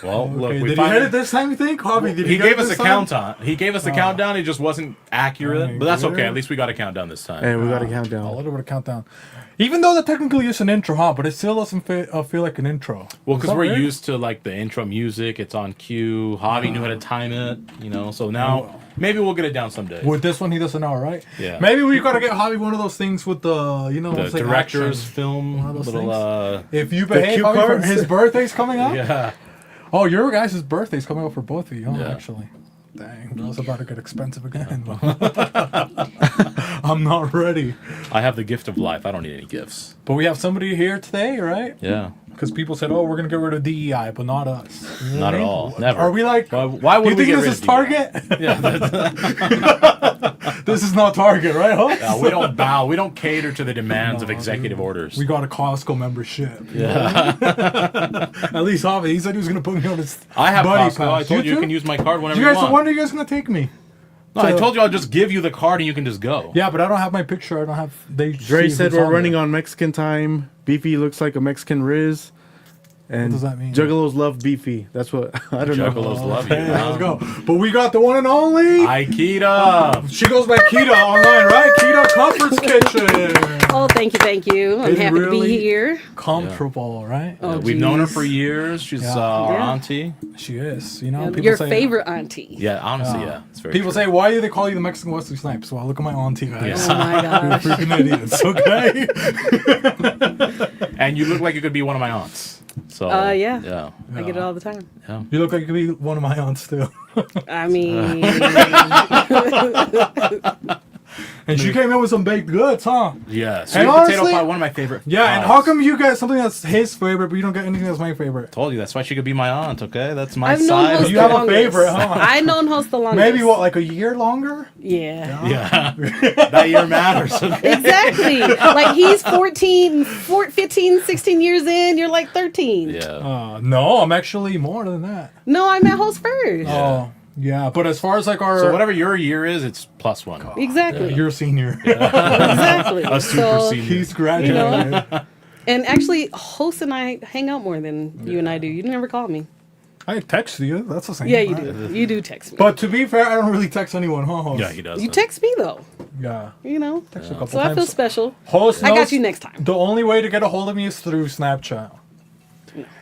Well, look, we did he hit it this time, you think? Hobby, did he get gave it us a this time? countdown. He gave us a countdown. It just wasn't accurate, but that's okay. At least we got a countdown this time. And we got a A countdown. little bit of countdown. Even though that technically is an intro, huh? But it still doesn't feel like an intro. Well, Is because that we're weird? used to like the intro music. It's on cue. Hobby knew how to time it, So now maybe we'll get it down someday. With this one, he doesn't know, right? Yeah. Maybe we gotta get Hobby one of those things with the, The it's like director's action. film, One of those little If you behave, cue Hobby, cards? his birthday's coming up. yeah. Oh, your guys' birthday's coming up for both of you, Yeah. actually. Dang, that was about to get expensive again. I'm not ready. I have the gift of life. I don't need any gifts. But we have somebody here today, right? Yeah. Because people said, "Oh, we're gonna get rid of DEI," but not us. You know Not what I at mean? all. Never. Are we like? Why would you we think get this rid is of Target? Yeah. This is not Target, right? Huh? We don't bow. We don't cater to the demands of executive orders. We got a Costco membership. Yeah. At least Hobby, he said he was gonna put me on his. I have buddy Costco. I pass. told you too? can use my card whenever You you guys, want. when are you guys gonna take me? No, I told you I'll just give you the card and you can just go. Yeah, but I don't have my picture. I don't have. They. Dre see said who's we're running there. on Mexican time. Beefy looks like a Mexican Riz. And does that mean? Juggalos love Beefy. That's what I don't know. Juggalos love you. Hey, let's go. But we got the one and only. Aikida. She goes by Keda online, right? Keda Comforts Kitchen. Oh, thank you. I'm It's happy to really- be here. Comfortable, right? Oh, We've known her geez. for years. She's Yeah. our Yeah. auntie. She is. You know, people Your say, favorite auntie. Yeah, honestly, yeah. It's very People true. say, why do they call you the Mexican Wesley Snipes? Well, look at my auntie, guys. Oh my gosh. Freaking idiots, okay? And you look like you could be one of my aunts. So Yeah. Yeah. I get it all the time. Yeah. You look like you could be one of my aunts, too. I mean, And she came in with some baked goods, huh? Yeah. Sweet And potato honestly- pie, one of my favorite. Yeah, and pies. how come you get something that's his favorite, but you don't get anything that's my favorite? Told you that's why she could be my aunt. Okay, that's my I've known side. host You the have a longest. favorite, huh? I known host the longest. Maybe, what, like a year longer? Yeah. Yeah, that year matters. Okay? Exactly. Like he's 15, 16 years in. You're like 13. Yeah. No, I'm actually more than that. No, I met host first. Oh, yeah. But as far as like our... So whatever your year is, it's +1. Exactly. You're a senior. Exactly. A super senior. He's graduated. And actually, host and I hang out more than you and I do. You never call me. I text you. That's the same. Yeah, you right? do. You do text me. But to be fair, I don't really text anyone, huh? Host? Yeah, he does. You text me though. Yeah. You know. Text a couple So I times. feel special. Host I got knows you next time. The only way to get a hold of me is through Snapchat.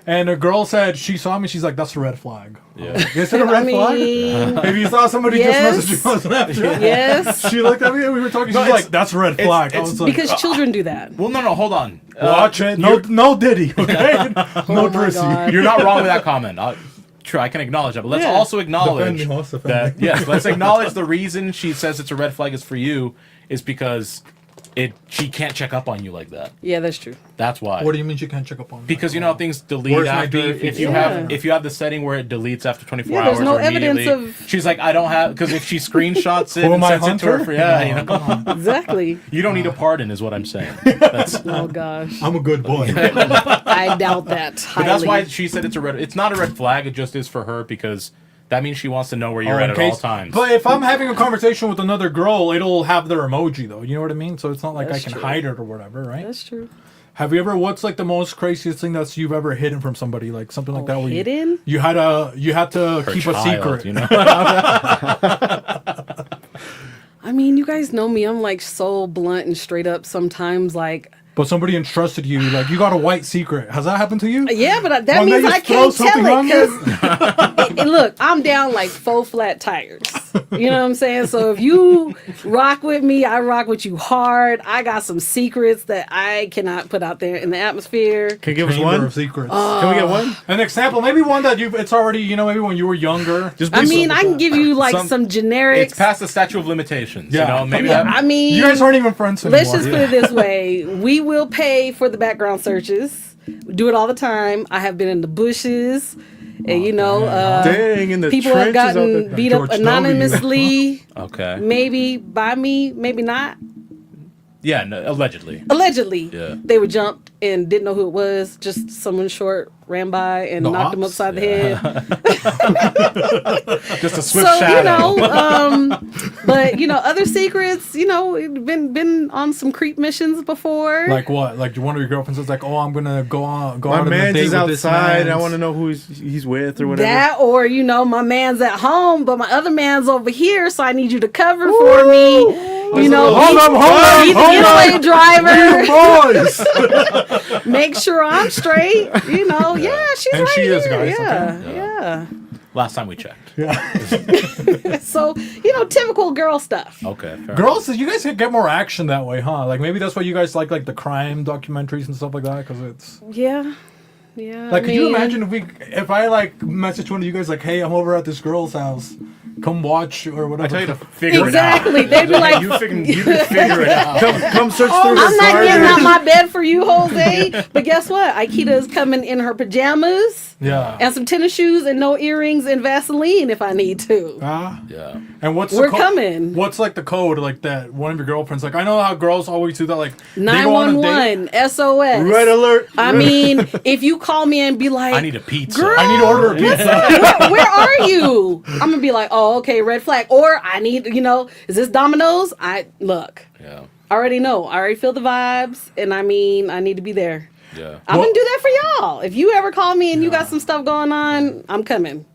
And a girl said she saw me. She's like, "That's a red flag." Yeah. Is it a red flag? If you saw somebody Yes. just message you on Snapchat, Yes. she looked at me and we were talking. No, She's it's- like, "That's a red flag." I it's was like, Because children do that. Well, no, hold on. "Watch it." No, no Diddy. Okay, no Oh my Drissy. God. You're not wrong with that comment. True, I can acknowledge that, but let's Yeah. also acknowledge Defend me, host, defend that. me. Yes, let's acknowledge the reason she says it's a red flag is for you is because she can't check up on you like that. Yeah, that's true. That's why. What do you mean she can't check up on me? Because you know how things delete Where's my after beef? if you Yeah. have the setting where it deletes after 24 Yeah, hours. there's no or evidence immediately. of- She's like, I don't have because if she screenshots it Who and am I, sends it to her, Hunter? for, yeah, No, you know, come on. Exactly. you don't need a pardon, is what I'm saying. That's, Oh gosh. I'm a good boy. I doubt that. but Highly. that's why she said it's a red. It's not a red flag. It just is for her because that means she wants to know where you're In at all case- times. But if I'm having a conversation with another girl, it'll have their emoji though. You know what I mean? So it's not like That's I can true. hide it or whatever, right? That's true. Have you ever? What's like the most craziest thing that you've ever hidden from somebody? Like something like that where hidden? you had to Her keep child, a secret. you know. I mean, you guys know me. I'm like so blunt and straight up sometimes. Like, But somebody entrusted you. Like you got a white secret. Has that happened to you? yeah, but that One day means you I throw can't something tell on it because look, I'm down like 4 flat tires. You know what I'm saying? So if you rock with me, I rock with you hard. I got some secrets that I cannot put out there in the atmosphere. Can you give us Chamber one? of secrets. Can we get one? An example, maybe one that it's already, maybe when you were younger. Just I brief- mean, I can give you like some generics. It's past the statute of limitations. Yeah. You know, maybe Yeah, that. I mean, You guys aren't even friends anymore. let's just put it this way: we will pay for the background searches. We do it all the time. I have been in the bushes, and Dang, in the people have trenches out gotten there. beat George up W. anonymously. Okay. Maybe by me, maybe not. Yeah. No, allegedly. Allegedly, Yeah. they were jumped and didn't know who it was. Just someone short ran by and The knocked him ops? upside the head. Just a swift So shadow. but other secrets. Been on some creep missions before. Like what? Like one of your girlfriends was like, "Oh, I'm gonna go My out on a man's date is with this outside. man." I want to know who he's with or whatever. that, or my man's at home, but my other man's over here, so I need you to cover for me. Hold on, Be the getaway driver. boys. Make sure I'm straight. Yeah, she's And right she is, here. guys, Yeah. Last time we checked. So typical girl stuff. Okay. Fair Girls, you guys get more action that way, huh? Like maybe that's why you guys like the crime documentaries and stuff like that, because it's Yeah. like. Could you imagine if I like message one of you guys like, "Hey, I'm over at this girl's house, come watch," or whatever. I tell you to figure Exactly. it out. They'd be like, you can figure it out. Come search through the I'm not getting out garbage. my bed for you, Jose. But guess what? Aikita is coming in her pajamas Yeah. and some tennis shoes and no earrings and Vaseline if I need to. Yeah. And what's We're the coming. What's like the code like that? One of your girlfriends like, I know how girls always do that. Like they go on a date. 911 SOS. Red alert. I mean, if you call me and be like, I need a pizza. Girl, I need to order a pizza. where are you? I'm gonna be like, oh, okay, red flag. Or I need, is this Domino's? I Yeah. already know. I already feel the vibes, and I need to be there. Yeah. I'm gonna do that for y'all. If you ever call me and you got some stuff going on, I'm coming.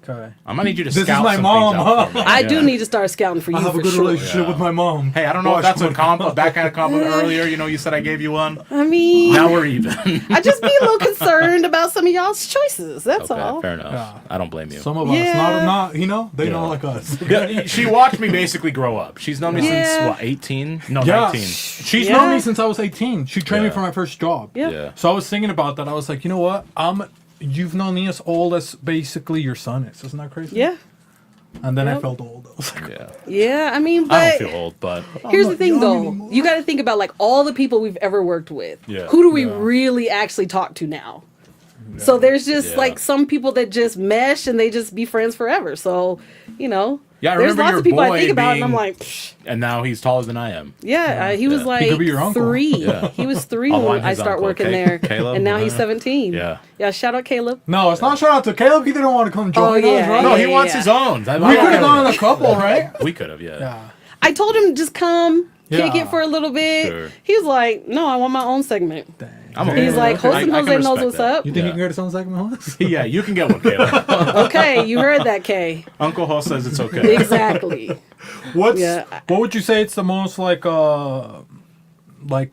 Okay. I'm gonna need you to This is scout my some mom, things out for me. I do Yeah. need to start scouting for you I have for a good sure. relationship Yeah. with my mom. Hey, I don't know if Watch that's my- a backhand compliment earlier. You said I gave you one. I mean, Now we're even. I just be a little concerned about some of y'all's choices. That's Okay, all. fair enough. Yeah. I don't blame you. Some of Yeah. us, not they Yeah. don't like us. Yeah, she watched me basically grow up. She's known me since Yeah. what, 18? No, Yeah, 19. she's Yeah. known me since I was 18. She trained me Yeah. for my first job. Yeah. Yeah. So I was thinking about that. I was like, you know what? You've known me as old as basically your son is. Isn't that crazy? Yeah. And then I Yep. felt old. I was like, Yeah. Yeah. I mean, I but don't feel old, but here's I'm the thing, not though. young anymore. You got to think about like all the people we've ever worked with. Yeah. Who do we Yeah. really actually talk to now? So there's just Yeah. like some people that just mesh and they just be friends forever. So, Yeah, I there's remember lots your of people I boy think about and I'm being- like, Psh. and now he's taller than I am. Yeah, he was Yeah. like He could be your uncle. 3. Yeah. He was 3 I'll when line I his start uncle, working okay? there, Caleb? and now he's Uh-huh. 17. Yeah. Yeah. Shout out Caleb. no, it's not shout out to Caleb. He didn't want to come join Oh, yeah, us, right? No, yeah, he wants yeah. his own. We could have gone on a couple, right? We could have, yeah. Yeah. I told him just come, kick Yeah. it for a little bit. Sure. He was like, "No, I want my own segment." I'm He's okay. like, with that. Jose I can Jose knows respect what's that. up. You think Yeah. you can get his own segment with us? Yeah, you can get one, Caleb. Okay, you heard that, Kay. Uncle Ho says it's okay. Exactly. What Yeah. would you say it's the most like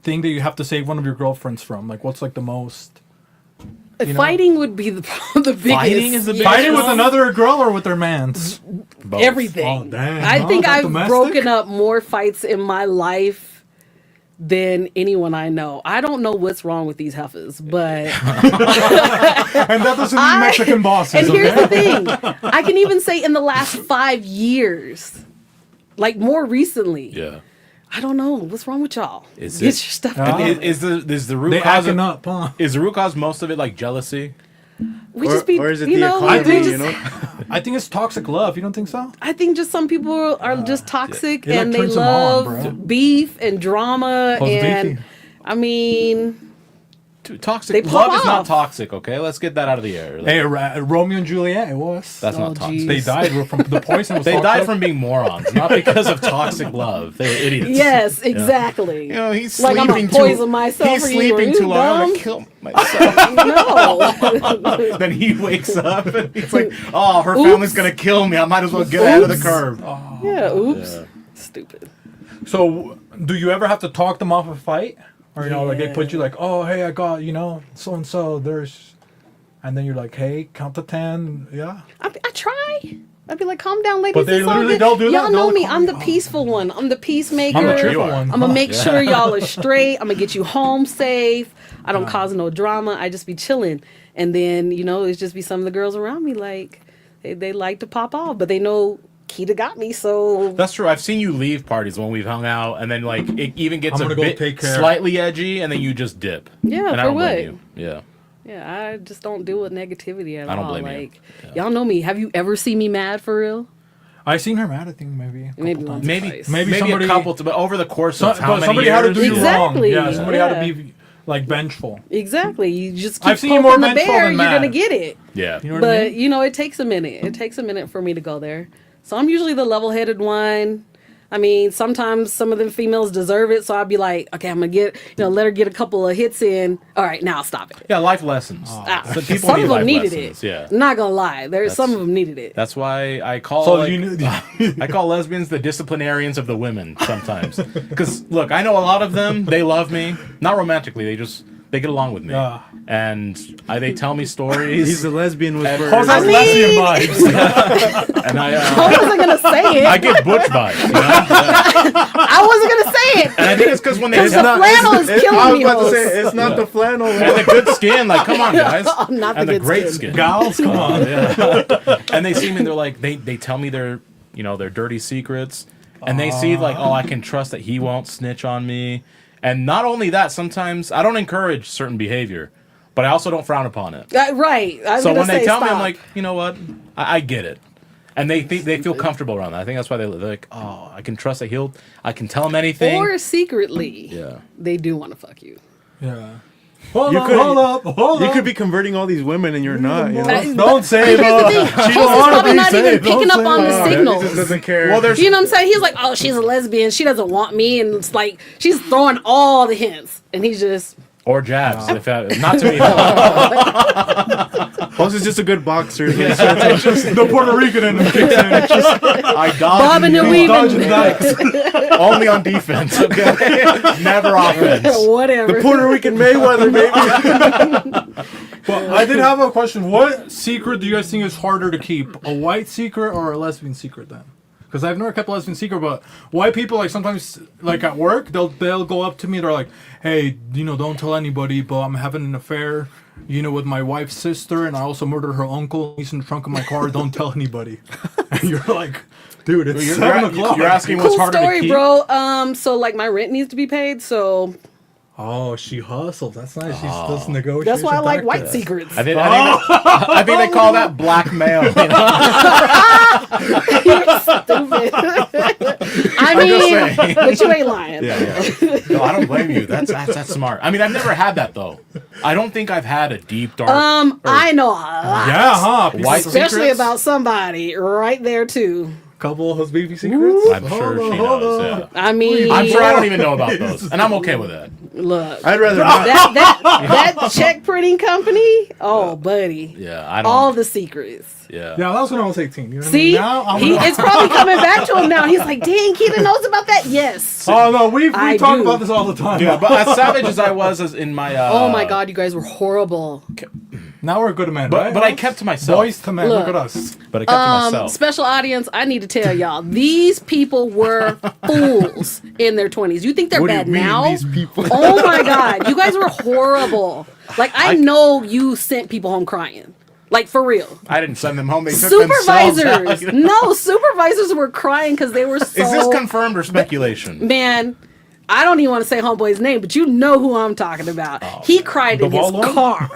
thing that you have to save one of your girlfriends from? Like what's like the most know? Fighting would be the biggest. Fighting is the biggest fighting with one? another girl or with their mans? Both. Everything. Oh, dang. I Huh? think Not I've domestic? broken up more fights in my life than anyone I know. I don't know what's wrong with these heifers, but And that doesn't mean Mexican bosses. and here's okay? the thing. I can even say in the last 5 years, like more recently, Yeah. I don't know what's wrong with y'all. Is Get your it- stuff Ah. together. Is the root They cause acting of, up, huh? is the root cause most of it like jealousy? We just be, or is it you the know, economy, we just, you know? I think it's toxic love. You don't think so? I think just some people are just toxic It, like, and they turns them on, love bro. beef and drama Plus and beefy. I mean, Toxic They pop love is not off. toxic, okay? Let's get that out of the air. Like, Hey, Romeo and Juliet, it was. that's Oh, not toxic. geez. They died from the poison. Was They toxic. died from being morons, not because of toxic love. They're idiots. yes, exactly. You know, he's Like, I'm sleeping gonna poison myself He's for you. Are sleeping you too long. I'm dumb? gonna kill myself. No. Then he wakes up and he's like, "Oh, her family's gonna kill me. I might as well get out of the Oops. curb." Yeah, oops. Yeah. Stupid. So, do you ever have to talk them off a fight? Or, like they Yeah. put you like, oh, hey, I got, so and so, there's. And then you're like, hey, count to 10. Yeah. I try. I'd be like, calm down, ladies. But they it's all literally good." don't do that? Y'all know They'll me. calm I'm the you- peaceful one. I'm the peacemaker. I'm the You triple are. one. I'm gonna make Yeah. sure y'all are straight. I'm gonna get you home safe. I don't cause no drama. I just be chilling. And then, it's just be some of the girls around me like they like to pop off, but they know KEDA got me, so That's true. I've seen you leave parties when we've hung out, and then like it even gets I'm a gonna go bit take care. slightly edgy, and then you just dip. Yeah, and I for don't blame what? you. Yeah. yeah, I just don't deal with negativity at all. I don't blame you. like y'all know me. Have you ever seen me mad for real? I seen her mad, I think, maybe. A couple Maybe times. once. Maybe Twice. Maybe maybe somebody- a couple, but over the course of how But many somebody years? had to do you wrong. Exactly, Yeah, somebody had to yeah. be. like vengeful. Exactly. You just keep I've seen you poking more the vengeful bear, than you're gonna mad. get it. Yeah. You know what I But mean? it takes a minute. It takes a minute for me to go there. So I'm usually the level-headed one. I mean, sometimes some of them females deserve it, so I'll be like, okay, I'm gonna let her get a couple of hits in. All right, now I'll stop it. Yeah, life lessons. Ah, So people some need of them life needed lessons, it. Yeah. Not gonna lie, some of them needed it. That's why I call So like, you knew. I call lesbians the disciplinarians of the women sometimes. Because look, I know a lot of them. They love me, not romantically. They get along with me, Yeah. and they tell me stories. He's a lesbian with And- birds. Jose has I lesbian mean- vibes. and I wasn't gonna say it. I get butch vibes. You know? I wasn't gonna say it. And I think it's because when they Because the tell, flannel is I killing was me. about to hoes. say it's not the flannel. and the good skin, like come on guys, Not the and the good great skin. skin. Gals, come on. And they see me and they're like they tell me their their dirty secrets, and they see like, oh, I can trust that he won't snitch on me. And not only that, sometimes I don't encourage certain behavior, but I also don't frown upon it. Right. I was So gonna when they say, tell me, I'm stop. like, you know what, I get it, and they feel comfortable around that. I think that's why they're like, oh, I can trust that I can tell him anything. or secretly, Yeah. they do want to fuck you. Yeah. Hold You up, could- hold up, hold You up. could be converting all these women and you're not. You know? Don't say Here's the that. thing. She Host don't is wanna probably be not even saved. Don't picking up say on the that. He signals. just doesn't care. Well, there's You know what I'm saying? He's like, oh, she's a lesbian. She doesn't want me. And it's like, she's throwing all the hints. And he's just, or jabs. Not to me. Host is just a good boxer. The Puerto Rican in him kicks in. I dodge bobbing and weaving. Dodge and dice. only on defense. Okay, never offense. whatever. Puerto Rican Mayweather, baby. But I did have a question. What secret do you guys think is harder to keep? A white secret or a lesbian secret then? Because I've never kept a lesbian secret, but white people, like sometimes, like at work, they'll go up to me. They're like, "Hey, don't tell anybody, but I'm having an affair, with my wife's sister, and I also murdered her uncle. He's in the trunk of my car. Don't tell anybody." And you're like, "Dude, it's 7 o'clock." You're asking what's Cool harder to story, keep. bro. So like my rent needs to be paid, so Oh, she hustles. That's nice. She does negotiation. that's why I like white tactics. secrets. I think they call that blackmail. Stupid. I I'm just mean, saying. but you ain't lying. Yeah. No, I don't blame you. That's smart. I mean, I've never had that though. I don't think I've had a deep dark. I know a lot. Yeah, huh? White Especially secrets? about somebody right there too. Couple of those baby secrets. I'm sure she knows. Yeah. I mean, I'm sure I don't even know about those, and I'm okay with that. look. I'd rather not. That check printing company. Oh, buddy. Yeah, I don't. All the secrets. Yeah. Yeah, that was when I was 18. You know what I See, mean? Now I'm it's probably coming back to him now. He's like, dang, Keita knows about that. Yes. Oh no, we I talk do. about this all the time. Yeah, but as savage as I was in my. Oh my God, you guys were horrible. Now we're good men, But right? I kept to myself. Boys to men. Look Look. at us. But I kept to myself. Special audience, I need to tell y'all, these people were fools in their 20s. You think they're What do you bad mean, now? these people? Oh my God, you guys were horrible. Like I know you sent people home crying. Like for real. I didn't send them home. They took themselves out. Supervisors. No, supervisors were crying because they were so. Is this confirmed or speculation? Man, I don't even want to say homeboy's name, but you know who I'm talking about. He cried in his bald one? car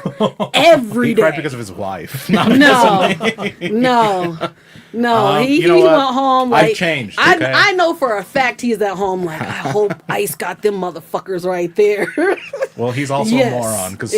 every He day. cried because of his wife. Not No, because of me. no. He you know what? went home. I've Like, changed, okay? I know for a fact he's at home. Like, I hope Ice got them motherfuckers right there. Well, he's also Yes. a moron because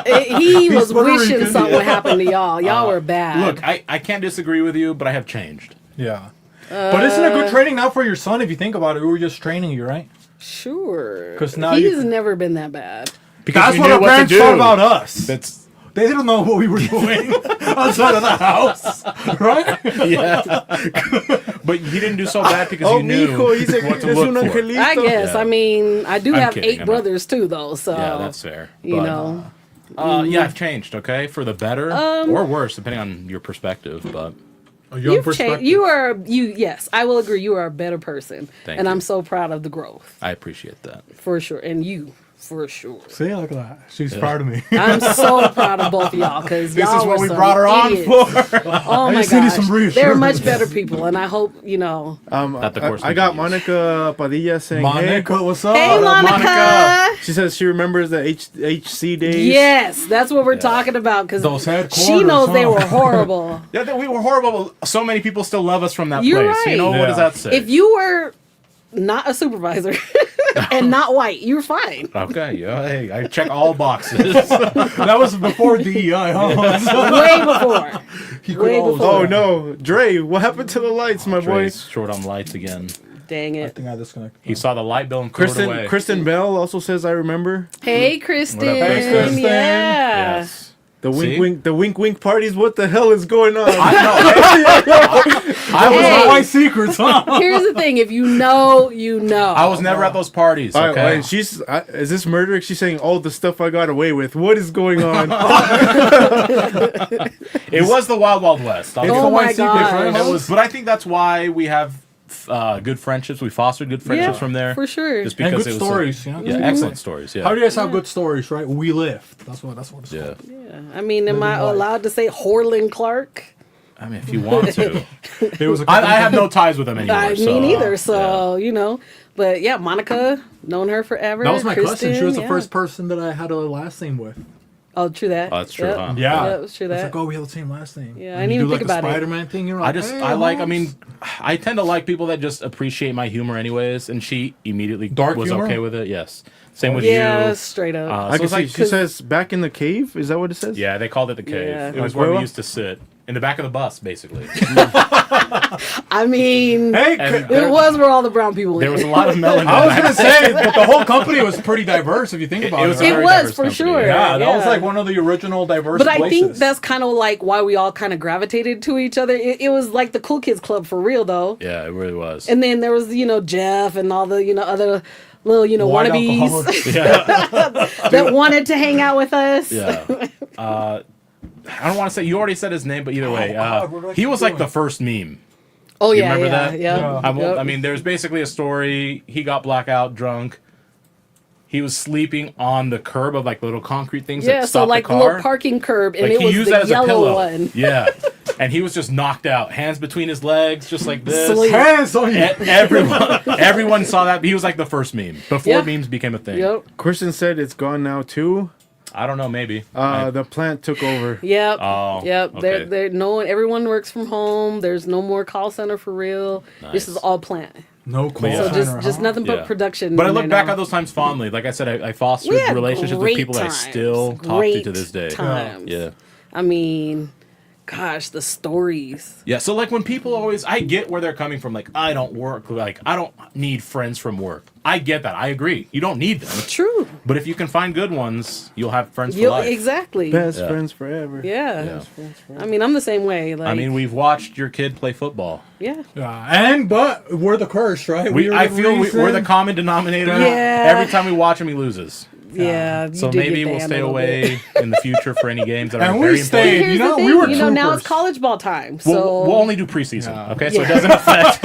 He was Puerto wishing Rican, something would happen to y'all. Y'all were bad. look, I can't disagree with you, but I have changed. Yeah. But isn't it good training now for your son if you think about it? We were just training you, right? sure. 'Cause now he's you- never been that bad. Because That's you what knew our what to parents do. thought about us. That's They didn't know what we were doing outside of the house, right? yeah. But he didn't do so bad because Oh, you knew mijo, he's what to es un look for. angelito. I guess. Yeah. I mean, I do I'm have kidding, 8 I'm not- brothers too, though. So Yeah, that's fair. you But, know. yeah, I've changed. Okay, for the better or worse, depending on your perspective. But A young You've perspective. changed. Yes, I will agree. You are a better person, Thank and you. I'm so proud of the growth I appreciate that. for sure, and you for sure. See, look at that. She's proud of me. I'm so proud of both of y'all because This y'all is what were we some brought her on idiots. for. Oh my just needed gosh, some they're reassurance. much better people, and I hope you know. That the course I got continues. Monica Padilla saying, Monica, what's up? Hey, Monica. Monica. She says she remembers the HC days. Yes, that's what we're talking about because Those she headquarters, knows they huh? were horrible. Yeah, that we were horrible. But so many people still love us from that You're place. You know right. what does Yeah. that say? If you were not a supervisor, and not white. You're fine. Okay, yeah, hey, I check all boxes. That was before DEI, huh? Way before. He could Way always- before. Oh no, Dre, what happened to the lights, my boy? Dre's short on lights again. Dang I it. think I disconnected. He saw the light bill and threw it away. Kristen Bell also says I remember. Hey, Kristen. What up, Kristen? Yeah. Yes. The See? wink wink parties. What the hell is going on? I was Hey. Oh, white secrets, huh? Here's the thing: if you know, you know. I was never at those parties. All right, Okay. wait, is this murder? She's saying all the stuff I got away with. What is going on? It was the Wild Wild West. It's Oh a white my secret, gosh. right? It was, but I think that's why we have good friendships. We fostered good friendships from there. for sure. Just And because good it was stories, you know? yeah, excellent stories. Yeah. How do you guys have good stories, right? We lived. That's what it's called. yeah. I mean, am I life. allowed to say Horland Clark? I mean, if you want to, There was a I have no ties with them anymore. I so, me neither. So you know, but yeah, Monica, known her forever. That was my cousin. Kristen, She was the yeah. first person that I had a last name with. Oh, true that. Oh, that's true, Yep. huh? Yeah. Yeah, it was true It's that. like, oh, we have the same last name. Yeah, I And didn't you even do, think like, about the it. Spider-Man thing. You're I like, just, hey, I like. I Holmes. mean, I tend to like people that just appreciate my humor, anyways. And she immediately Dark was humor? okay with it. Yes. Same with Yeah, you. straight up. I So can it's see. like, She says back in the cave. Is that what it says? yeah, they called it the cave. Yeah. It was Like where we where? used to sit in the back of the bus, basically. I mean, Hey, And it was where all the brown people there lived. was a lot of melanin. I was gonna say, but the whole company was pretty diverse if you think about it. was a right? It very was diverse for company. sure. Yeah, that was Yeah. like one of the original diverse But I places. think that's kind of like why we all kind of gravitated to each other. It was like the cool kids club for real, though. Yeah, it really was. And then there was, Jeff and all the, other little, White wannabes alcoholics. that wanted to hang out with us. Yeah. I don't want to say you already said his name, but either way, God, what do I he keep was like doing? the first meme. Oh, yeah, remember yeah, that? yeah. Yeah. I, won't, Yep. I mean, there's basically a story. He got blackout drunk. He was sleeping on the curb of like the little concrete things Yeah, that so stop like the the car. little parking curb, and Like it he was used the that as a yellow pillow. one. Yeah, and he was just knocked out, hands between his legs, just like this. Sleep. Hands on you. Everyone saw that. He was like the first meme before Yeah. memes became a thing. Yep. Kristen said it's gone now too. I don't know, maybe. The plant took over. Yep. Oh, Yep. okay. They're no one. Everyone works from home. There's no more call center for real. This is Nice. all plant. No call Yeah. So center, just huh? nothing but Yeah. production. But I in look there back now. at those times fondly. Like I said, I fostered We had relationships with great people that I times. still talk to Great this day. times. Yeah. I mean, gosh, the stories. Yeah, so like when people always, I get where they're coming from. Like, I don't work. Like, I don't need friends from work. I get that. I agree. You don't need them. True. But if you can find good ones, you'll have friends for You life. exactly. Best Yeah. friends forever. Yeah. I mean, I'm the same way. Like, I mean, we've watched your kid play football. yeah. Yeah, but we're the curse, right? I feel we're the common denominator. Yeah. Every time we watch him, he loses. Yeah. you So did maybe get we'll down stay a little away in the future for any games that are And we very stayed. important. Here's You know, the we thing, were now it's troopers. college ball time. So We'll only do preseason, Yeah. okay? So it Yeah. doesn't affect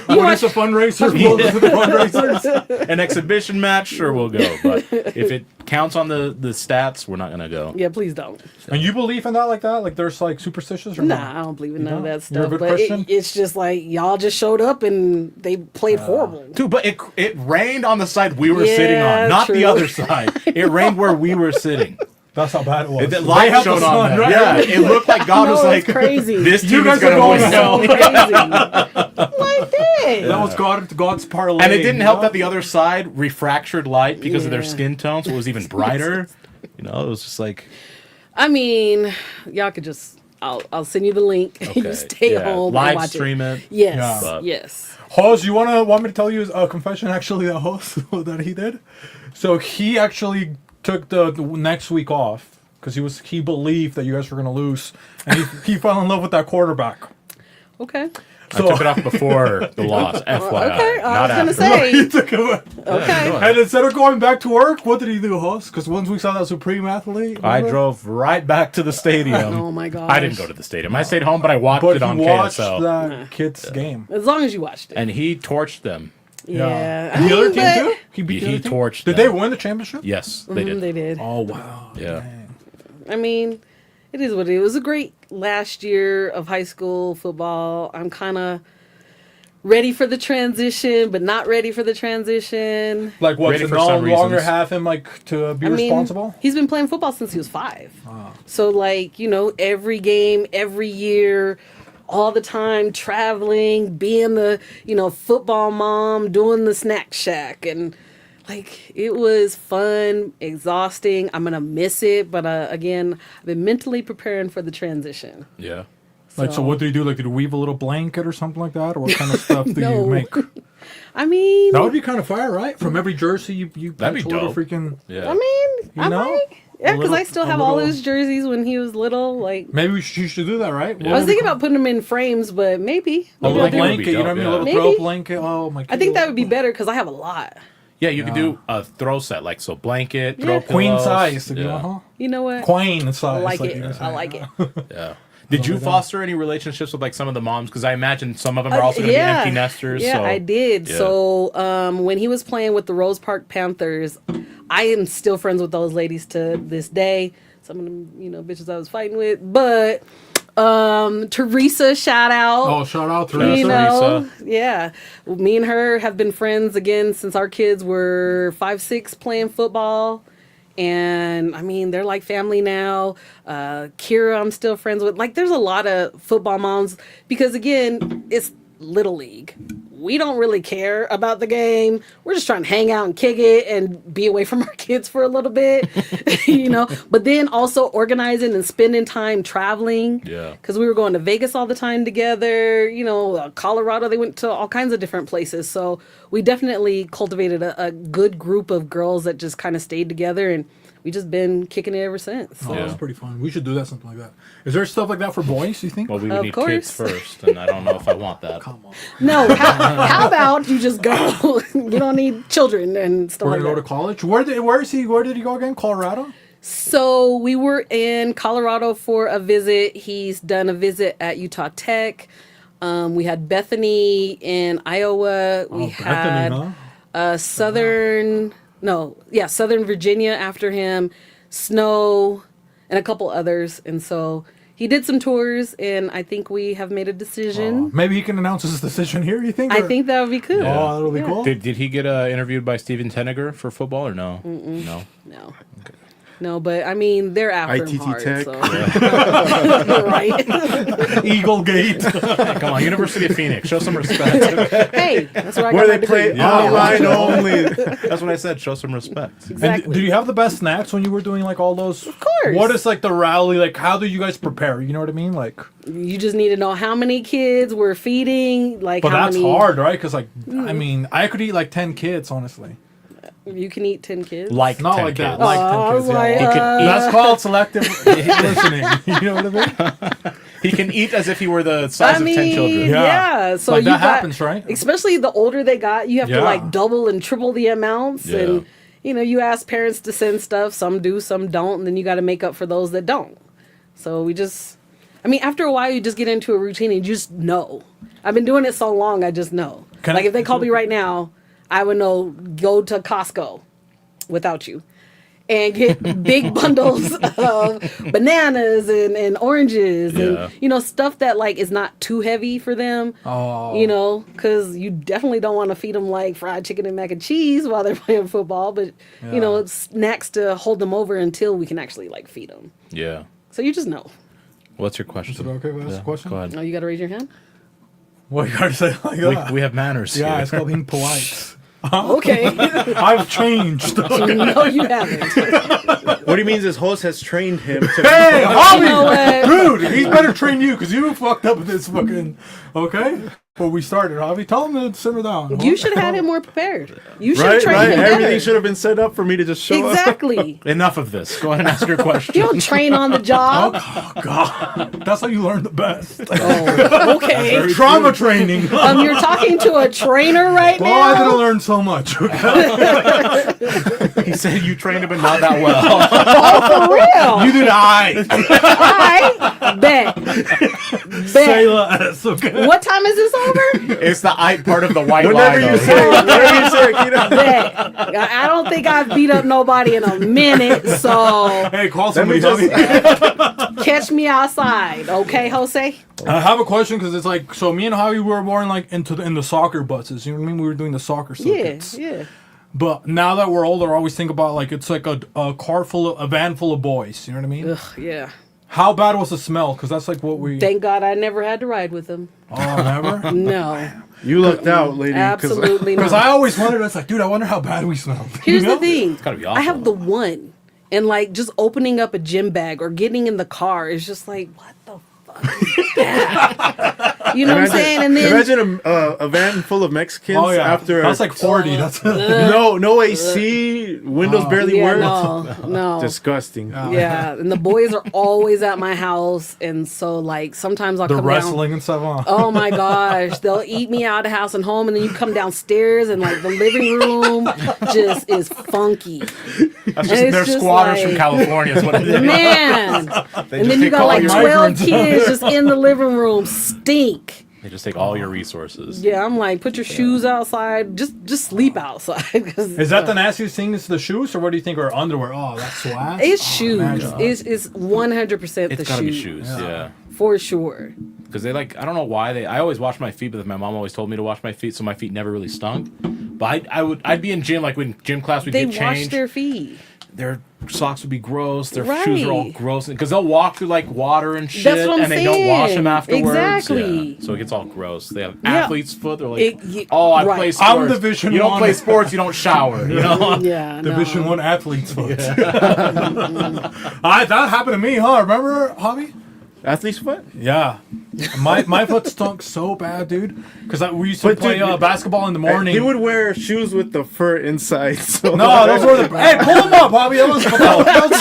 When it's a fundraiser, we'll do the fundraisers. an exhibition match. Sure, we'll go. But if it counts on the stats, we're not gonna go. yeah, please don't. And you believe in that like that? Like there's like superstitious or Nah, not? I don't believe in none of don't? that You're a stuff. good But Christian? it's just like y'all just showed up and they played horrible. Dude, but it rained on the side we were sitting Yeah, on, not the true. other side. It rained where we were sitting. That's how bad it was. The They light have the shone on sun, that. right? Yeah, it looked like God No, was it's like, crazy. this You team is guys are gonna going win. to hell. So crazy. Like that. That was God's parlay. And it didn't you help know? that the other side refractured light because of their Yeah. skin tone, so it was even brighter. You know, it was just like, I mean, y'all could just. I'll send you the link. okay, You stay yeah, home and live watch stream it. Yes. Yeah. But- Yes. Hos, you want me to tell you a confession actually that Hos that he did? So he actually took the next week off because he believed that you guys were gonna lose, and he fell in love with that quarterback. Okay. I took it off before the loss, FYI. Okay. I not was gonna after. say. He took it. Okay. And instead of going back to work, what did he do, Hos? Because once we saw that Supreme athlete, I remember? drove right back to the stadium. Oh my gosh. I didn't go to the stadium. I stayed home, but I watched But it on he watched KSL. that kid's game. As long as you watched it. And he torched them. Yeah. And the other team but- too. He beat the He other team? torched Did them. they win the championship? Yes, they did. They did. Oh wow. Yeah. Dang. I mean, it is what it is. It was a great last year of high school football. I'm kind of ready for the transition, but not ready for the transition. Like what? Ready To for no some longer reasons. have him like to be I mean, responsible. he's been playing football since he was 5. So, like, every game, every year, all the time, traveling, being the, football mom, doing the snack shack, and Like, it was fun, exhausting. I'm gonna miss it, but again, I've been mentally preparing for the transition. Yeah. Like, so what do you do? Like, did you weave a little blanket or something like that? Or what kind of stuff do No. you make? I mean, That would be kind of fire, right? From every jersey, you That'd be patch a little dope. freaking... Yeah. I mean, I know? might. Yeah, because I still a have all little- his jerseys when he was little. Like, Maybe you should do that, right? Yeah. I was thinking about putting them in frames, but maybe. A Maybe little I think it would blanket, be you know what I dope, mean? A little yeah. throw Maybe. blanket. Oh, my God. I think that would be better because I have a lot. Yeah, you could do a throw set, like so blanket, throw Yeah. pillows. Queen size. Yeah. Yeah. Huh? You know what? Queen size. I like you it. guys I say. like it. Yeah. Did you foster any relationships with like some of the moms? Because I imagine some of them are also going to be empty nesters. Yeah, so. I did. Yeah. So when he was playing with the Rose Park Panthers, I am still friends with those ladies to this day. Some of them, bitches I was fighting with. But Teresa, shout out. Oh, shout out to Teresa. You Teresa. know, yeah. Me and her have been friends again since our kids were 5, 6 playing football. And I mean, they're like family now. Kira, I'm still friends with. Like, there's a lot of football moms because, again, it's Little League. We don't really care about the game. We're just trying to hang out and kick it and be away from our kids for a little bit, But then also organizing and spending time traveling. Yeah. Because we were going to Vegas all the time together. Colorado. They went to all kinds of different places. So we definitely cultivated a good group of girls that just kind of stayed together, and we just been kicking it ever since. Oh, Yeah. that's pretty fun. We should do that, something like that. Is there stuff like that for boys, you think? Well, we Of would need course. kids first, and I don't know if I want that. Come on. No, how about you just go? You don't need children and stuff We're like going to go that. to college? Where did he go again? Colorado? So we were in Colorado for a visit. He's done a visit at Utah Tech. We had Bethany in Iowa. We had Bethany, huh? Southern Virginia after him, Snow, and a couple others. And so he did some tours, and I think we have made a decision. Maybe he can announce his decision here, you think? I or- think that would be cool. Yeah. Oh, that'll be cool. Did he get interviewed by Steven Teneger for football or no? No. No. No, but I mean, they're after him ITT hard, Tech. so. Right? Eagle Gate. Hey, come on, University of Phoenix, show some respect. Hey, that's where I Where got they my degree. play online only. That's what I said. Show some respect. Exactly. And did you have the best snacks when you were doing like all those? Of course. What is like the rally? Like, how do you guys prepare? You know what I mean? Like, You just need to know how many kids we're feeding, like but how that's many. hard, right? Because like, I mean, I could eat like 10 kids, honestly. You can eat 10 kids. Like Not 10 like that. kids. Like I 10 was kids. like, Yeah. He can eat. That's called selective listening. You know what I mean? He can eat as if he were the size of 10 children. Yeah. Yeah. So Like, you that got, happens, right? Especially the older they got, you have Yeah. to like double and triple the amounts. Yeah. And, you ask parents to send stuff. Some do, some don't. And then you got to make up for those that don't. So we just, after a while, you just get into a routine and you just know. I've been doing it so long, I just know. Can Like I- if they call me right now, I would know, go to Costco without you. And get big bundles of bananas and oranges Yeah. and stuff that like is not too heavy for them. Oh. Because you definitely don't want to feed them like fried chicken and mac and cheese while they're playing football. But it's snacks to hold them over until we can actually like feed them. Yeah. So you just know. What's your question? Is it okay if I ask a question? Go ahead. Oh, you got to raise your hand. What you gotta say like that? We have manners Yeah, here. it's called being polite. Okay. I've changed. No, you haven't. What he means is host has trained him to. Hey, You Javi! know what? Dude, he's better train you because you fucked up with this fucking. Okay? But we started, Javi. Tell him to simmer down. You should have had him more prepared. You should have Right, trained right. him better. Everything should have been set up for me to just show up. Exactly. Enough of this. Go ahead and ask your question. You don't train on the job. That's how you learn the best. Oh, okay. Trauma training. You're talking to a trainer right Well, I didn't now. learn so much. Okay? He said you trained him, but not that well. Oh, for real. You did I. I bet. Say Bet. less, okay? What time is this over? It's the I part of the white Whenever lie. you though. say, whenever you say, Keeda. Bet. I don't think I've beat up nobody in a minute, so Hey, call Let me somebody. just. Javi. catch me outside, okay, Jose? I have a question because it's like, so me and Javi were born like in the soccer buses. You know what I mean? We were doing the soccer Yeah, circuits. yeah. But now that we're older, I always think about like it's like a van full of boys. You know what I mean? Ugh, yeah. How bad was the smell? Because that's like what we. Thank God I never had to ride with them. Oh, never. No. You lucked out, lady. Absolutely Because not. I always wondered, it's like, dude, I wonder how bad we smell. Here's You know? the thing. It's gotta be I have awful. the one. And like just opening up a gym bag or getting in the car is just like, what the fuck is that? You know what I'm saying? And then Imagine a van full of Mexicans Oh, yeah. after That's like 40. That's no AC, windows barely yeah, work. no. Disgusting. Yeah, and the boys are always at my house, and so like sometimes I'll the come wrestling down. and stuff on. Oh my gosh, they'll eat me out of house and home, and then you come downstairs and like the living room just is funky. That's it's they're just squatters like- from California. Is what it is. Man, They and just then you take got all like your- 12 migrants. kids just in the living room, stink. They just take all your resources. Yeah, I'm like, put your shoes outside, just sleep outside. 'Cause, Is that the nastiest thing? Is the shoes, or what do you think? Or underwear? Oh, that's swag. It's Oh, shoes. imagine. It's 100% the It's gotta be shoes. shoes, Yeah. yeah. For sure. Because they like, I don't know why I always wash my feet, but my mom always told me to wash my feet, so my feet never really stunk. But I'd be in gym, like when gym class we'd They get wash changed. their feet. Their socks would be gross. Their Right. shoes are all gross because they'll walk through like water and shit, That's what I'm and they don't wash them saying. afterwards. Exactly. Yeah. So it gets all gross. They have Yeah. athlete's foot. They're like, It- oh, I right. play sports. I'm Division You don't One. play sports. You don't shower. You know. Yeah. Division no. 1 athletes. Foot. That happened to me, huh? Remember, Hobby? Athlete's foot? Yeah. My foot stunk so bad, dude. Because we used to But play dude, basketball in the morning. He would wear shoes with the fur inside. So No, those were the. Hey, pull them up, Hobby. Those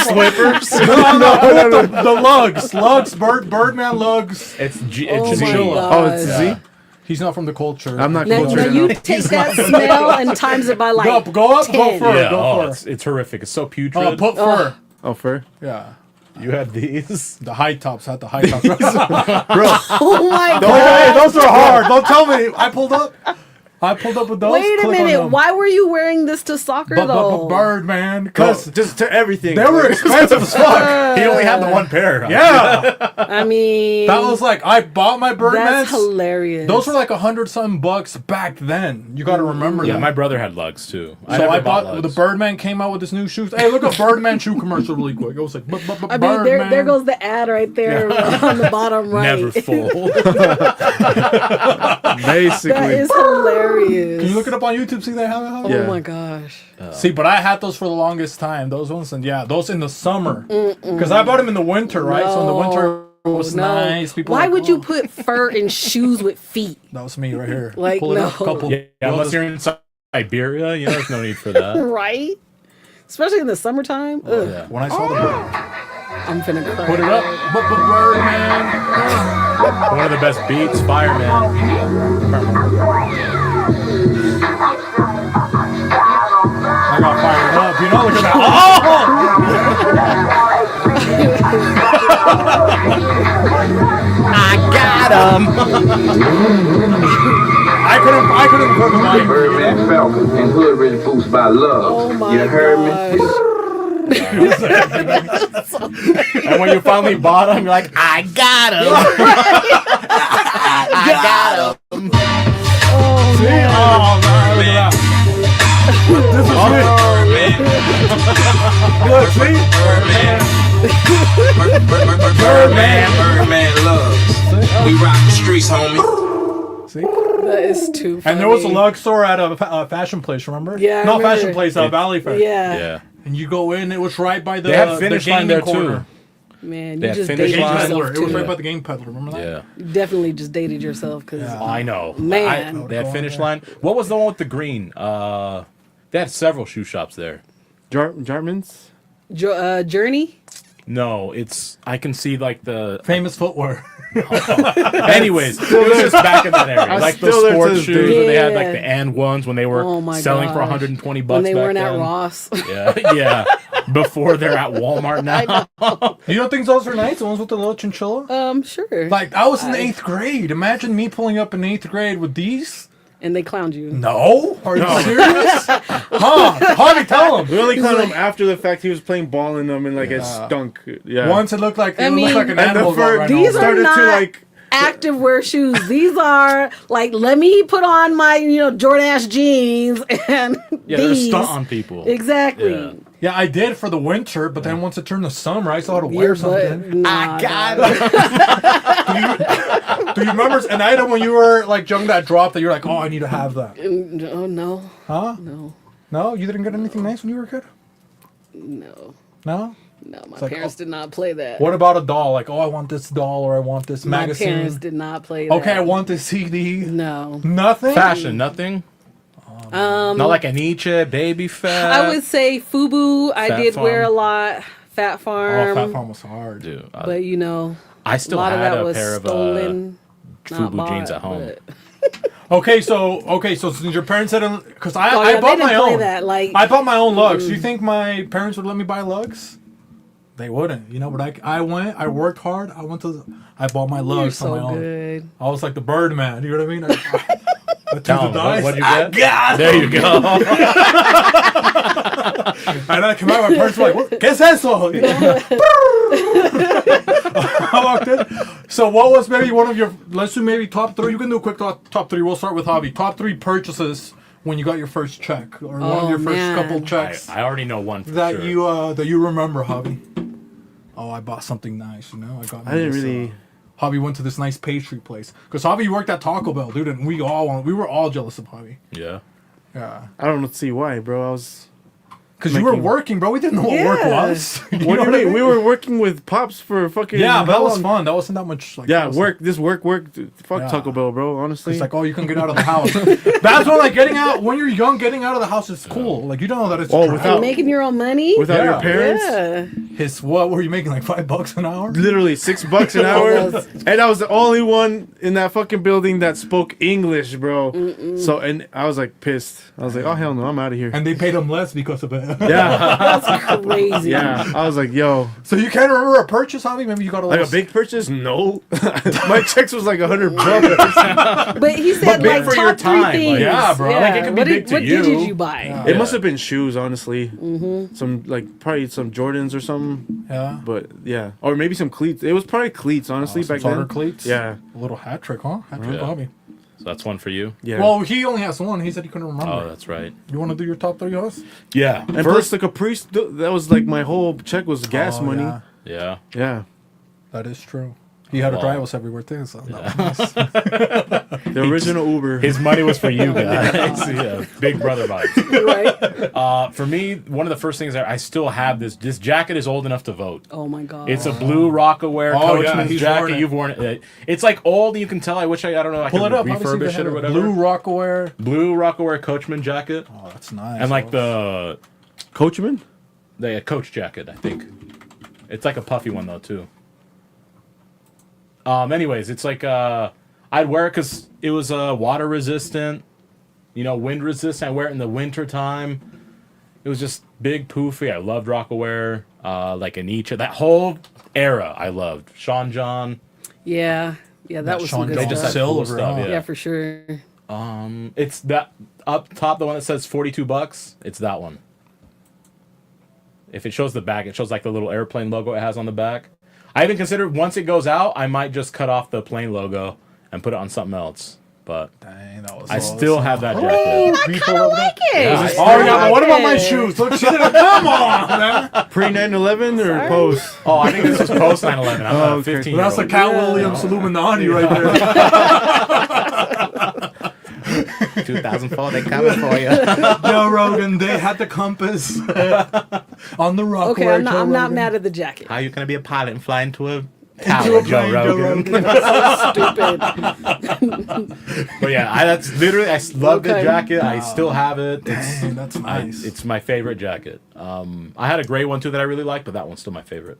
slippers. No, the lugs, Birdman lugs. It's Oh it's my Z. God. Oh, it's a Z? He's not from the culture. I'm not Now, cultured now you enough. take that smell and times it by like Go up, go 10. for it. Yeah, Go for it. it's horrific. It's so putrid. Put fur. Oh, fur? Yeah. You had these. The high tops had the high tops. Bro, Oh my Hey, god! those are hard. Don't tell me. I pulled up with those. Wait a Click on minute. them. Why were you wearing this to soccer though? Bird, man. bro, Because just to everything. they were expensive as fuck. He only had the one pair. Yeah. I mean, That was like, I bought my Birdmans. that's hilarious. Those were like $100-something bucks back then. You got to remember Yeah, that. my brother had lugs too. So never I bought the lugs. Birdman came out with his new shoes. Hey, look at Birdman shoe commercial really quick. It was like, I mean, Birdman. there goes the ad right there on the bottom right. Never full. Basically. That is hilarious. Can you look it up on YouTube? See that? How? Oh Yeah. my gosh. See, but I had those for the longest time. Those ones, and yeah, those in the summer. Because I bought them in the winter, right? So in the winter it was No. nice. People Why were would like, you "Oh." put fur in shoes with feet? That was me right here. Like, Pull it up, no. couple. Yeah, unless you're in Siberia, you know, there's no need for that. Right? Especially in the summertime. Ugh, Yeah. When I saw the bird, I'm finna cry. put it up. Birdman. One of the best beats, Fireman. I got fired up. You know, look at that. I got him. I couldn't put the mic. Birdman Falcon and hood really boost by love. Oh my You heard me? gosh. And when you finally bought him, you're like, I got him. I got him. Oh, man. Oh, man, look at that. This is Look, see? Birdman loves. We rock the streets, homie. See? That is too funny. And there was a lug store at a fashion place, remember? Yeah, I Not remember. fashion place, Valley Fair. Yeah. Yeah. And you go in, it was right by the They have the finish gaming line there corner. too. Man, They you have just finish dated line. yourself Peddler. It was too. right by the game peddler, remember that? Yeah. You definitely just dated yourself because Yeah. I know. Man. They had finish line. What was the one with the green? They had several shoe shops there. Jarman's? Journey. No, it's I can see like the. Famous footwear. Anyways, it was just back in that area, like the still there to sports this shoes. day. When they had like Yeah. the and ones when they were Oh my selling for gosh. 120 bucks When they back weren't at then. Ross. Yeah, yeah. Before they're at Walmart now. You don't think those are nice? The ones with the little chinchilla? Sure. Like, I was in the 8th grade. Imagine me pulling up in 8th grade with these. And they clowned you. No? Are you serious? Harvey, tell him. We only caught him after the fact he was playing ball in them and like it stunk. Yeah. Once it looked like, I looked mean- like an and animal. the fur right These now. are started not- to like Active wear shoes. These are like, let me put on my, Jordache jeans and Yeah, they're a these. stunt on people. Exactly. Yeah. Yeah, I did for the winter, but then once it turned to summer, I still had to wear something. Nah, Do you remember an item when you were like young that dropped that you're like, oh, I need to have that? Oh no. Huh? No. No, you didn't get anything nice when you were a kid. No. No. No, my like, parents did not play that. What about a doll? Like, oh, I want this doll or I want this My magazine. parents did not play that. Okay, I want this CD. No. Nothing. Fashion, nothing. Not like a Nietzsche, Baby Fat. I would say FUBU. I Fat did wear a Farm. lot. Fat Farm. Oh, Fat Farm was hard. Dude, But you know, I a still lot of had that a was pair of stolen. not FUBU jeans bought, at home. but- Okay, so since your parents didn't, because Oh, I yeah, bought they my didn't play own. that. Like, I bought my own lugs. Do you think my parents would let me buy lugs? They wouldn't. You know, but I went. I worked hard. I bought my you're lugs on my so own. good. I was like the Birdman. You know what I mean? I Tell threw him, the dice. what'd you get? God. There you go. And I came out. My parents were like, "What? ¿Qué es eso?" You know? I walked in. So, what was maybe one of your? Let's do maybe top three. You can do a quick top three. We'll start with Javi. Top three purchases when you got your first check or one of your first man. couple checks I already know one for that sure. you remember, Javi. Oh, I bought something nice. You know, I got. I didn't this, really. Javi went to this nice pastry place because Javi worked at Taco Bell, dude, and we were all jealous of Javi. Yeah. Yeah, I don't see why, bro. I was. because you were Making- working, bro. We didn't know what work Yeah. was. You What know do you what I mean? mean? We were working with pops for fucking. Yeah, but that how was long? fun. That wasn't that much. Like, Yeah, that was- work. This work. Dude, fuck Yeah. Taco Bell, bro. Honestly. It's like, oh, you can get out of the house. That's when, like, getting out when you're young, getting out of the house is cool. Like, you don't know that it's Oh, trash. without- And making your own money. without Yeah. your parents. Yeah. his what were you making, like $5 an hour? Literally $6 an hour, Almost. and I was the only one in that fucking building that spoke English, bro. So, and I was like pissed. I was like, oh hell no, I'm out of here. And they paid him less because of it. Yeah, That's crazy. yeah. I was like, yo, So you can't remember a purchase, Javi? Maybe you got a like little a big purchase? No, my checks was like $100. But he said big like for top your three time, things. like, yeah, bro. Like, it could be what big did, to what you. did you buy? Yeah. It must have been shoes, honestly. Mm-hmm. Some like probably some Jordans or something. Yeah. But yeah, or maybe some cleats. It was probably cleats, honestly, Some back then. solder cleats? Yeah, A little hat trick, huh? Hat trick, Yeah. Javi. So that's one for you. yeah. Well, he only has one. He said he couldn't remember. Oh, that's right. You want to do your top three, Hoss? Yeah. and plus the Caprice, that was like my whole check was gas money. Yeah, Yeah. Yeah. that is true. He had to Wow. drive us everywhere, too. So that was nice. The original Uber. His money was for you guys. Yeah. Big brother vibes. Right. For me, one of the first things I still have this jacket is old enough to vote. Oh my god. It's a blue Rockaware Oh, yeah, Coachman's he's jacket. worn it. You've worn it. It's like old. You can tell. I wish I don't know. I Pull could it up. How does he refurbish it or have whatever. Blue Rockaware. Blue Rockaware Coachman jacket, Oh, that's nice. and like the Coachman? Coach jacket. I think it's like a puffy one though too. Anyways, it's like I'd wear it because it was water resistant, wind resistant. I wear it in the winter time. It was just big, poofy. I loved Rockaware, like Anicha. That whole era I loved. Sean John. Yeah. Yeah, that was some Sean good They John just stuff. had cool Silver, stuff. huh? Yeah. Yeah, for sure. It's that up top, the one that says $42. It's that one. If it shows the back, it shows like the little airplane logo it has on the back. I even considered once it goes out, I might just cut off the plane logo and put it on something else. But Dang, that was I still have that jacket. I kind of like it. Yeah. Oh, yeah, but what about my Okay. shoes? Look, she didn't come on, man. Pre 9/11 or Sorry. post? Oh, I think this was post 9/11. I'm Oh, a okay. 15 That's the Cat Williams Illuminati right there. 2004. They coming for you. Joe Rogan, they had the compass on the Rockaware. Okay, I'm not mad at the jacket. How you gonna be a pilot and fly into a Into tower, a Joe plane, Rogan? Stupid. But yeah, that's literally. I love the Okay. jacket. I still have it. Dang, that's nice. It's my favorite jacket. I had a gray one too that I really liked, but that one's still my favorite.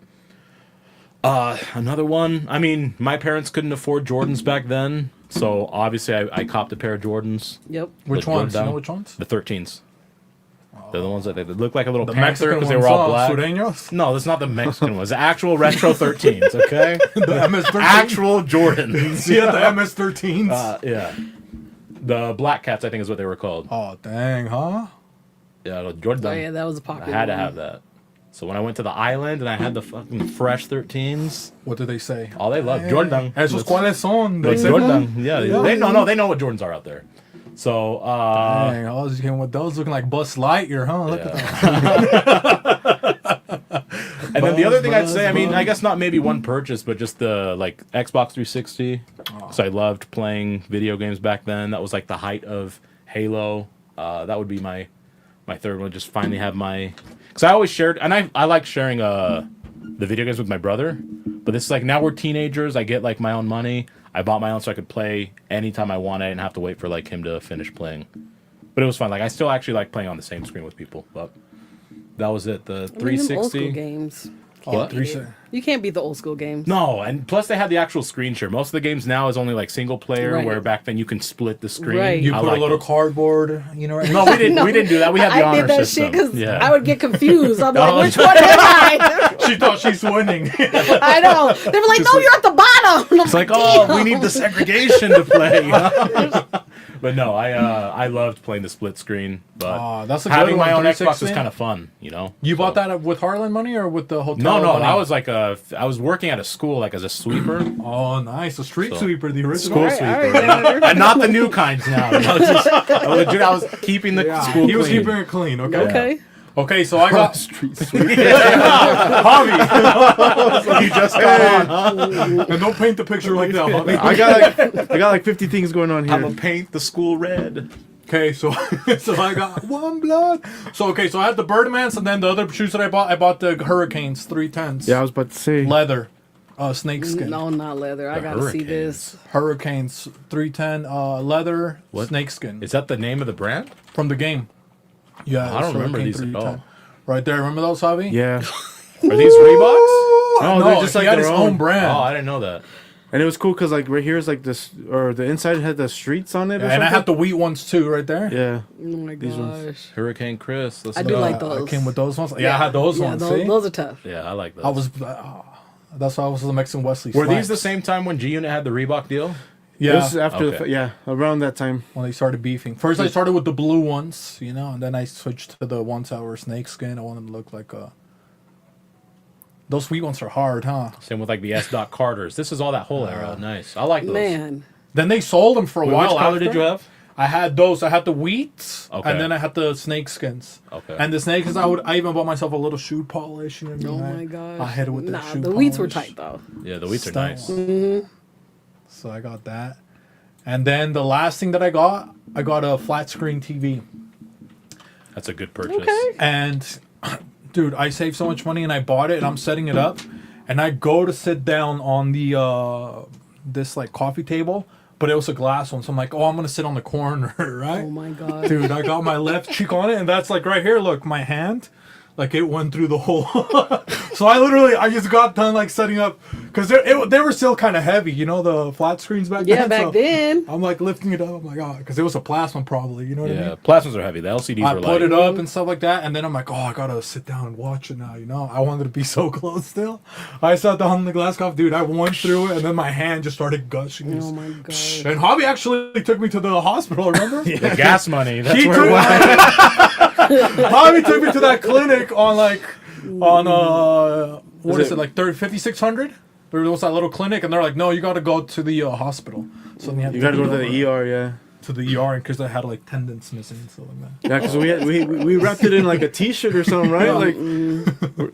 Another one. I mean, my parents couldn't afford Jordans back then, so obviously I copped a pair of Jordans. Yep. Which the ones? Jordan You know down. which ones? The 13s. They're the ones that they look like a little The panther Mexican because ones, they were all huh? black. Sureños? No, that's not the Mexican ones. The actual retro 13s. Okay, The MS-13? actual Jordans. You had the MS-13s? Yeah, the Black Cats I think is what they were called. Oh, dang, huh? Yeah, the Jordan. Oh yeah, that was a I popular had to one. have that. So when I went to the island and I had the fucking fresh 13s, What did they say? all they love Jordan. Esos cuáles son? Like They said Jordan. that? Yeah, Yeah. they know what Jordans are out there. So Dang, I was getting with those looking like Buzz Lightyear, huh? Look at that. the other thing I'd say, I mean, I guess not maybe one purchase, but just the like Xbox 360. So I loved playing video games back then. That was like the height of Halo. That would be my third one. Just finally have my, because I always shared, and I like sharing the video games with my brother. But this is like, now we're teenagers. I get like my own money. I bought my own so I could play anytime I wanted and have to wait for like him to finish playing. But it was fun. Like I still actually like playing on the same screen with people. But that was it. The 360 old school games. What? You can't beat the old school games. No, and plus they had the actual screen share. Most of the games now is only like single player, Right. where back then you can split the screen. Right. You I put a like little those. cardboard, you know. No, we didn't. We didn't do that. We had the I honor did that system. shit because Yeah. I would get confused. I'm like, Oh, which one am I? She thought she's winning. I know. They were like, no, you're at the bottom. And I'm It's like, oh, we need the segregation to play. But no, I loved playing the split screen. But that's a good having one, my own Xbox 360. is kind of fun, you know. You So- bought that with Harlan money or with the hotel? No, money? I was like I was working at a school like as a sweeper. Oh, nice. A street So- sweeper, the original. School All right, sweeper. all right. And not the new kinds now. Legit, I was keeping the school He was clean. keeping it clean. Okay. Okay. Okay, so I got Street sweep. You just got on, huh? and don't paint the picture like that. Bobby. I got like 50 things going on I'm here. gonna paint the school red. Okay, so I got one blood. So I had the Birdmans, and then the other shoes that I bought the Hurricanes 310s. Yeah, I was about to say. Leather, snake skin. No, not leather. I The gotta see Hurricanes. this. Hurricanes 310 leather What? snake skin Is that the name of the brand? from the game. Yeah, I don't it's remember Hurricane these at 310. all. Right there, remember those, Javi? Yeah. Are these Reeboks? No, No, they're just he like had their his own. own brand. Oh, I didn't know that. And it was cool because like right here is like this, or the inside had the streets on it. Or And I something. had the wheat ones too, right there. Yeah. Oh my These ones. gosh. Hurricane Chris. Let's I go. do like I those. came with those ones. Yeah, I had those Yeah, ones. those, See? those are tough. Yeah, I like those. I was. That's why I was the Mexican Wesley. Were these Snipes. the same time when G Unit had the Reebok deal? It Yeah. was after Okay. around that time. When they started beefing. First, I started with the blue ones, you know, and then I switched to the ones that were snakeskin. I want them to look like those sweet ones are hard, huh? Same with like the S. Carters. This is all that whole era. Nice. I like those. Man. Then they sold them for a Wait, while. which color after. did you have? I had those. I had the wheats, Okay. and then I had the snakeskins. Okay. And the snakeskins, I even bought myself a little shoe polish. You know, Oh I- my gosh. I hit it with the nah, shoe the wheats were polish. tight though. Yeah, the wheats are Style. nice. So I got that. And then the last thing that I got a flat screen TV. That's a good purchase. Okay. And dude, I saved so much money and I bought it and I'm setting it up and I go to sit down on the this like coffee table, but it was a glass one. So I'm like, oh, I'm gonna sit on the corner, right? Oh my god. Dude, I got my left cheek on it and that's like right here, look, my hand. Like it went through the hole. So I just got done like setting up because they were still kind of heavy, you know, the flat screens back then. Yeah, back so then. I'm like lifting it up. I'm like, oh, because it was a plasma probably, you know what I Yeah, mean? plasmas are heavy. The LCDs I were put light. it up and stuff like that, and then I'm like, oh, I gotta sit down and watch it now, you know? I wanted to be so close still. I sat down on the glass cup, dude, I went through it, and then my hand just started gushing. Oh my gosh. And Hobby actually took me to the hospital, remember? The gas money. That's He where took, it was. Hobby took me to that clinic on what is it- it, like 5,600? There was that little clinic, and they're like, no, you gotta go to the hospital. So then You gotta go to the ER, yeah. To the ER, because I had like tendons missing and stuff like that. Yeah, because we wrapped it in like a T-shirt or something, right? Like,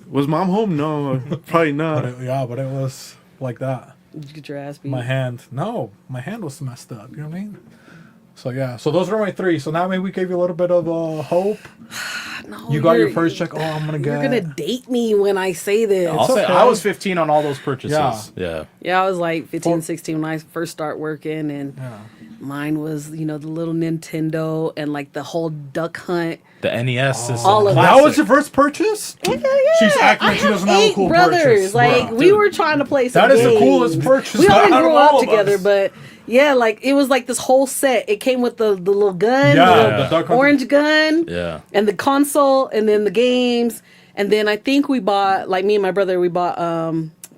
was mom home? No, probably not. But it was like that. Did you get your ass beat? My hand. No, my hand was messed up. You know what I mean? So yeah. So those are my three. So now maybe we gave you a little bit of hope. No, You got your you're- first check. Oh, I'm gonna get. You're gonna date me when I say this. I'll say okay. I was 15 on all those purchases. Yeah. Yeah, I was like 15, For- 16 when I first start working, and Yeah. mine was, the little Nintendo and like the whole Duck Hunt. The NES is All of That was your first purchase? Yeah, She's acting I like she have doesn't have a 8 cool brothers. purchase. Like Bro, we dude. were trying to play some That is the games. coolest purchase We all didn't out of grow all up of together, us. but yeah, like it was like this whole set. It came with the little gun, Yeah, the the Duck Hunt. orange gun, Yeah. and the console, and then the games, and then I think we bought, like me and my brother, we bought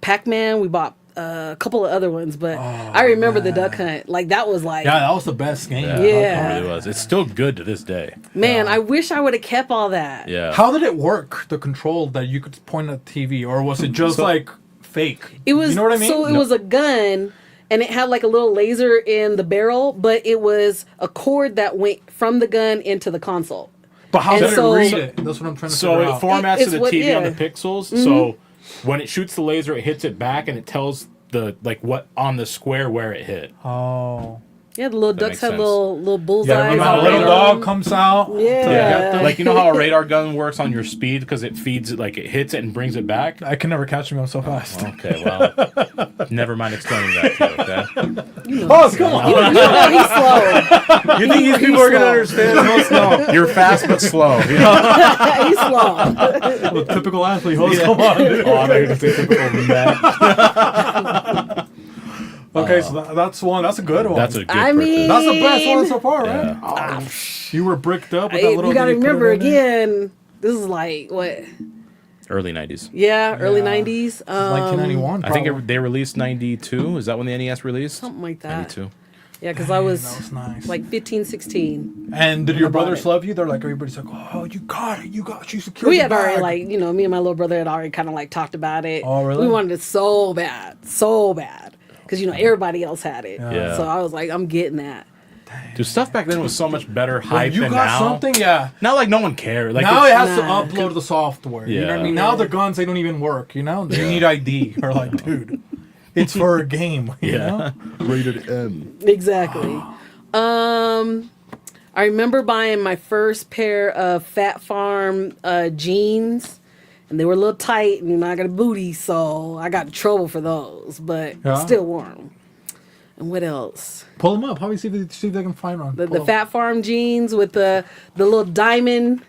Pac-Man. We bought a couple of other ones, but I remember the Duck Hunt. Like that was like, Yeah, that was the best game. Yeah, Yeah. it really was. It's still good to this day. man, I wish I would have kept all that. Yeah. How did it work? The control that you could point at the TV, or was it just like fake? It was, You know what I mean? so it was a gun, and it had like a little laser in the barrel, but it was a cord that went from the gun into the console. But how and did so- it read it? That's what I'm trying to So figure it out. formats It's to the what- TV on yeah. the pixels. So when it shoots the laser, it hits it back, and it tells the what on the square where it hit. Oh. Yeah, the little That ducks makes have sense. little bullseyes. Yeah, remember how how a little radar- dog comes out? Yeah. Like you know how a radar gun works on your speed because it feeds it, like it hits it and brings it back. I can never catch him. I'm so fast. Okay, well, never mind explaining that to you. Okay. Oh, come on. You know he's slow. You think these people are gonna understand? No. You're fast but slow. He's slow. Well, typical athlete. Come on, dude. Oh, I know you're just a typical man. Okay, so that's one. That's a good one. That's a good. I mean- That's the best one so far, right? Yeah. Oh, you were bricked up with that Hey, little. you got to you put it remember in there? again. This is like what? Early '90s. Yeah, early Yeah. '90s. 1991. I think probably. they released '92. Is that when the NES released? Something like that. '92. Yeah, because I was, That was nice. like 15, 16. And did your bought brothers it. love you? They're like, everybody's like, oh, you got it. You secured We the had already bag. me and my little brother had already kind of like talked about it. Oh, really? We wanted it so bad, because everybody else had it. Yeah. So I was like, I'm getting that. Dude, stuff back then was so much better When hype you than got now. something, yeah. Now, like no one cares. Like Now it it's- has to Nah. upload the software. You know what I Yeah. mean? Now the guns, they don't even work, you know? They need ID. Or like, dude, it's for a game, you know? Rated M. Exactly. I remember buying my first pair of Fat Farm jeans, and they were a little tight, and I got a booty, so I got in trouble for those, but Yeah. still wore them. And what else? Pull them up. How do you see if they can find one? The Pull 'em. Fat Farm jeans with the little diamond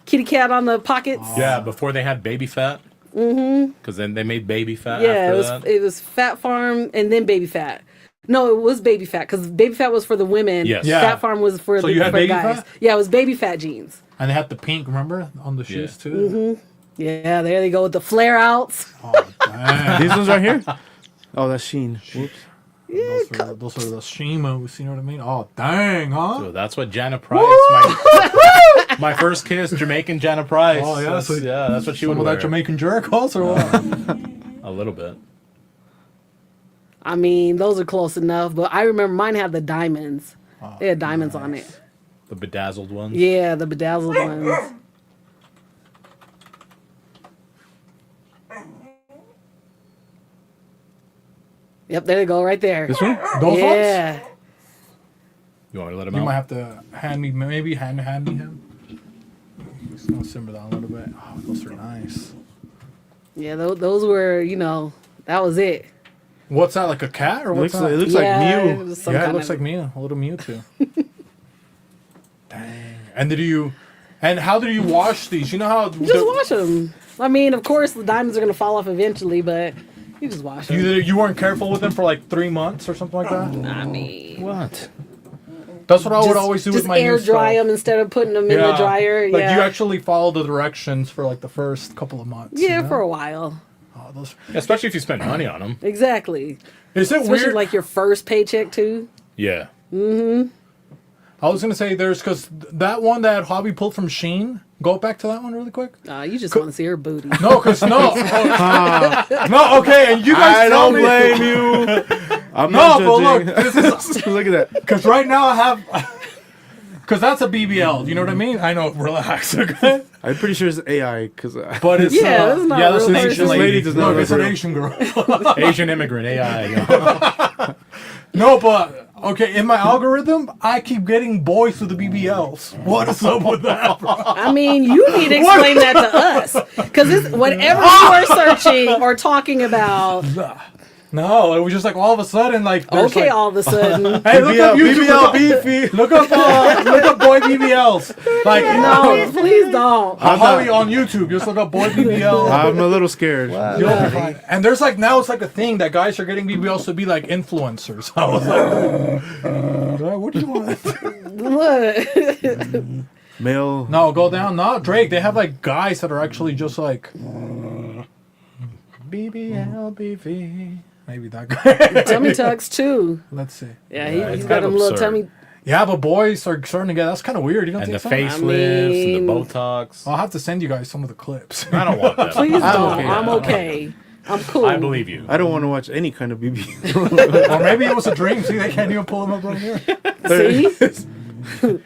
kitty cat on the pockets. Yeah, before they had Baby Fat. Mm-hmm. Because then they made Baby Fat. Yeah, after that. it was Fat Farm and then Baby Fat. No, it was Baby Fat because Baby Fat was for the women. Yes. Yeah. Fat Farm was for So the, you had for the Baby guys. Fat? Yeah, it was Baby Fat jeans. And they had the pink, remember? On the shoes, Yeah. too. Yeah, there they go with the flare outs. Oh, dang. These ones right here? Oh, that's Sheen. Whoops. Those are the Shimos, you know what I mean? Oh, dang, huh? So that's what Jana Price, my first kiss, Jamaican Jana Price. Oh, yeah, That's, so that's what she would Some of wear. that Jamaican jerk also, or what? A little bit. I mean, those are close enough, but I remember mine had the diamonds. They had diamonds on it. The bedazzled ones. Yeah, the bedazzled ones. Yep, there they go, right there. This one? Those ones? Yeah. You want me to let him You out? might have to hand me him. Just gonna simmer down a little bit. Oh, those are nice. Yeah, those were, that was it. What's that, like a cat or what's It that? looks yeah, like it Mew. was some Yeah, it kind looks of- like Mew, a little Mewtwo. Dang. And how did you wash these? You know how Just wash them. I mean, of course, the diamonds are going to fall off eventually, but you just wash them. you weren't careful with them for like 3 months or something like that? I mean, What? That's what I would always do with just my air new dry stuff. them instead of putting them in the dryer. Like Yeah, you actually follow the directions for like the first couple of months. yeah, you know? for a while. Oh, those... Especially if you spend money on them. Exactly. Is it Especially weird? like your first paycheck too. Yeah. I was gonna say there's because that one that Hobby pulled from Sheen. Go back to that one really quick. You just want to see her booty. No, because no, no. Okay, and you guys I tell don't me. blame you. I'm No, not but judging. look, Look at that. because right now I have. Because that's a BBL. You know what I mean? I know. Relax. Okay. I'm pretty sure it's AI because But it's Yeah, that's not that's real an person. Asian This lady. lady does not Look, it's look an real. Asian girl. Asian immigrant AI. No, but okay. In my algorithm, I keep getting boys with the BBLs. What is up with that, bro? I mean, you need to explain that to us because it's whatever you are searching or talking about. No, it was just like all of a sudden, like there's Okay, like, all of a sudden. hey, look up YouTube. BBL beefy. Look up boy BBLs. Like No, please don't. Holly on YouTube. Just look up boy BBL. I'm a little scared. You'll be fine. And there's like now it's like a thing that guys are getting BBLs to be like influencers. I was like, what do you want? Look. Male. No, go down. No, Drake. They have like guys that are actually just like BBL, BV. maybe that guy. Tummy tucks too. Let's see. Yeah, it's he's kind got of them little absurd. tummy. Yeah, but boys are starting to get. That's kind of weird. You don't And the think so? facelifts and the mean- Botox. I'll have to send you guys some of the clips. I don't want that. Please don't. okay. I'm okay. I'm cool. I believe you. I don't want to watch any kind of BB. Or maybe it was a dream. See, they can't even pull them up right here. See?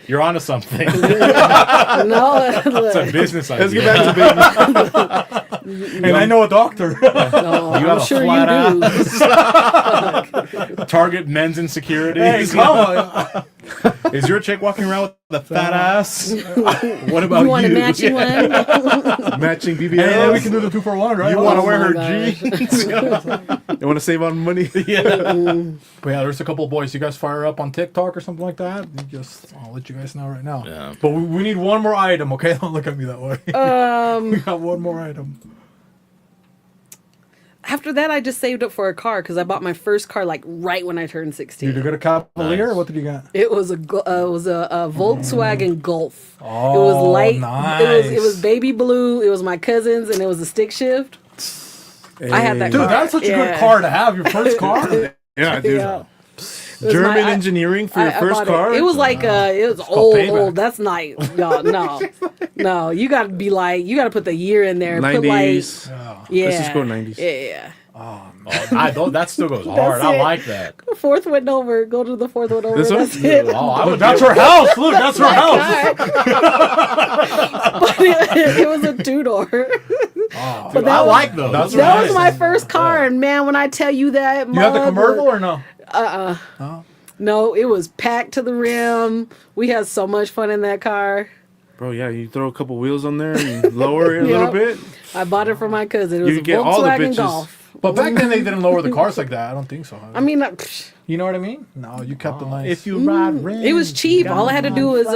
You're onto something. No, It's a look. business Let's idea. get back to baby. And I know a doctor. Oh, You have I'm a sure flat you do. Target men's insecurities. Hey, come on. Is your chick walking around with a fat ass? What about You want a matching Yeah. one? Matching And then we BBLs. can do the 2-for-1, right? You want to Oh wear my her gosh. jeans? You want to save on money? But yeah, there's a couple of boys. You guys fire up on TikTok or something like that? I'll let you guys know right now. Yeah. But we need one more item, okay? Don't look at me that way. We got one more item. After that, I just saved up for a car because I bought my first car like right when I turned 16. Did you get a Cavalier? Nice. What did you get? It was a Volkswagen Golf. Oh, it was light. nice. It was baby blue. It was my cousin's, and it was a stick shift. I had that Dude, car. that's such a good Yeah. car to have. Your first car. Yeah, dude. Yeah. It was German my- engineering for your I first bought car? It was like it was called payback. old. That's nice. No. You got to be like you got to put the year in there. Put like 90s. yeah. Let's just go 90s. Yeah. That still goes hard. I it. like that. Fourth one over. Go to the fourth one over. This one? That's it. Oh, I Look, would that's do- her house. Look, that's her house. But it was a 2-door. Dude, I like those. That's Those are That nice. was my first car, and man, when I tell you that, You had the mug convertible was- or no? No, it was packed to the rim. We had so much fun in that car. Bro, yeah, you throw a couple wheels on there and lower it a little Yep. bit. I bought it for my cousin. It was You a get all the Volkswagen bitches. Golf. But back then they didn't lower the cars like that. I don't think so. I mean, You know what I mean? No, you kept it nice. If you ride it was cheap. All I had to do was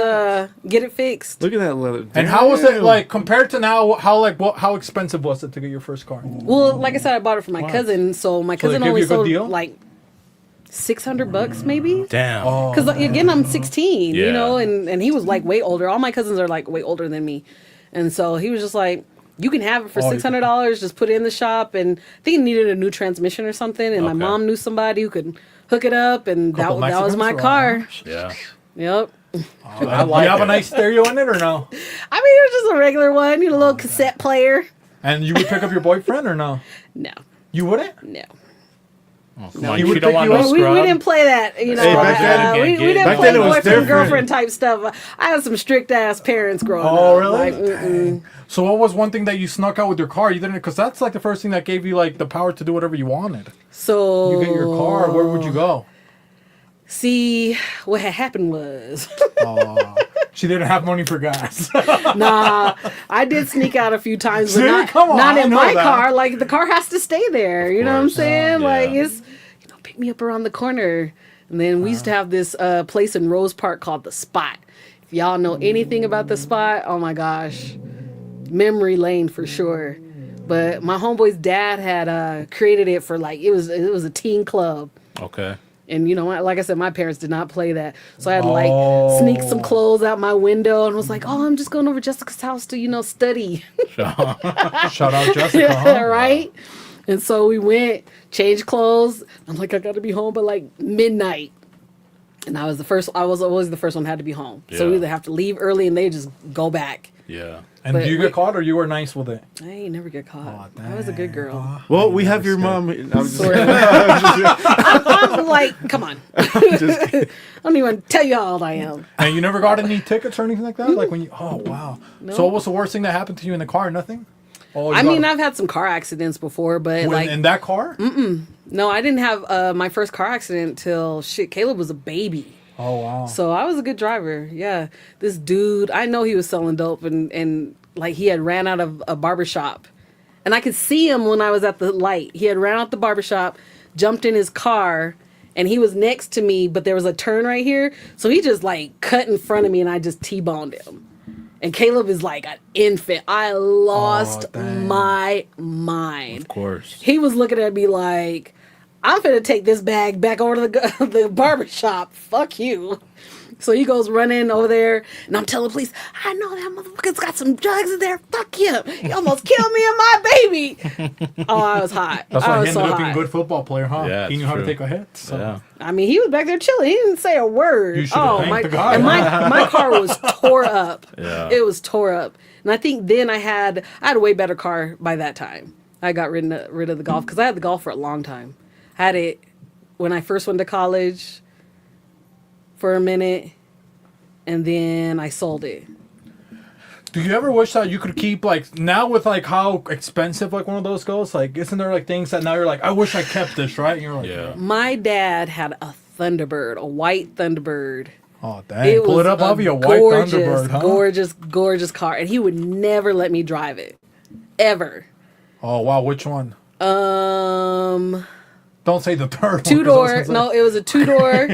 get it fixed. Look at that leather. And how was it Damn. like compared to now? How expensive was it to get your first car? Well, like I said, I bought it for my cousin. So my they cousin give only you a good sold deal? like $600 maybe. Damn. Because again, I'm 16, Yeah. you know, and he was like way older. All my cousins are like way older than me, and so he was just like, "You can have it for $600. Just put it in the shop." And I think he needed a new transmission or something. And my Okay. mom knew somebody who could hook it up, and that Couple was my Mexicans? car. Yeah. Yep. I like you have it. a nice stereo in it or no? I mean, it was just a regular one, you know, a little cassette player. And you would pick up your boyfriend or no? No, You wouldn't? no. Come on, He you would don't pick want you no up? We scrub. didn't play that, you know. Hey, back then- we didn't Back play then it was boyfriend different. girlfriend type stuff. I had some strict ass parents growing up. Oh, really? Like, mm-mm. So what was one thing that you snuck out with your car? You didn't, because that's like the first thing that gave you like the power to do whatever you wanted. So You get your car, where would you go? See, what had happened was, She didn't have money for gas. nah, I did sneak out a few times, but See? not, Come on, not I in know my that. car. Like the car has to stay there. You know what I'm course. saying? Yeah. Like it's, pick me up around the corner. And then we used to have this place in Rose Park called the Spot. If y'all know anything about the Spot, oh my gosh, memory lane for sure. But my homeboy's dad had created it for like it was a teen club. Okay. And you know, like I said, my parents did not play that. So I had to like sneak some clothes out my window and was like, oh, I'm just going over Jessica's house to, you know, study. Shout out Jessica. Huh? Right? And so we went, changed clothes. I'm like, I got to be home by like midnight. And I was always the first one had to be home. So Yeah. we either have to leave early and they just go back. Yeah. And But do you we- get caught or you were nice with it? I ain't never get caught. I was a good girl. Well, we have your mom. I was just, I'm like, come on. I don't even tell you how old I am. And you never got any tickets or anything like that? Like when you, oh wow. So what was the worst thing that happened to you in the car? Nothing? Oh, I mean, I've had some car accidents before, but like, in that car? no, I didn't have my first car accident till Caleb was a baby. Oh wow. So I was a good driver. Yeah. This dude, I know he was selling dope and like he had ran out of a barbershop. And I could see him when I was at the light. He had ran out the barbershop, jumped in his car, and he was next to me, but there was a turn right here. So he just like cut in front of me and I just T-boned him. And Caleb is like an infant. I lost my mind. Of course. He was looking at me like, I'm finna take this bag back over to the barbershop. Fuck you. So he goes running over there, and I'm telling the police, I know that motherfucker's got some drugs in there. Fuck him. He almost killed me and my baby. Oh, I was hot. That's I why he was so ended up being a hot. good football player, huh? Yeah, he it's knew how to true. take a hit. So. Yeah. I mean, he was back there chilling. He didn't say a word. You should've thanked the guy. And my car was tore up. Yeah. It was tore up. And I think then I had a way better car by that time. I got rid of the Golf because I had the Golf for a long time. I had it when I first went to college for a minute, and then I sold it. Do you ever wish that you could keep like now with like how expensive like one of those goes? Like, isn't there like things that now you're like, I wish I kept this, right? And you're like, Yeah. My dad had a Thunderbird, a white Thunderbird. oh dang, pull it up, Avi, a white Thunderbird, huh? Gorgeous car, and he would never let me drive it, ever. Oh wow, which one? Um, Don't say the third one. 'cause I was two-door. gonna say- No, it was a two-door.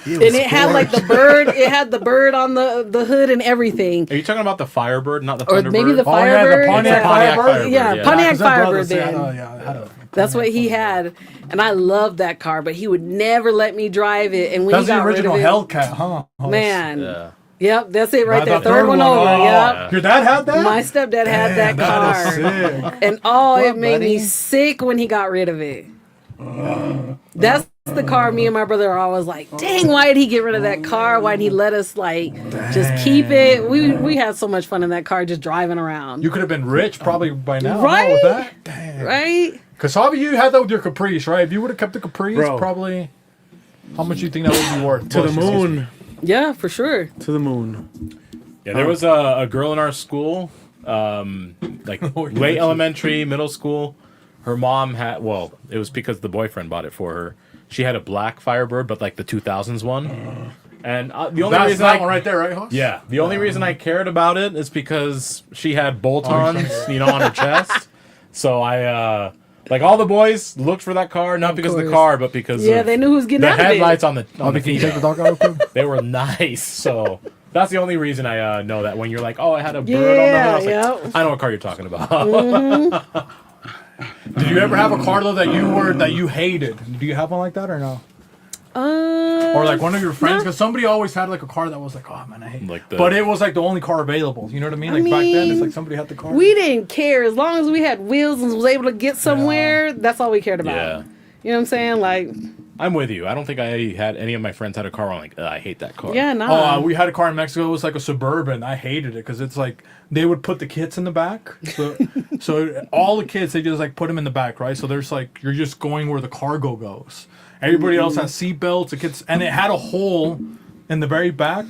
And it had like the bird. It had the bird on the hood and everything. Are you talking about the Firebird, not the Or Thunderbird? maybe the Oh, yeah, the Firebird. Pontiac Firebird. Firebird. Yeah, Yeah. Pontiac 'Cause they're Firebird brothers, yeah, then. yeah, I had a- That's what he had, and I loved that car, but he would never let me drive it. And when That's he got the original rid of Hellcat, huh? Oh, man, Yeah. yep, that's it right Not there. the Third one over. oh. Yep. Your dad had that? My stepdad had that That is car, sick. and it made me sick when he got rid of it. That's the car me and my brother are always like, dang, why did he get rid of that car? Why didn't he let us like just keep it? We had so much fun in that car just driving around. You could have been rich probably by now, huh, Right? with that. Damn. Right? Because Javi, you had that with your Caprice, right? If you would have kept the Caprice, Bro. probably, how much do you think that would be worth? To the moon. Yeah, for sure. To the moon. Yeah, there was a girl in our school, like late elementary, middle school. Her mom had, well, it was because the boyfriend bought it for her. She had a black Firebird, but like the 2000s one. And the only That's reason that one right there, right, Hoss? yeah, the only reason I cared about it is because she had bolt-ons, on her chest. So I, like all the boys looked for that car, not because of the course. car, but because Yeah, of they knew who was getting the out of it. headlights on the Can you take the female. dog out real quick? They were nice. So that's the only reason I know that. When you're like, oh, I had a bird on the Yeah, hood, I was yep. like, I know what car you're talking about. Did you ever have a car though that you hated? Do you have one like that or no? Or like one of your friends? Because somebody always had like a car that was like, oh man, I hate Like it. the- But it was like the only car available. You know what I mean? Like back then, it's like somebody had the car. We didn't care as long as we had wheels and was able to get somewhere. That's all we cared about. Yeah. You know what I'm saying? Like, I'm with you. I don't think I had any of my friends had a car where I'm like, ugh, I hate that car. yeah, nah. We had a car in Mexico. It was like a Suburban. I hated it because it's like they would put the kids in the back. So all the kids, they just like put them in the back, right? So there's like you're just going where the cargo goes. Everybody else has seat belts. The kids, and it had a hole in the very back,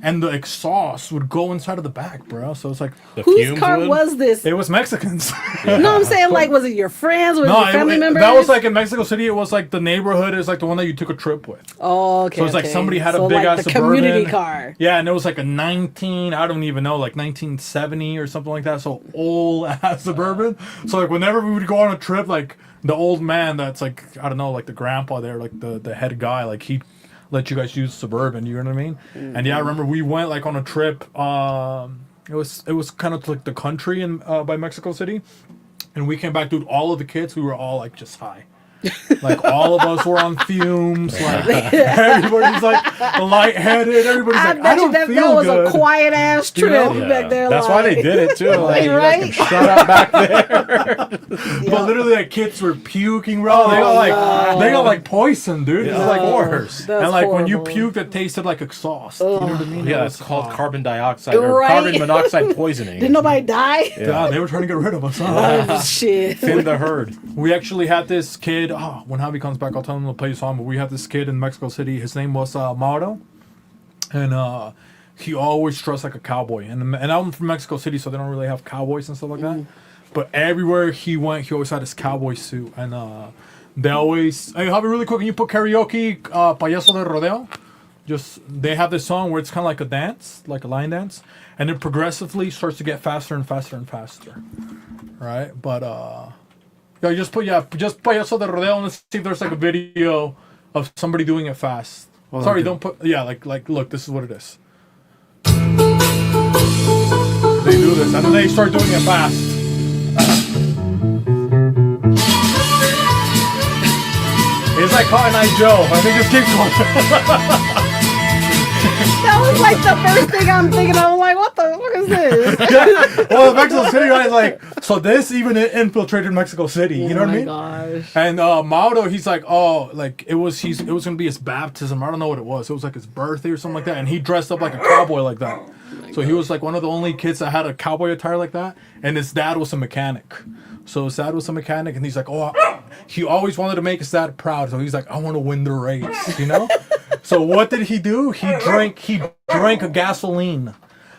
and the exhaust would go inside of the back, bro. So it's like The Whose fumes car would? was this? it was Mexicans. You know what I'm saying? Like, was it your friends? Was it your family members? that was like in Mexico City. It was like the neighborhood is like the one that you took a trip with. Oh, okay. So it's like okay. somebody had a So, big like ass the Suburban. community car. Yeah, and it was like a 19, I don't even know, like 1970 or something like that. So old ass Suburban. So like whenever we would go on a trip, like the old man that's like, I don't know, like the grandpa there, like the head guy, like he'd let you guys use Suburban, you know what I mean? And yeah, I remember we went like on a trip, it was kind of like the country in by Mexico City. And we came back, dude, all of the kids, we were all like just high. Like all of us were on fumes. Like everybody's like lightheaded. Everybody's I like, I bet you don't that feel was good. a quiet ass trip Yeah. back there. That's why they did it too. Like, you guys Right? can shut up back there. But literally, like kids were puking, bro. They got like poison, dude. It's like worse. That's and like when you horrible. puked, it tasted like exhaust. You know what I mean? Yeah, It it's was, called carbon dioxide or Right. carbon monoxide poisoning. Did nobody die? Yeah, they were trying to get rid of us. Huh? Oh, shit. Thin the herd. We actually had this kid. When Javi comes back, I'll tell him to play a song. But we had this kid in Mexico City. His name was Mauro, and he always dressed like a cowboy. And I'm from Mexico City, so they don't really have cowboys and stuff like that. But everywhere he went, he always had his cowboy suit. And they always, hey, Javi, really quick, can you put karaoke, Payaso de Rodeo? They have this song where it's kind of like a dance, like a line dance, and it progressively starts to get faster and faster and faster, right? But yeah, just Payaso de Rodeo, and let's see if there's like a video of somebody doing it fast. Sorry, don't put, yeah, like look, this is what it is. They do this, and then they start doing it fast. It's like Cotton Eye Joe. I think just keeps going. That was like the first thing I'm thinking of. I'm like, what the fuck is this? Well, the Mexico City guy is like, so this even infiltrated Mexico City. You know what I mean? Gosh. And Mauro, he's like, oh, like it was gonna be his baptism. I don't know what it was. It was like his birthday or something like that. And he dressed up like a cowboy like that. So he was like one of the only kids that had a cowboy attire like that. And his dad was a mechanic. So his dad was a mechanic, and he's like, he always wanted to make his dad proud. So he's like, I want to win the race, you know? So what did he do? He drank a gasoline.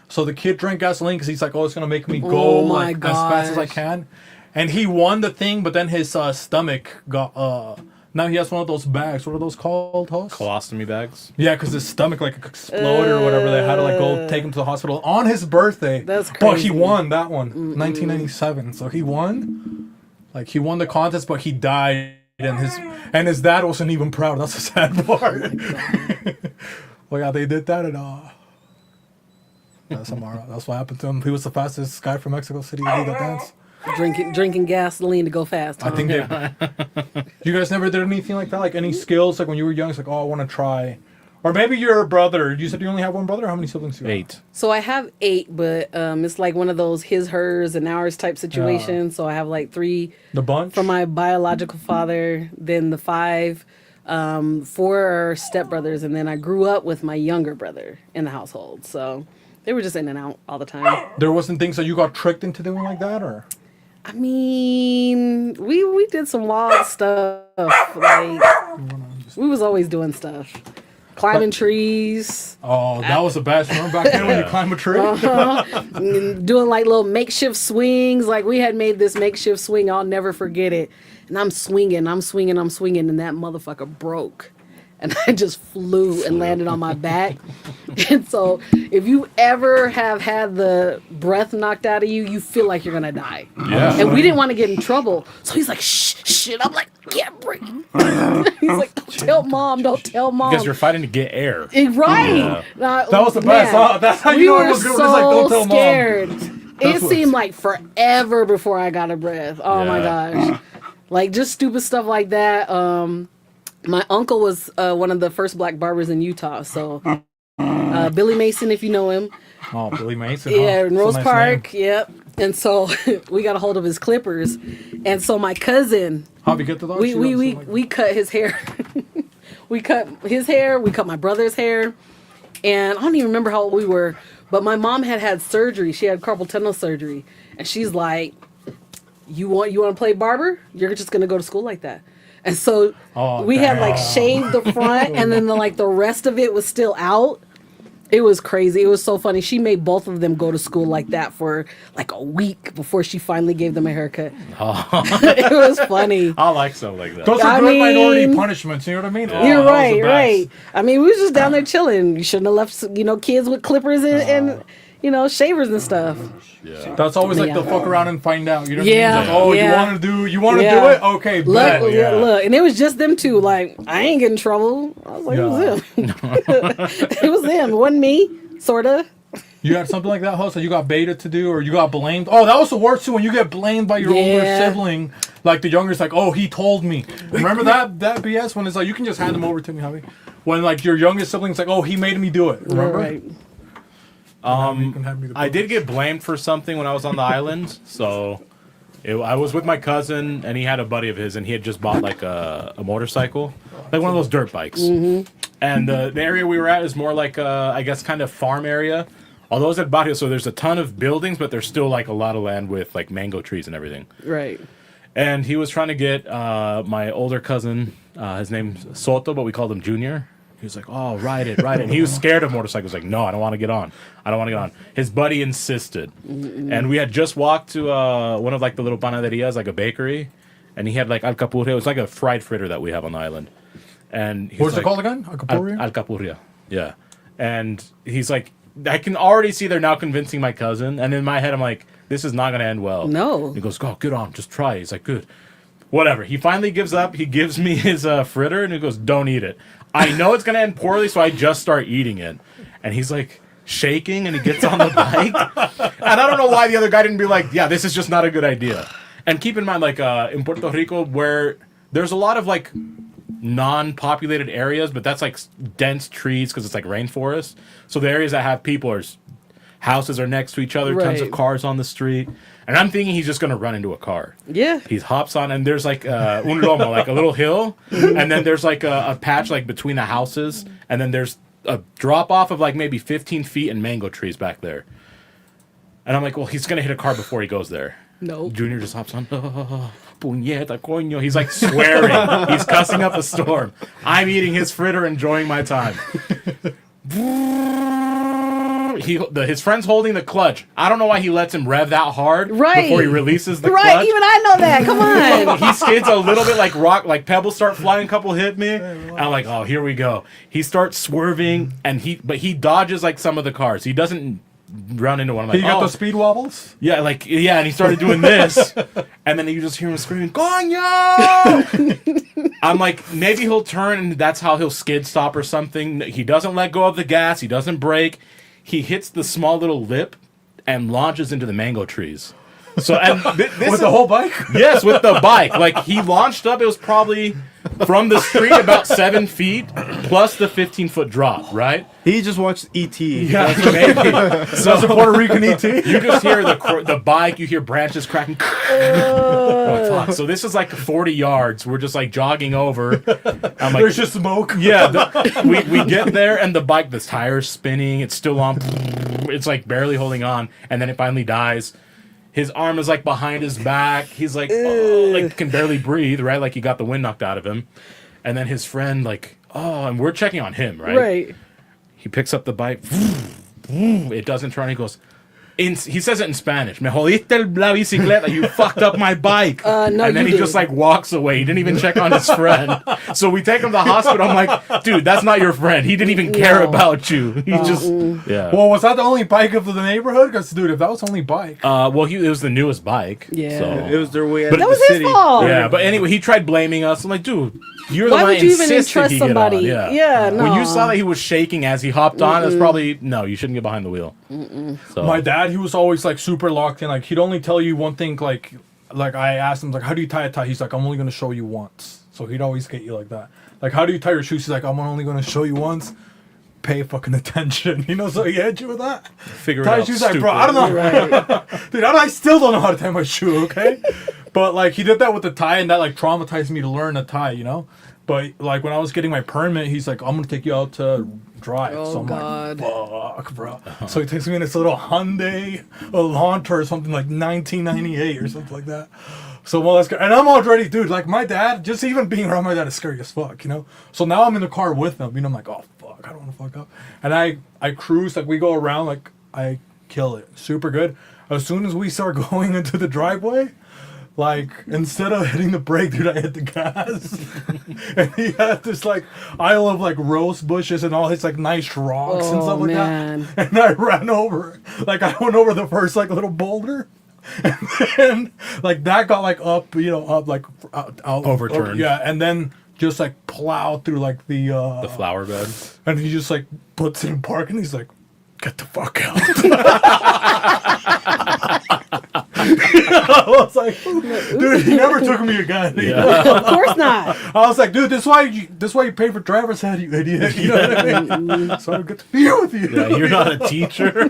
So the kid drank gasoline because he's like, oh, it's gonna make me go my like as fast as I gosh. can. And he won the thing, but then his stomach got. Now he has one of those bags. What are those called, host? Colostomy bags. Yeah, because his stomach like exploded or whatever. They had to like go take him to the hospital on his birthday. That's But crazy. he won that one, 1997. So he won. Like he won the contest, but he died, and his dad wasn't even proud. That's the sad part. Well, yeah, they did that, and that's what happened to him. He was the fastest guy from Mexico City to do that dance. Drinking gasoline to go fast. I think you guys never did anything like that, like any skills, like when you were young. It's like, oh, I want to try, or maybe your brother. You said you only have one brother. How many siblings do you have? 8. So I have 8, but it's like one of those his, hers, and ours type situations. So I have like 3 The bunch. from my biological father, then the 5, 4 are stepbrothers, and then I grew up with my younger brother in the household. So they were just in and out all the time. There wasn't things that you got tricked into doing like that, or I mean, we did some wild stuff. Like we was always doing stuff, climbing trees, oh, that was the best. Remember back then when you climb a tree? doing like little makeshift swings. Like we had made this makeshift swing. I'll never forget it. And I'm swinging, and that motherfucker broke. And I just flew and landed on my back. And so if you ever have had the breath knocked out of you, you feel like you're going to die. Yeah. And we didn't want to get in trouble. So he's like, shh. I'm like, yeah, break. He's like, don't tell mom. Because you're fighting to get air. Right. Yeah. That was the best, huh? That's how you know it was good. We Just were like, don't tell so mom. scared. It what- seemed like forever before I got a breath. Oh my Yeah. gosh. Like just stupid stuff like that. My uncle was one of the first black barbers in Utah. So Billy Mason, if you know him. Oh, Billy Mason. Yeah, in That's a Rose nice Park. name. Yep. And so we got a hold of his clippers. And so my cousin, How'd you get to those? we cut his hair. We cut his hair. We cut my brother's hair. And I don't even remember how old we were. But my mom had surgery. She had carpal tunnel surgery. And she's like, you want to play barber? You're just going to go to school like that. And so we had like shaved the front and then the rest of it was still out. It was crazy. It was so funny. She made both of them go to school like that for like a week before she finally gave them a haircut. It was funny. I like stuff like that. Those I are good minority mean- punishments. You know what I mean? Yeah. Oh, You're that was right, the best. right. I mean, we was just down there chilling. You shouldn't have left, kids with clippers and shavers and stuff. Yeah. That's always like Yeah. the fuck around and find out. You know what Yeah, I mean? Like, oh, yeah. you want to Yeah. do it? Okay, bet. Look, yeah. look, and it was just them two. Like, I ain't getting in trouble. I was like, it was him. It was them. It wasn't me, sorta. You had something like that, host, that you got baited to do, or you got blamed. Oh, that was the worst too. When you get blamed by your older Yeah. sibling, like the younger's like, oh, he told me. Remember that BS when it's like, you can just hand them over to me, Javi. When like your youngest sibling's like, oh, he made me do it. Remember? Right. You can hand me the I did get blamed for something when I was on the island. So I was with my cousin, and he had a buddy of his, and he had just bought like a motorcycle, like one of those dirt bikes. Mm-hmm. And the area we were at is more like I guess kind of farm area. Although it's at barrio, so there's a ton of buildings, but there's still like a lot of land with like mango trees and everything. Right. And he was trying to get my older cousin, his name's Soto, but we called him Junior. He was like, oh, ride it. And he was scared of motorcycles. Like, no, I don't want to get on. His buddy insisted. And we had just walked to one of like the little panaderias, like a bakery. And he had like alcapurria. It was like a fried fritter that we have on the island. And he's What's like, it called again? Acapulco? Alcapurria. Yeah. And he's like, I can already see they're now convincing my cousin. And in my head, I'm like, this is not going to end well. No. He goes, go, get on. Just try. He's like, good. Whatever. He finally gives up. He gives me his fritter, and he goes, don't eat it. I know it's going to end poorly, so I just start eating it. And he's like shaking, and he gets on the bike. And I don't know why the other guy didn't be like, yeah, this is just not a good idea. And keep in mind, like in Puerto Rico, where there's a lot of like non-populated areas, but that's like dense trees because it's like rainforest. So the areas that have people houses are next to each other, tons of Right. cars on the street. And I'm thinking he's just going to run into a car. Yeah. He hops on, and there's like un lomo, like a little hill, and then there's like a patch like between the houses, and then there's a drop off of like maybe 15 feet and mango trees back there. And I'm like, well, he's going to hit a car before he goes there. No. Junior just hops on. Oh, puñeta, coño. He's like swearing. He's cussing up a storm. I'm eating his fritter, enjoying my time. his friend's holding the clutch. I don't know why he lets him rev that hard before he releases the Right, clutch. even I know that. Come on. He skids a little bit like pebbles start flying. A couple hit me. And I'm like, oh, here we go. He starts swerving, and he dodges like some of the cars. He doesn't run into one. I'm like, He got the speed wobbles. yeah, and he started doing this, and then you just hear him screaming, "Coño!" I'm like, maybe he'll turn, and that's how he'll skid stop or something. He doesn't let go of the gas. He doesn't brake. He hits the small little lip and launches into the mango trees. So and With the whole bike? yes, with the bike. Like he launched up. It was probably from the street about 7 feet plus the 15-foot drop. Right. He just watched E.T. Yeah, maybe. So that's a Puerto Rican ET. You just hear the bike, you hear branches cracking. Oh, fuck. So this is like 40 yards. We're just like jogging over. I'm like, There's just smoke. yeah. We get there and the tire's spinning. It's still on. It's like barely holding on, and then it finally dies. His arm is like behind his back. He's like, oh, like can barely breathe. Right, like he got the wind knocked out of him. And then his friend like, oh, and we're checking on him. Right. He picks up the bike. It doesn't turn. He goes. He says it in Spanish. Me jodiste la bicicleta. You fucked up my bike. No, and then you he just didn't. like walks away. He didn't even check on his friend. So we take him to the hospital. I'm like, dude, that's not your friend. He didn't even care No. about you. He just yeah. Well, was that the only bike of the neighborhood? Because, dude, if that was the only bike. Well, it was the newest bike. Yeah. So. It was their way out But of That the was his city. fault. Yeah, but anyway, he tried blaming us. I'm like, dude, you're the Why one would you even insisted entrust he get somebody? on. Yeah. Yeah, When you no. saw that he was shaking as he hopped on, it's probably no. You shouldn't get behind the wheel. So My dad, he was always like super locked in. Like he'd only tell you one thing. Like I asked him like, how do you tie a tie? He's like, I'm only gonna show you once. So he'd always get you like that. Like, how do you tie your shoes? He's like, I'm only gonna show you once. Pay fucking attention. You know, so he had you with that. figure it Tie out. shoes like, stupid. bro, I don't know. Right. Dude, I still don't know how to tie my shoe, okay? But, like, he did that with the tie, and that, like, traumatized me to learn to tie, you know? But, like, when I was getting my permit, he's like, I'm going to take you out to drive. Oh, so I'm God. like, fuck, bro. So he takes me in this little Hyundai Elantra or something like 1998 or something like that. So, well, that's good. And I'm already, dude, like, my dad, just even being around my dad is scary as fuck, you know? So now I'm in the car with him, you know, I'm like, oh, fuck, I don't want to fuck up. And I cruise, like, we go around, like, I kill it. Super good. As soon as we start going into the driveway, like, instead of hitting the brake, dude, I hit the gas. And he had this, like, aisle of, like, rose bushes and all his, like, nice rocks and Oh, stuff like man. that. And I ran over. Like, I went over the first, like, little boulder. And then, like, that got, like, up, you know, up, like, out Overturned. yeah, and then just, like, plowed through, like, The flower bed. and he just, like, puts it in park and he's like, get the fuck out. I was like, dude, he never took me again. Of course not. I was like, dude, this is why you pay for driver's ed, you idiot. You know what I mean? So I get to be here with you. Yeah, you're not a teacher.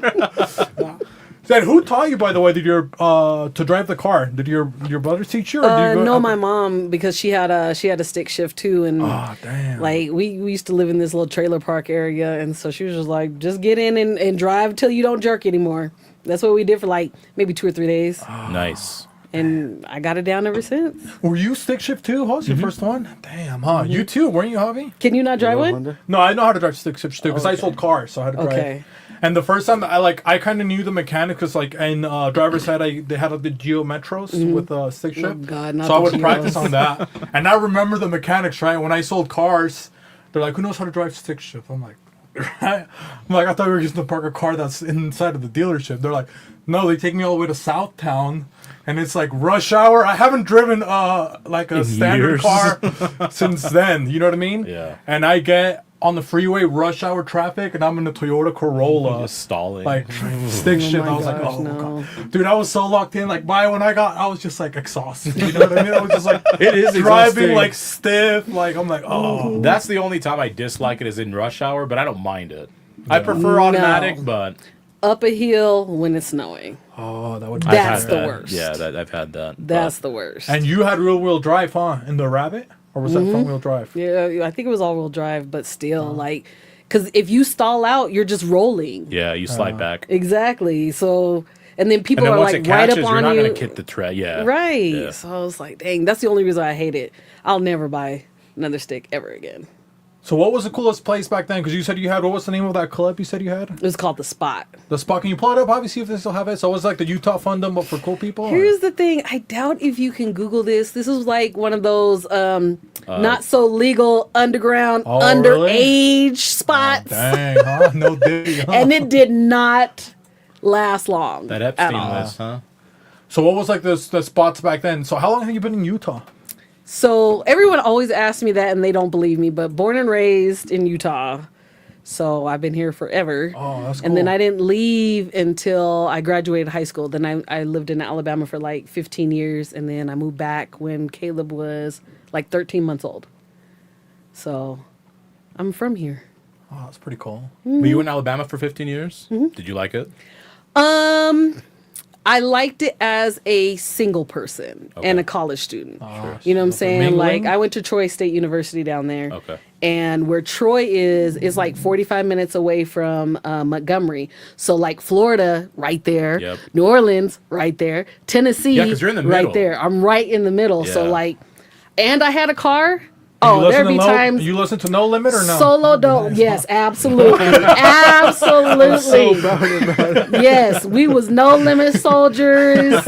Then who taught you, by the way, to drive the car? Did your brother teach you? Or did you go No, my mom, because she had a stick shift too, and Oh, damn. like we used to live in this little trailer park area, and so she was just like, just get in and drive till you don't jerk anymore. That's what we did for like maybe 2 or 3 days, Nice. and I got it down ever since. Were you stick shift too? What was your first one? Damn, huh? You too, weren't you, Javi? Can you not drive one? Honda? No, I know how to drive stick shift too because I sold cars, so I had to drive. Okay. And the first time I kind of knew the mechanics because like in driver's ed they had the Geo Metros with stick shift. Oh, God, not so I the would Geos. practice on that. And I remember the mechanics, right? When I sold cars, they're like, "Who knows how to drive stick shift?" I'm like, right? I'm like, I thought we were using to park a car that's inside of the dealership. They're like, no, they take me all the way to Southtown. And it's like rush hour. I haven't driven like a In standard years. car since then. You know what I mean? Yeah. And I get on the freeway, rush hour traffic, and I'm in a Toyota Corolla. Just stalling. Like stick shift. my I was like, gosh, oh no. god, dude, I was so locked in. Like by when I was just like exhausted. You know what I mean? I was just like It is driving exhausting. like stiff. Like I'm like, oh. That's the only time I dislike it is in rush hour, but I don't mind it. I prefer automatic, No. but Up a hill when it's snowing. Oh, that would. I've That's had the that. worst. Yeah, I've had that. That's the worst. And you had rear wheel drive, huh? In the Rabbit, or was that front wheel drive? Yeah, I think it was all-wheel drive, but still, like, because if you stall out, you're just rolling. Yeah, you slide back. Exactly. So, and then And people then are once like it right catches, up you're on not you. going to hit the tread. Yeah. Right. Yeah. So I was like, dang, that's the only reason I hate it. I'll never buy another stick ever again. So what was the coolest place back then? Because you said you had, what was the name of that club you said you had? It was called The Spot. The Spot. Can you pull it up, obviously, if they still have it? So it was like the Utah Fundum, but for cool people? Here's the thing. I doubt if you can Google this. This was like one of those not so legal underground underage spots. Dang, huh? No dig, huh? And it did not last long. That at Epstein all. list, huh? So what was like the spots back then? So how long have you been in Utah? So everyone always asks me that and they don't believe me, but born and raised in Utah. So I've been here forever. Oh, that's cool. And then I didn't leave until I graduated high school. Then I lived in Alabama for like 15 years. And then I moved back when Caleb was like 13 months old. So I'm from here. Oh, that's pretty cool. Were you in Alabama for 15 years? Did you like it? I liked it as a single person and a college student. Sure. You know what I'm saying? Mingling? Like I went to Troy State University down there. Okay. And where Troy is like 45 minutes away from Montgomery. So like Florida, right there. Yep. New Orleans, right there. Tennessee, Yeah, 'cause you're in the right middle. there. I'm right in the middle. So Yeah. like, and I had a car. You Oh, listen there'd be to times. You listen to No Limit or no? Solo don't. Yes, absolutely, absolutely. Yes, we was No Limit Soldiers,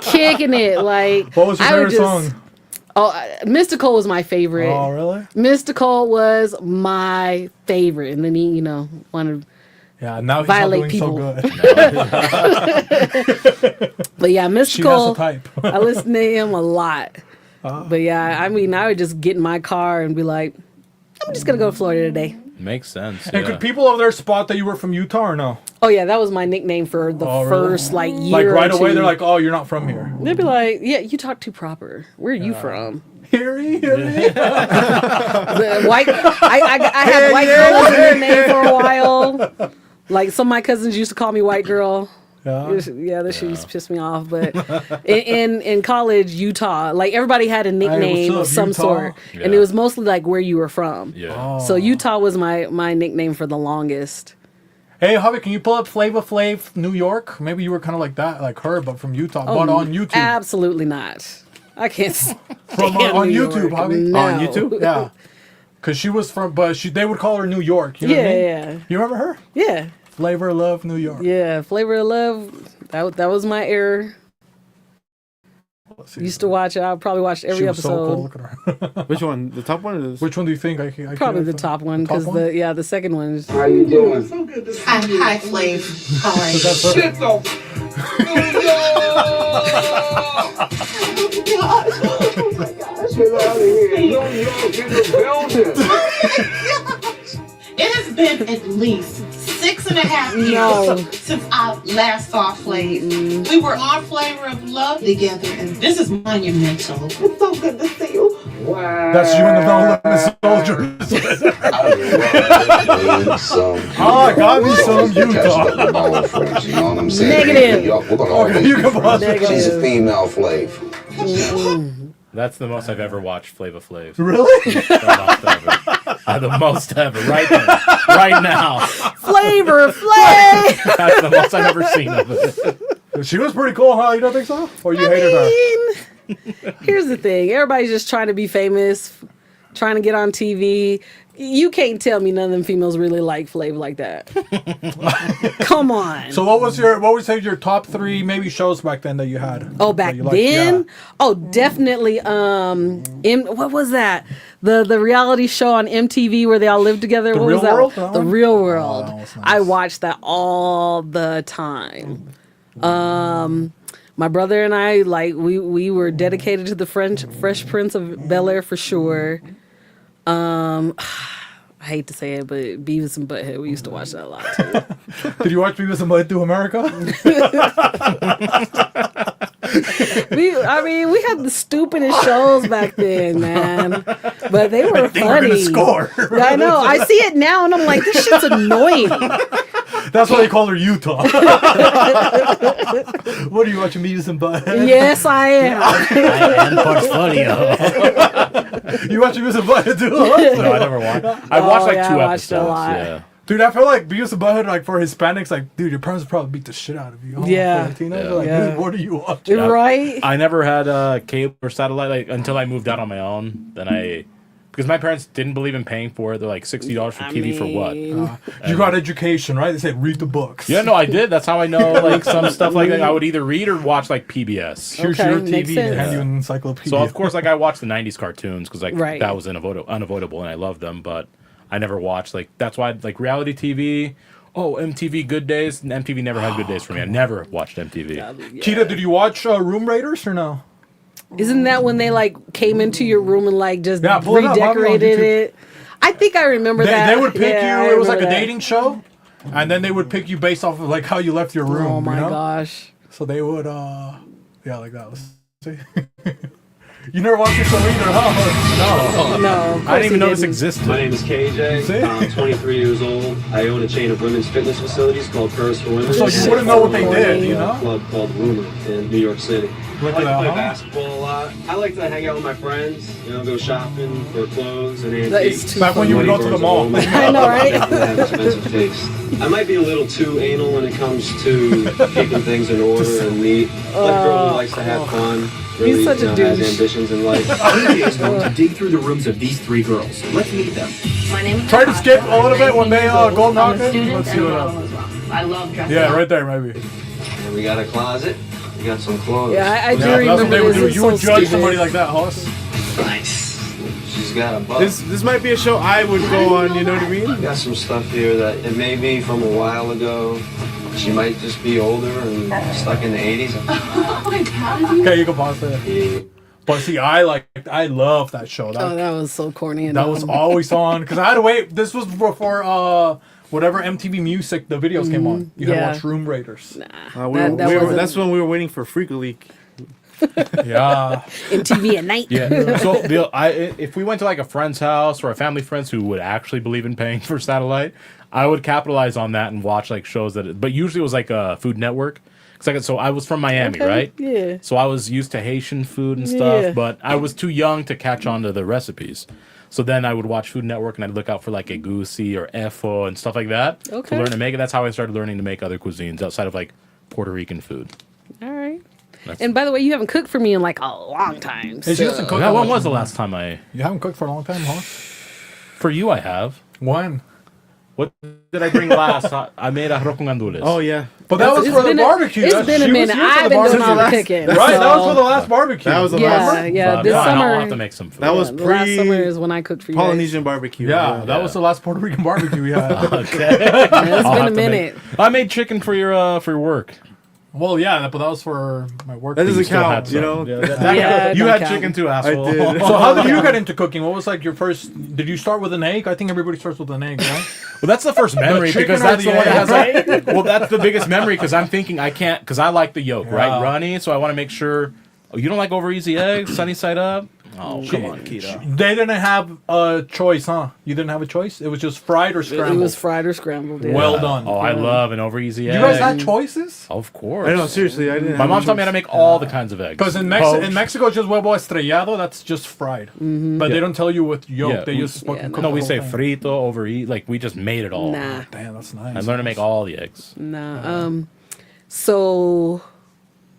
kicking it like. What was your I would favorite song? Oh, Mystical was my favorite. Oh, really? Mystical was my favorite, and then he, you know, wanted. Yeah, now he's Violate not doing people. so good. But yeah, She has Mystical. a type. I listen to him a lot. But yeah, I mean, I would just get in my car and be like, I'm just gonna go to Florida today. Makes sense. And yeah. could people over there spot that you were from Utah or no? Oh yeah, that was my nickname for the Oh, really? first like year. Like right or away, two. they're like, "Oh, you're not from here." They'd be like, yeah, you talk too proper. Where are you from? Here he is. The white. I had white girl as a nickname for a while. Like some of my cousins used to call me white girl. Yeah, that shit used to piss me off. But in college, Utah, like everybody had a nickname what's of up, some Utah? sort, and it was mostly like where you were from. Yeah. So Utah was my nickname for the longest. Hey, Javi, can you pull up Flava Flav New York? Maybe you were kind of like that, like her, but from Utah, but on YouTube. Absolutely not. I can't. From stand on New YouTube, York. Javi. No. On YouTube, yeah. Because she was from, but they would call her New York. You know what I mean? Yeah, You remember her? yeah, Flavor of Love, New York. yeah. Flavor of Love. That was my era. Let's see. Used to watch it. I probably watched She every was so episode. cool. Look at her. Which one? The top one or this? Which one do you think? I Probably can't- the top one Top because one? the second one is. How you doing? Hi, Flav. How are you? That's her. Shit's on. Get out of here. New York in the building. It has been at least 6.5 years No. since I last saw Flav. We were on Flavor of Love together, and this is monumental. It's so good to see you. Wow. That's you and the No Limit Soldiers. Oh, I got me some Utah. You know what I'm saying? Negative. We're gonna always you can pause it. Negative. She's a female Flav. That's the most I've ever watched Flava Flav. Really? The most ever. Right there. Right now. Flavor Flav. That's the most I've ever seen of it. She was pretty cool, huh? You don't think so? Or you hated her? Here's the thing. Everybody's just trying to be famous, trying to get on TV. You can't tell me none of them females really like Flav like that. Come on. So what was your top 3 maybe shows back then that you had? Oh, that back you liked? then? Yeah. Oh, definitely. What was that? The reality show on MTV where they all lived together. The What Real was that? World? That The one? Real Oh, World. that was nice. I watched that all the time. My brother and I, like, we were dedicated to the Fresh Prince of Bel-Air for sure. I hate to say it, but Beavis and Butthead, we used to watch that a lot too. Did you watch Beavis and Butthead Through America? We had the stupidest shows back then, man. But they were They were funny. gonna score. I know. I see it now and I'm like, this shit's annoying. That's why they call her Utah. What are you watching, Beavis and Butthead? Yes, I am. I am portfolio. You watching Beavis and Butthead too? No, I never watched. I watched like yeah, 2 I watched episodes. a lot. Yeah. Dude, I feel like Beavis and Butthead, like for Hispanics, like, dude, your parents would probably beat the shit out of you. Yeah. For Latinos, Yeah. they're like, Yeah. dude, what are you watching? Right? I never had cable or satellite until I moved out on my own. Then because my parents didn't believe in paying for it. They're like $60 for TV for what? You got education, right? They said read the books. Yeah, no, I did. That's how I know like some stuff like that. I would either read or watch like PBS. Here's Okay, your makes TV sense. and hand you an encyclopedia. So of course, like I watched the '90s cartoons because like Right. that was unavoidable, and I loved them. But I never watched like that's why like reality TV. Oh, MTV Good Days. MTV never had good days for me. I never watched MTV. Keita, did you watch Room Raiders or no? Isn't that when they like came into your room and like just Yeah, pull it up, I'll be on redecorated YouTube. it? I think I remember that. They would pick Yeah, I you. It was like a remember that. dating show, and then they would pick you based off of like how you left your room. Oh my you know? gosh. So they would, yeah, like that. Let's see. You never watched this show either, huh? No, of I course didn't even he know this didn't. existed. My name is KJ. I'm 23 years old. I own a chain of women's fitness facilities called Purse for Women. So you wouldn't know what they did, you A know? club called Rumor in New York City. Look I like at that, to play huh? basketball a lot. I like to hang out with my friends, go shopping for clothes and That is antiques. too Back when you would Money go to the burns a mall. hole in my I know, right? I have expensive taste. I might be a little too anal when it comes to keeping things in order and neat. I like a girl who likes to have fun. Really, such a has douche. ambitions in life. Today is going to dig through the rooms of these three girls. Let's meet them. My name is Try to skip a little bit when they go knock I'm a it. student Let's see and what model else. as well. I love dressing Yeah, up. right there, maybe. And we got a closet. We got some clothes. Yeah, I do Yeah, that's what remember they would this. do. It's You so would judge stupid. somebody like that, Hoss. Nice. She's got a butt. This might be a show I would go on. You know what I mean? I got some stuff here that it may be from a while ago. She might just be older and stuck in the 80s. Oh my god. Okay, you can pause there. Yeah. But see, I love that show. Oh, that was so corny. And That was dumb. always on because I had to wait. This was before whatever MTV Music the videos came on. You had yeah. to watch Room Raiders. That wasn't- That's when we were waiting for Freak Leak. Yeah. MTV at night. Yeah. So if we went to like a friend's house or a family friends who would actually believe in paying for satellite, I would capitalize on that and watch like shows but usually it was like a Food Network. So I was from Miami, Okay, right? yeah. So I was used to Haitian food and stuff, Yeah. but I was too young to catch on to the recipes. So then I would watch Food Network and I'd look out for like egusi or efo and stuff like that to Okay. learn to make it. That's how I started learning to make other cuisines outside of like Puerto Rican food. All right. That's- And by the way, you haven't cooked for me in like a long time. Hey, she doesn't cook Yeah, that when much was the anymore. last time You haven't cooked for a long time, huh? For you, I have. When? What did I bring last? I made arroz con gandules. Oh yeah. But that was It's for the been a- barbecue. It's That's- been a she was minute. here for I've the been doing barbecue. all the Last- cooking. Right, that was so- for the last barbecue. That was the Yeah, last. yeah. This Fine, summer. I'll have to make some food. That was the last summer pre is when I cooked for you. guys. Polynesian barbecue. Yeah, that was the last Puerto Rican barbecue we had. Okay. Yeah, it's I'll been a have to minute. I made chicken for your work. Well, yeah, but that was for my work. That doesn't Still had count. You some. know. Yeah, you don't had count. chicken too, asshole. I did. So how did you get into cooking? What was like your first? Did you start with an egg? I think everybody starts with an egg, right? Well, that's the first memory chicken because or that's the the one that egg? has like. Well, that's the biggest memory because I'm thinking I can't because I like the yolk, right, Yeah. runny. So I want to make sure. Oh, you don't like over easy eggs, sunny side up. Oh, come on, Keita. They didn't have a choice, huh? You didn't have a choice. It was just fried or It scrambled. was fried or scrambled. Yeah. Well done. Oh, I love an over easy egg. You guys had choices? Of course. I know. Seriously, I didn't. My have mom a taught me how to choice. make all the kinds of eggs. Because in Poached. Mexico, it's just huevo estrellado. That's just fried. But they don't tell you with yolk. Yeah, They we- just fucking yeah, cook No, the we whole say thing. frito, over eat. Like we just made it all. Nah. Damn, that's nice. I learned to make all the eggs. No. So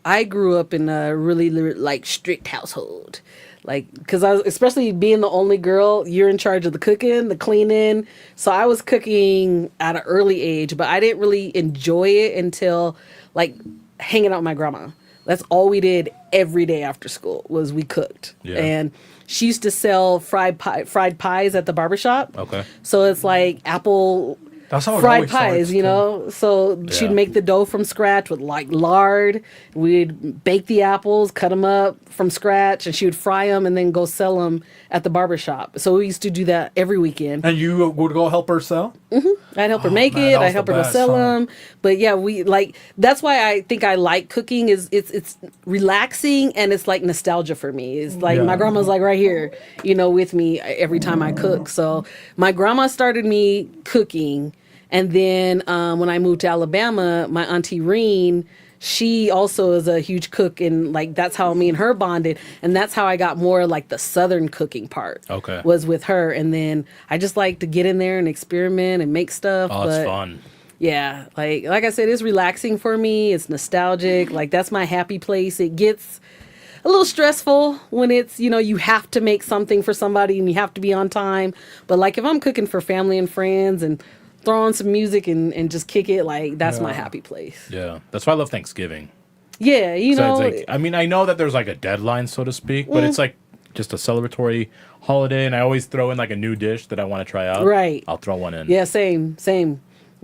I grew up in a really like strict household. Like, because I was, especially being the only girl, you're in charge of the cooking, the cleaning. So I was cooking at an early age, but I didn't really enjoy it until like hanging out with my grandma. That's all we did every day after school was we cooked. Yeah. And she used to sell fried pies at the barbershop. Okay. So it's like apple That's how it fried always pies, starts, you too. know. So she'd Yeah. make the dough from scratch with like lard. We'd bake the apples, cut them up from scratch, and she would fry them and then go sell them at the barber shop. So we used to do that every weekend. And you would go help her sell? I'd help her make man, it. that was I'd help the her go best, sell huh? them. But yeah, we like that's why I think I like cooking. Is it's relaxing and it's like nostalgia for me. It's like Yeah. my grandma's like right here, you know, with me every time I cook. So my grandma started me cooking, and then when I moved to Alabama, my auntie Reen. She also is a huge cook, and like that's how me and her bonded, and that's how I got more like the southern cooking part. Okay. Was with her, and then I just like to get in there and experiment and make stuff. Oh, but it's fun. yeah, like I said, it's relaxing for me. It's nostalgic. Like that's my happy place. It gets a little stressful when it's, you have to make something for somebody and you have to be on time. But like if I'm cooking for family and friends and throw on some music and just kick it, like that's my happy place. Yeah, that's why I love Thanksgiving. Yeah, So it's like, I mean, I know that there's like a deadline, so to speak, but it's like just a celebratory holiday, and I always throw in like a new dish that I want to try out. Right. I'll throw one in. Yeah, same.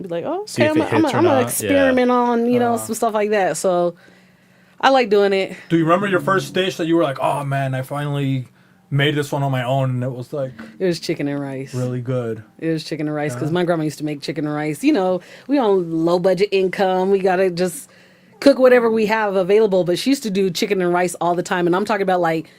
Be like, oh, See okay, if it hits or I'm gonna not. experiment on, some stuff like that. So I like doing it. Do you remember your first dish that you were like, oh man, I finally made this one on my own, and it was like It was chicken and rice. really good. It was chicken and rice because my grandma used to make chicken and rice. We on low budget income. We gotta just cook whatever we have available. But she used to do chicken and rice all the time, and I'm talking about like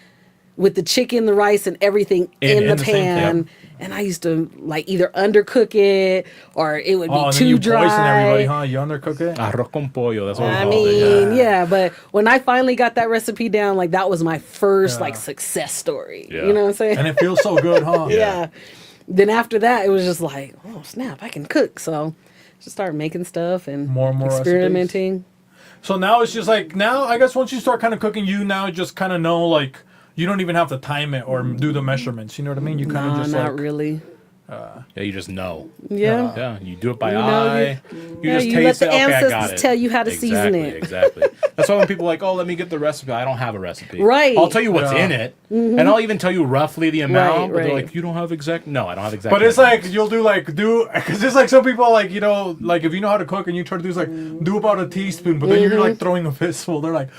with the chicken, the rice, and everything in the the same pan. pan. And I used to like either undercook it or it would be And too then you dry. poison everybody, huh? You undercook it? Arroz con pollo. That's what we I call it. Yeah. mean, yeah, but when I finally got that recipe down, like that was my first like success story. Yeah. You know what I'm saying? And it feels so good, huh? yeah. Then after that, it was just like, oh snap, I can cook. So just started making stuff and More experimenting. So now it's just like, now I guess once you start kind of cooking, you now just kind of know, like, you don't even have to time it or do the measurements. You know what I mean? You kind of Nah, just not like, really. Yeah, you just know. Yeah. Yeah, you do it by You know, eye. You just you taste let the it. Okay, I got ancestors it. tell you how to season it. Exactly. That's why when people are like, oh, let me get the recipe. I don't have a recipe. Right. I'll tell you what's in it, and I'll even tell you roughly the amount. Right, but they're right. like, you don't have exact. No, I don't have exact. but it's measurements. like, you'll do, because it's like some people, like, like if you know how to cook and you try to do, like, do about a teaspoon, but then you're like throwing a fistful. They're like,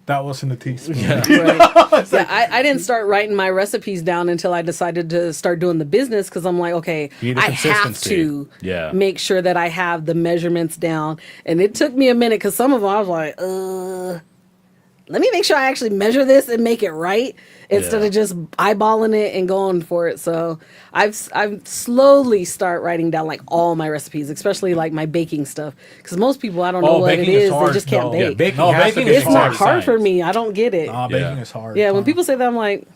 that wasn't a teaspoon. Yeah. Yeah, I didn't start writing my recipes down until I decided to start doing the business because I'm like, okay, You need the I have consistency. to make sure that I have the measurements down. And it took me a minute because some of them I was like, let me make sure I actually measure this and make it right instead of just eyeballing it and going for it. So I've slowly start writing down like all my recipes, especially like my baking stuff, because most people I don't know what it baking is is. They hard, just can't though. Yeah, bake. baking, No, has to baking be is It's exact not hard for science. me. I don't get it. Baking is hard. Yeah, when people say that, I'm like,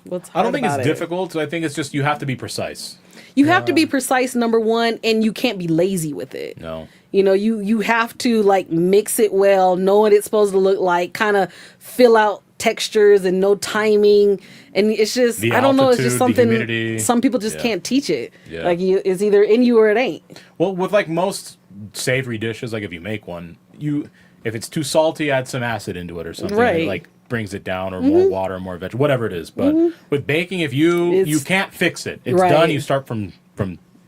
what's hard I don't think it's about it? difficult. I think it's just you have to be precise. You have to be precise, number one, and you can't be lazy with it. No. You have to like mix it well, know what it's supposed to look like, kind of fill out textures and no timing. And it's just, The I don't know, it's altitude, just the something humidity. some people just Yeah. can't teach it. Yeah. Like it's either in you or it ain't. Well, with like most savory dishes, like if you make one, if it's too salty, add some acid into it or something. Right. And it, like brings it down, or more water, more veg, whatever it is. But with baking, if you It's- can't fix it, it's Right. done. You start from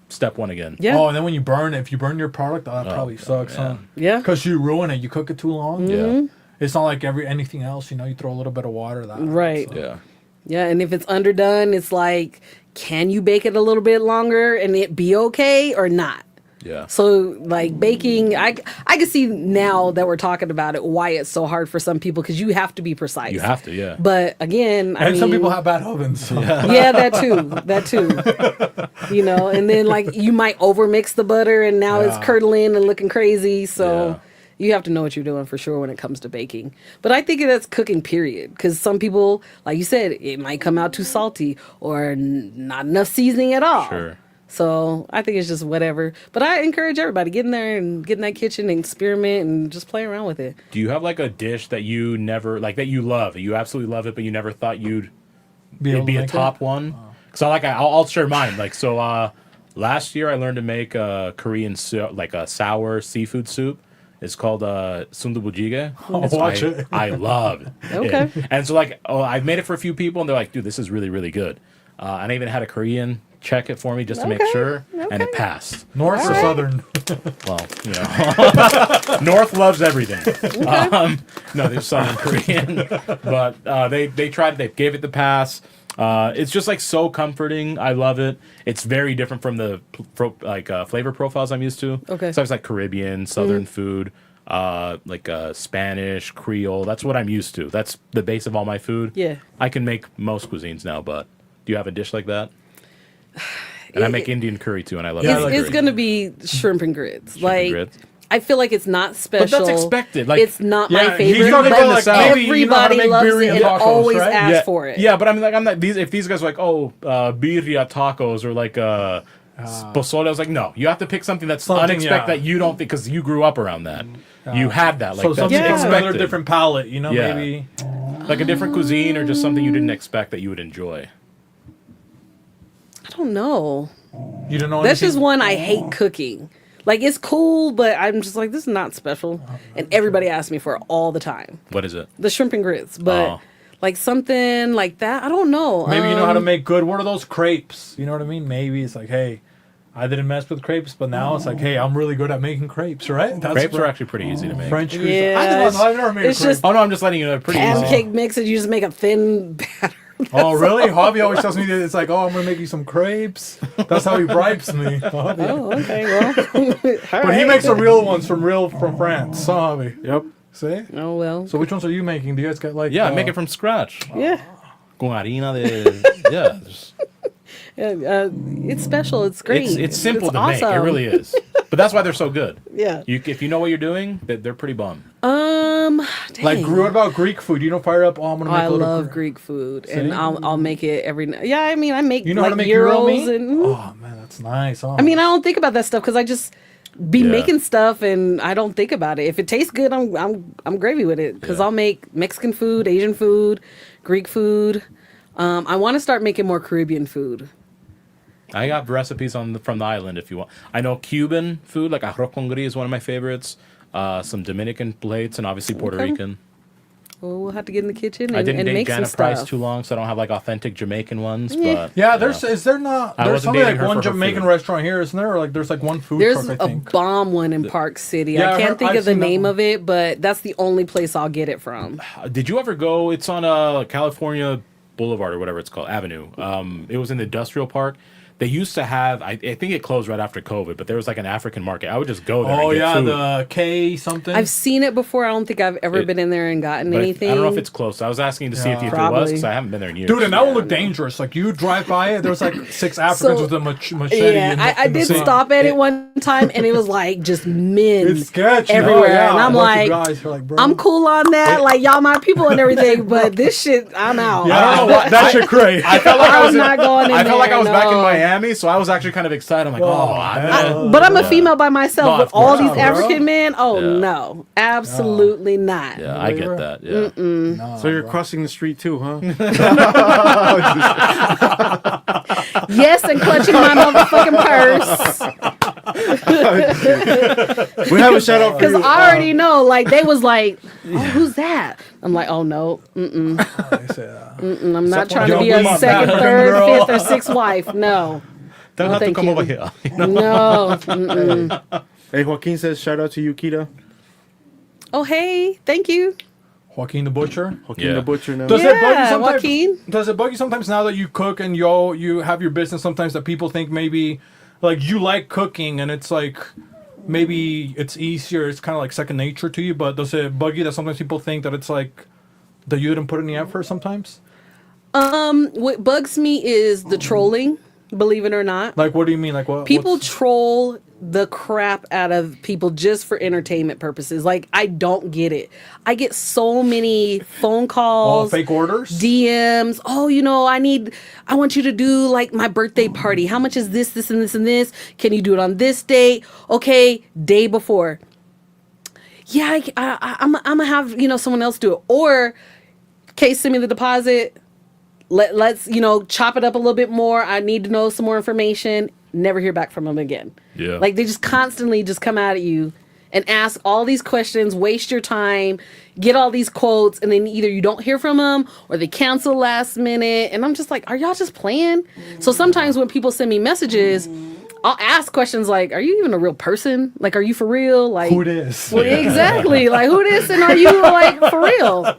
step one again. Yeah. Oh, and then when you burn it, if you burn your product, that probably sucks, huh? Yeah. Because you ruin it. You cook it too long. Yeah. It's not like anything else, you throw a little bit of water. Right. Yeah. Yeah, and if it's underdone, it's like, can you bake it a little bit longer and it be okay or not? Yeah. So like baking, I can see now that we're talking about it why it's so hard for some people because you have to be precise. You have to, yeah. But again, I And mean, some people have bad ovens. So. yeah, that too. And then like you might overmix the butter and now it's curdling and looking crazy. So Yeah. you have to know what you're doing for sure when it comes to baking. But I think that's cooking period because some people, like you said, it might come out too salty or not enough seasoning at all. Sure. So I think it's just whatever. But I encourage everybody get in there and get in that kitchen and experiment and just play around with it. Do you have like a dish that you never like that you love, you absolutely love it, but you never thought it'd able be to a make top it? one? Because I'll share mine. Like so, last year I learned to make a Korean like a sour seafood soup. It's called sundubujigae. Watch it. I love Okay. it. And so like, I've made it for a few people, and they're like, dude, this is really, really good. And I even had a Korean check it for me just to make Okay. sure, and it passed. North or southern? Well, North loves everything. No, they're Southern Korean, but they tried it. They gave it the pass. It's just like so comforting. I love it. It's very different from the flavor profiles I'm used to. Okay. So it's like Caribbean, Southern food, Spanish, Creole. That's what I'm used to. That's the base of all my food. Yeah. I can make most cuisines now, but do you have a dish like that? And I make Indian curry too, and I love Yeah, I Indian like curry. It's going to be shrimp and grits. and grits. I feel like it's not special. But that's expected. Like, it's not yeah, my he's favorite. talking But about, like, maybe you know how to everybody make loves birria it and tacos, always right? asks for it. Yeah, but I mean, like, I'm not if these guys are like, birria tacos or like pozole. I was like, no, you have to pick something that's Something, unexpected yeah. that you don't think because you grew up around that. You had that. Like So that's something from expected. another different palette, Yeah. maybe. Like a different cuisine or just something you didn't expect that you would enjoy? I don't know. You don't know. That's anything? just one I hate cooking. Like, it's cool, but I'm just like, this is not special. And everybody asks me for it all the time. What is it? The shrimp and grits. But like something like that, I don't know. Maybe you know how to make good. What are those crepes? You know what I mean? Maybe it's like, hey, I didn't mess with crepes, but now it's like, hey, I'm really good at making crepes, right? Crepes are actually pretty easy to make. French crepes. Yeah, I've never made a it's crepe. just Oh no, I'm just letting you know. Pretty easy. pancake mix and you just make a thin batter. Oh, really? Hobby always tells me that it's like, oh, I'm going to make you some crepes. That's how he bribes me. Hobby. Oh, okay, well. But he makes the real ones from France. So, Hobby. Yep. See? Oh, well. So which ones are you making? Do you guys get like... Yeah, I make it from scratch. Yeah. Con harina de... Yeah. It's special. It's great. It's simple to make. It awesome. really is. But that's why they're so good. Yeah. If you know what you're doing, they're pretty bum. Dang. Like, what about Greek food? You don't fire up, oh, I'm going to make I a little... love Greek food, and See? I'll make it every night. Yeah, I mean, I make You know like how to make gyro gyros meat? and. Oh, man, that's nice. Oh. I mean, I don't think about that stuff because I just be Yeah. making stuff and I don't think about it. If it tastes good, I'm gravy with it because Yeah. I'll make Mexican food, Asian food, Greek food. I want to start making more Caribbean food. I got recipes from the island if you want. I know Cuban food, like arroz con gris is one of my favorites. Some Dominican plates and obviously Puerto Okay. Rican. Well, we'll have to get in the kitchen and, I didn't and date make some Janet Price stuff. too long, so I don't have like authentic Jamaican ones. Yeah. But Yeah, is there not... I There's wasn't something dating like her one for her Jamaican food. restaurant here, isn't there? Or like there's like one food There's truck, I a think. bomb one in Park City. Yeah, I can't think I've of the seen that name one. of it, but that's the only place I'll get it from. did you ever go? It's on California Boulevard or whatever it's called, Avenue. It was in the industrial park. They used to have, I think it closed right after COVID, but there was like an African market. I would just go there Oh, and get yeah, food. the K something. I've seen it before. I don't think I've ever It- been in there and gotten But anything. I don't know if it's close. I was asking to see if it was, Probably. because I haven't been there in years. Dude, and that one looked dangerous. Like, you drive by it, there's like 6 Africans So- with a machete. Yeah, in the, I in the did same- stop at it one time, and it was like just men It's sketchy. everywhere, Oh, yeah. and I'm A bunch like, of guys are like, bro. I'm cool on that, like y'all my people and everything, but this shit, I'm out. Yeah, I don't know what. That shit crazy. I felt like I was I'm not going in I felt like I was there, back in no. Miami, so I was actually kind of excited. I'm like, But I'm a female by myself No, with of all course. these Yeah, bro. African men. Oh Yeah. no, absolutely not. yeah, I get that. Yeah. Nah, So you're bro. crossing the street too, huh? Yes, and clutching my motherfucking purse We have a shout out for because you. I already know. Like they was like, oh, who's that? I'm like, oh no, They say, I'm not trying to Yo, be a come on, second, African third, girl. fifth, or sixth wife. No, Don't No, have to thank come you. over here. no. Hey, Joaquin says shout out to you, Keeda. Oh hey, thank you. Joaquin the Butcher. Joaquin Yeah. the Butcher now. Does it bug you Yeah, sometimes? Joaquin. Does it bug you sometimes now that you cook and you have your business? Sometimes that people think maybe like you like cooking and it's like maybe it's easier. It's kind of like second nature to you. But does it bug you that sometimes people think that it's like that you didn't put any effort sometimes? What bugs me is the trolling. Believe it or not, Like, what do you mean? Like, what? people what's- troll the crap out of people just for entertainment purposes. Like I don't get it. I get so many phone calls, fake orders. DMs. Oh, I want you to do like my birthday party. How much is this, this, and this, and this? Can you do it on this date? Okay, day before. Yeah, I'm gonna have someone else do it. Or, okay, send me the deposit. Let's chop it up a little bit more. I need to know some more information. Never hear back from them again. Yeah. Like they just constantly just come at you and ask all these questions, waste your time, get all these quotes, and then either you don't hear from them or they cancel last minute. And I'm just like, are y'all just playing? So sometimes when people send me messages, I'll ask questions like, are you even a real person? Like, are you for real? Like, Who this? well, exactly. Like, who this? And are you like for real?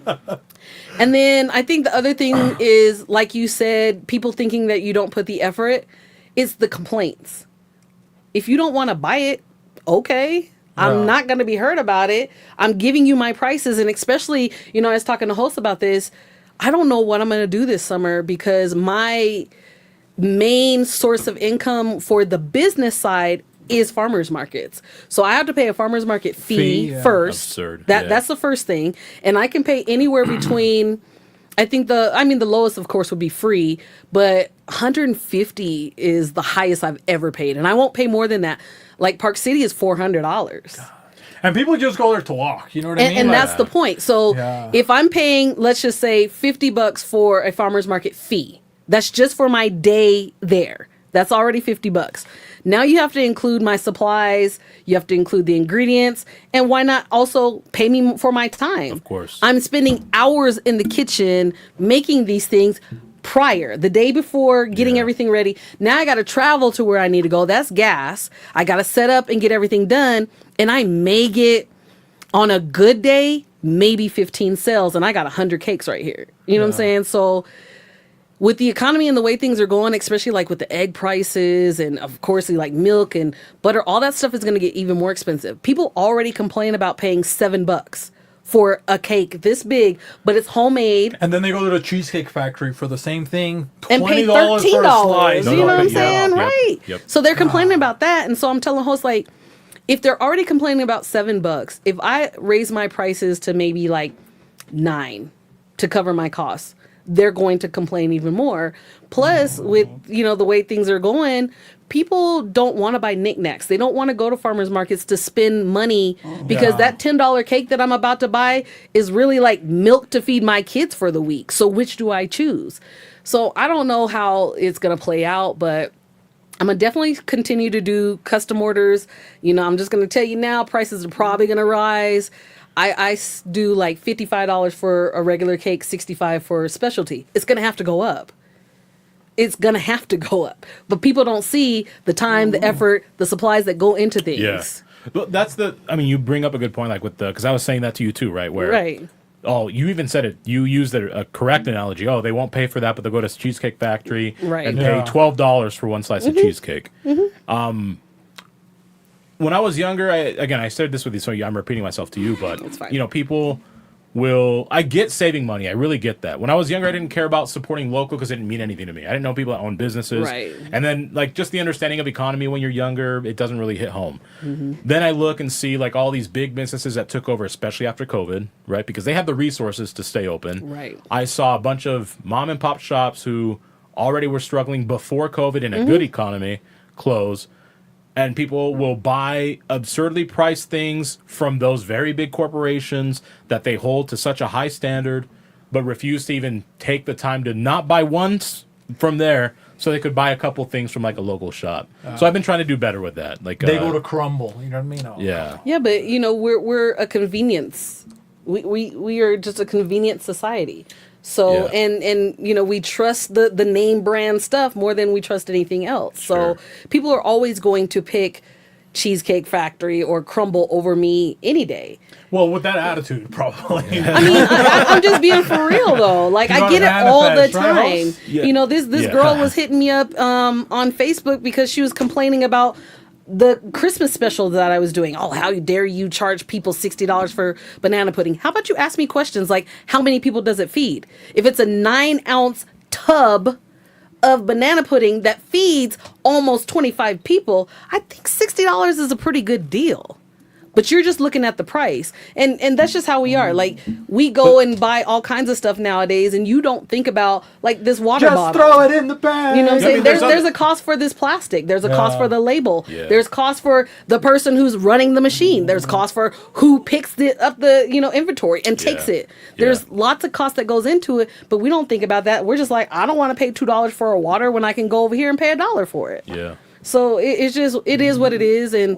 And then I think the other thing is, like you said, people thinking that you don't put the effort. It's the complaints. If you don't want to buy it, okay. I'm not going to be hurt about it. I'm giving you my prices. And especially, I was talking to hosts about this. I don't know what I'm going to do this summer because my main source of income for the business side is farmers markets. So I have to pay a farmers market fee yeah. first. Absurd. That's the first thing. And I can pay anywhere between I think the lowest of course would be free, but 150 is the highest I've ever paid. And I won't pay more than that. Like Park City is $400. And people just go there to walk. You know what I mean? And Like, that's the point. So Yeah. if I'm paying, let's just say $50 for a farmer's market fee, that's just for my day there. That's already $50. Now you have to include my supplies, you have to include the ingredients, and why not also pay me for my time? Of course. I'm spending hours in the kitchen making these things prior, the day before, getting everything ready. Now I got to travel to where I need to go. That's gas. I got to set up and get everything done, and I may get, on a good day, maybe 15 sales, and I got 100 cakes right here. You know what I'm saying? So with the economy and the way things are going, especially like with the egg prices and of course like milk and butter, all that stuff is going to get even more expensive. People already complain about paying $7 for a cake this big, but it's homemade. And then they go to the Cheesecake Factory for the same thing, And pay $20 for a $13. slice. You know what I'm yeah, saying? yep, Right. yep. So they're complaining about that. And so I'm telling hosts, like, if they're already complaining about $7, if I raise my prices to maybe like $9 to cover my costs, they're going to complain even more. Plus, with, you know, the way things are going, people don't want to buy knickknacks. They don't want to go to farmers markets to spend money because that $10 cake that I'm about to buy is really like milk to feed my kids for the week. So which do I choose? So I don't know how it's going to play out, but I'm going to definitely continue to do custom orders. You know, I'm just going to tell you now, prices are probably going to rise. I do like $55 for a regular cake, $65 for a specialty. It's going to have to go up. It's going to have to go up. But people don't see the time, the effort, the supplies that go into things. Yeah. But you bring up a good point, like with because I was saying that to you too, right? Where, Right. oh, you even said it. You used a correct analogy. Oh, they won't pay for that, but they'll go to Cheesecake Factory Right. and Yeah. pay $12 for one slice of cheesecake. When I was younger, I said this with you, so I'm repeating myself to you, but It's fine. you know, people I get saving money. I really get that. When I was younger, I didn't care about supporting local because it didn't mean anything to me. I didn't know people that own businesses. Right. And then, like, just the understanding of economy when you're younger, it doesn't really hit home. Then I look and see, like, all these big businesses that took over, especially after COVID, right? Because they have the resources to stay open. Right. I saw a bunch of mom and pop shops who already were struggling before COVID in a good economy close. And people will buy absurdly priced things from those very big corporations that they hold to such a high standard, but refuse to even take the time to not buy once from there so they could buy a couple things from like a local shop. So I've been trying to do better with that. Like They go to Crumble. You know what I mean? Oh. yeah. Yeah, but you know, we're a convenience. We are just a convenient society. So Yeah. and you know, we trust the name brand stuff more than we trust anything else. Sure. So people are always going to pick Cheesecake Factory or Crumble over me any day. Well, with that attitude, probably. I mean, I'm just being for real though. Like You I gotta get it all the manifest, right, time. Hoss? Yeah. You know, this Yeah. girl was hitting me up on Facebook because she was complaining about the Christmas special that I was doing. Oh, how dare you charge people $60 for banana pudding? How about you ask me questions like, how many people does it feed? If it's a 9-ounce tub of banana pudding that feeds almost 25 people, I think $60 is a pretty good deal. But you're just looking at the price. And that's just how we are. Like, we go and buy all kinds of stuff nowadays, and you don't think about, like, this water Just bottle. throw it in the bag. You know what I'm Yeah, I saying? mean, there's there's a cost for this plastic. There's a cost Yeah. for the label. Yeah. There's cost for the person who's running the machine. There's cost for who picks up the inventory and takes Yeah. it. There's Yeah. lots of cost that goes into it, but we don't think about that. We're just like, I don't want to pay $2 for a water when I can go over here and pay $1 for it. Yeah. So it is what it is, and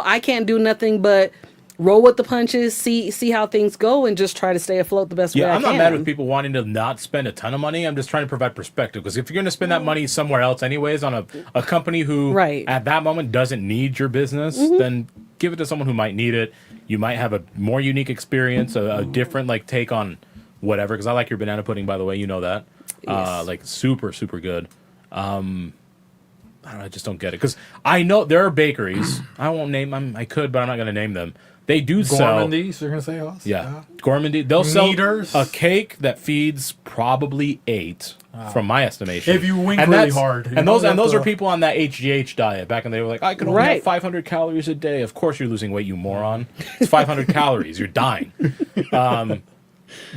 I can't do nothing but roll with the punches, see how things go, and just try to stay afloat the best way I Yeah, can. I'm not mad with people wanting to not spend a ton of money. I'm just trying to provide perspective, because if you're going to spend that money somewhere else anyways on a company who Right. at that moment doesn't need your business, then give it to someone who might need it. You might have a more unique experience, a different like take on whatever, because I like your banana pudding, by the way, you know that. Yes. Like super, super good. I don't know, I just don't get it, because I know there are bakeries. I won't name them. I could, but I'm not going to name them. They do sell. Gourmandies, you're going to say us? Yeah, Gourmandy. They'll sell Meters. a cake that feeds probably 8, from my estimation. If you wink And really that's- hard, you And know, those you have are to- people on that HGH diet. Back in the day, they were like, I can only Right. have 500 calories a day. Of course you're losing weight, you moron. It's 500 calories. You're dying.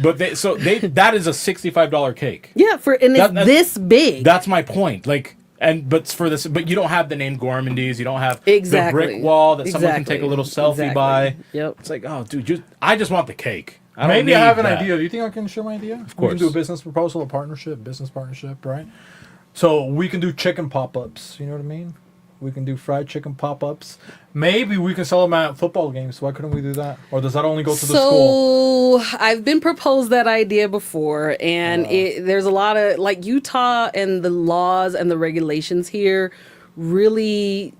But that is a $65 cake. Yeah, and it's That- this big. That's my point. Like, But you don't have the name Gourmandies. You don't have Exactly. the brick wall that someone can Exactly. take a little selfie Exactly. by. Yep. It's like, oh, dude, I just want the cake. I don't Maybe I need have an that. idea. Do you think I can share my idea? Of course. We can do a business proposal, business partnership, right? So we can do chicken pop-ups. You know what I mean? We can do fried chicken pop-ups. Maybe we can sell them at football games. Why couldn't we do that? Or does that only go to the school? So I've been proposed that idea before, and there's a lot of like Utah and the laws and the regulations here really.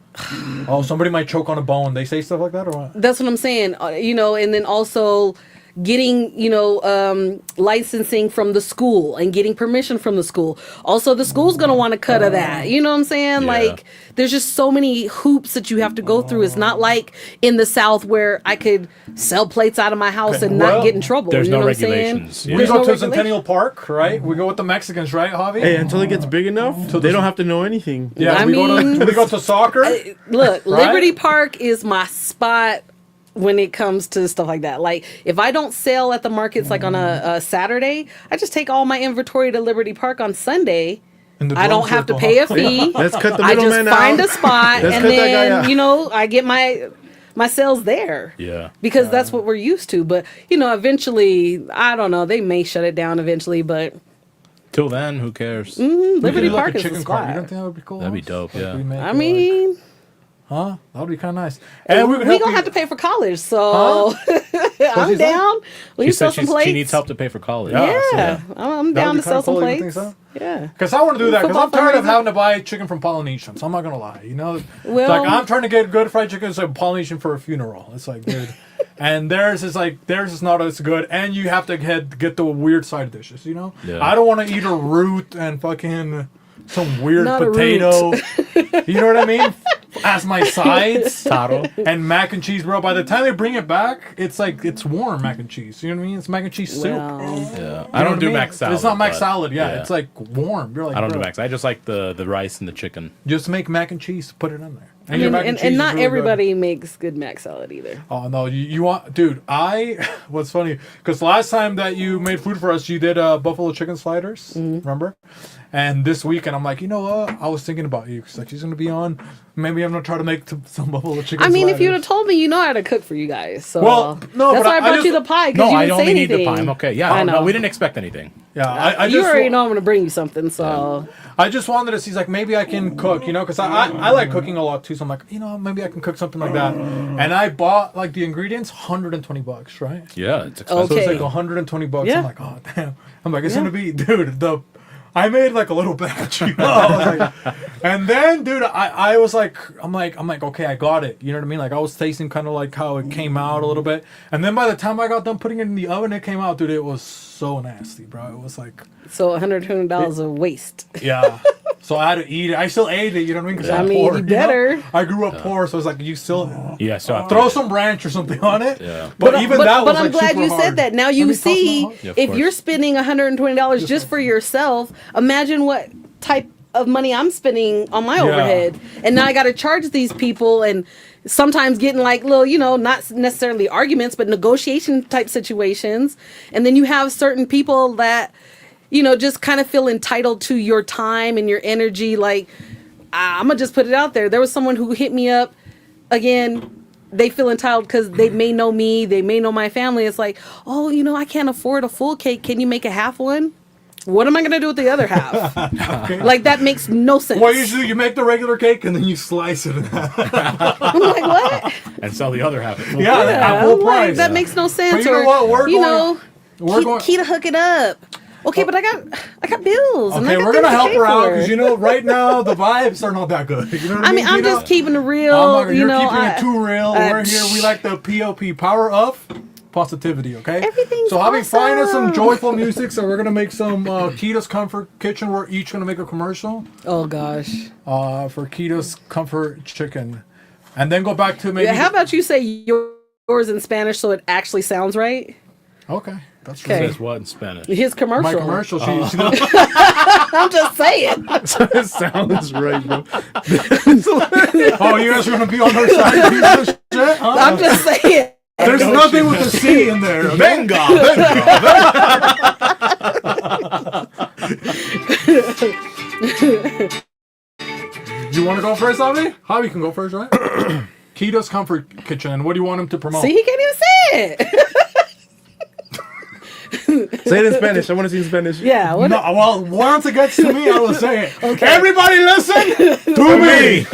Oh, somebody might choke on a bone. They say stuff like that, or what? That's what I'm saying. And then also getting licensing from the school and getting permission from the school. Also, the school's gonna want a cut of that. You know what I'm saying? Yeah. Like, there's just so many hoops that you have to go through. It's not like in the South where I could sell plates out of my house and not Well, get in trouble. there's you know no what I'm saying? regulations. Yeah. We There's go no to regulation. Centennial Park, right? We go with the Mexicans, right, Javi? Hey, until it gets big enough, they don't have to know anything. Yeah, I we mean- go to soccer. Look, Right? Liberty Park is my spot when it comes to stuff like that. Like, if I don't sell at the markets like on a Saturday, I just take all my inventory to Liberty Park on Sunday. In the I don't drum have to circle, pay huh? a fee. Let's cut the I just middleman find out. a spot Let's and cut that guy then, out. I get my sales there. Yeah. Because that's what we're used to. But, eventually, I don't know, they may shut it down eventually, but Till then, who cares? We could Liberty do like Park a is the chicken cart. You spot. don't think that would be cool? That'd be Hoss? dope, Like, yeah. we make I it mean, huh? That would be kind of nice. And we we're could going help to have to pay for college, so I'm she say? down. Will you She sell said some plates? she needs help to pay for college. Yeah. Yeah, I'm That down would to be sell kinda some cool, you plates. think so? Yeah. Because I want to do that. Because I'm Football tired of fundraiser? having to buy chicken from Polynesians. I'm not gonna lie. Well- like I'm trying to get good fried chicken. It's like Polynesian for a funeral. It's like, dude. And theirs is not as good. And you have to get the weird side dishes. Yeah. I don't want to eat a root and fucking some weird Not a potato. You know what I mean? As my sides. Taro. And mac and cheese, bro. By the time they bring it back, it's like it's warm mac and cheese. You know what I mean? It's mac and cheese soup. Well, Yeah. You I know don't what do I mean? mac salad. It's not mac but- salad. Yeah, it's like warm. You're like, I don't do bro, mac. I just like the rice and the chicken. just make mac and cheese. Put it in there. I mean, your mac and cheese is not really good. everybody makes good mac salad either. Oh no, you want, dude? What's funny? Because last time that you made food for us, you did buffalo chicken sliders. Remember? And this weekend, I'm like, you know what? I was thinking about you because like she's gonna be on. Maybe I'm gonna try to make some buffalo chicken. I mean, if you'd have sliders. told me, you know how to cook for you guys. So Well, no, that's but why I I brought just- you the pie because No, you I didn't say only need anything. the pie. I'm okay. Yeah. I No, know. we didn't expect anything. yeah, I You just already know I'm gonna bring you something. So I just wanted to see, like, maybe I can cook, because I like cooking a lot too. So I'm like, maybe I can cook something like that. And I bought like the ingredients, $120, right? Yeah, it's expensive. So it's Okay. like $120. Yeah. I'm like, oh damn. I'm like, it's gonna be, dude. I made like a little batch, I was like, and then, dude, I was like, I'm like, okay, I got it. You know what I mean? Like I was tasting kind of like how it came out a little bit, and then by the time I got done putting it in the oven, it came out, dude. It was so nasty, bro. It was like, $120 of waste. yeah. So I had to eat it. I still ate it. You know what I mean? 'Cause I I'm mean, poor, you better. I grew up poor, so it's like you still Yeah, so throw some ranch or something on it. Yeah. But even that was I'm like glad super you hard. said that. Now I you mean, it costs see, no- Yeah, of if course. you're spending $120 just for yourself, imagine what type of money I'm spending on my overhead. And now I got to charge these people and sometimes getting like little, not necessarily arguments, but negotiation type situations. And then you have certain people that, just kind of feel entitled to your time and your energy. Like, I'm going to just put it out there. There was someone who hit me up again. They feel entitled because they may know me. They may know my family. It's like, oh, I can't afford a full cake. Can you make a half one? What am I going to do with the other half? Like, that makes no sense. Well, usually you make the regular cake and then you slice it in half. I'm like, what? and sell the other half. Yeah, at I'm full like, price. that makes no sense. But you know what? We're going- Keita hook it up. Okay, but I got bills. and I Okay, got we're things gonna to help pay her out for. because right now the vibes are not that good. You know what I mean? I'm just keeping it real. You're keeping it too real. I- We're here. We like the POP, power of positivity. Okay. Everything's so Javi, find us some awesome. joyful music. So we're gonna make some Keda's Comfort Kitchen. We're each gonna make a commercial Oh gosh. for Keda's Comfort Chicken, and then go back to maybe. Yeah, how about you say yours in Spanish so it actually sounds right? Okay, that's Okay. right. Says what in Spanish? His commercial. My commercial. She I'm just saying. It sounds right, bro. oh, you guys are gonna be on her side? Piece of shit? Huh? I'm just saying. There's nothing with a C in there. Okay? Venga! Do you want to go first, Javi? Javi can go first, right? Keda's Comfort Kitchen. What do you want him to promote? See, he can't even say it. Say it in Spanish. I want to see in Spanish. Yeah. What No, well, once it gets to me, I will say it. Okay. Everybody listen to me.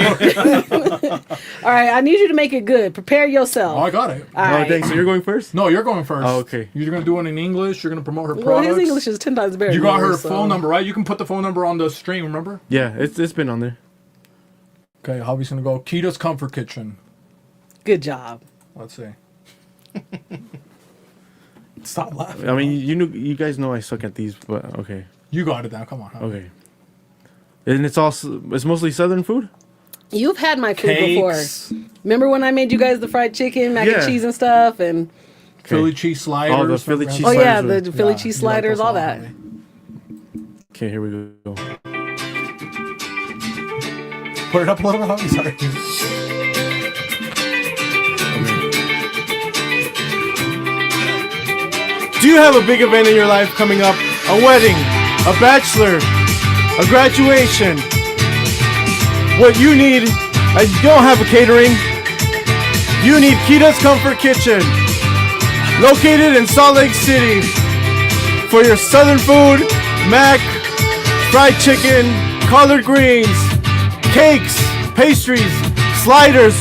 All right, I need you to make it good. Prepare yourself. Oh, I got it. All Oh, right. thanks. So you're going first? No, you're going first. Oh, okay. You're going to do it in English. You're going to promote her Well, products. his English is 10 times better. You than got her yours, so- phone number, right? You can put the phone number on the stream, remember? Yeah, it's been on there. Okay, Javi's going to go Keda's Comfort Kitchen. Good job. Let's see. Stop laughing. I mean, you guys know I suck at these, but okay. You got it now. Come on. Javi. Okay. And it's mostly Southern food? You've had my food Cakes. before. Remember when I made you guys the fried chicken, mac and Yeah. cheese and stuff? And Philly cheese sliders. Oh, the Philly cheese oh yeah, sliders the were- Philly Yeah, cheese you like sliders, those all a lot, that. Javi. Okay, here we go. Put it up a little bit, Javi. Sorry. Do you have a big event in your life coming up? A wedding, a bachelor, a graduation? What you need, and you don't have a catering, you need Keda's Comfort Kitchen, located in Salt Lake City, for your southern food, mac, fried chicken, collard greens, cakes, pastries, sliders,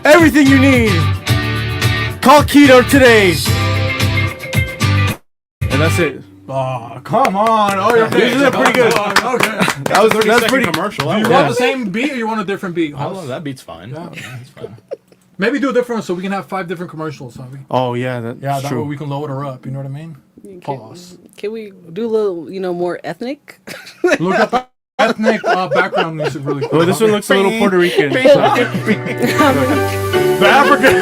everything you need. Call Keda today. And that's it. Oh, come on. Oh, you're This is pretty good. Okay. That's pretty commercial. You Yeah. want the same beat or you want a different beat? I love that beat's fine. Yeah. That's fine. Maybe do a different one so we can have 5 different commercials, Javi. Oh yeah, that's Yeah, that true. way we can load her up. You know what I mean? Pause. Can we do a little, more ethnic? Look at the ethnic background music really quick. Oh, this one looks a little Puerto Rican. The African.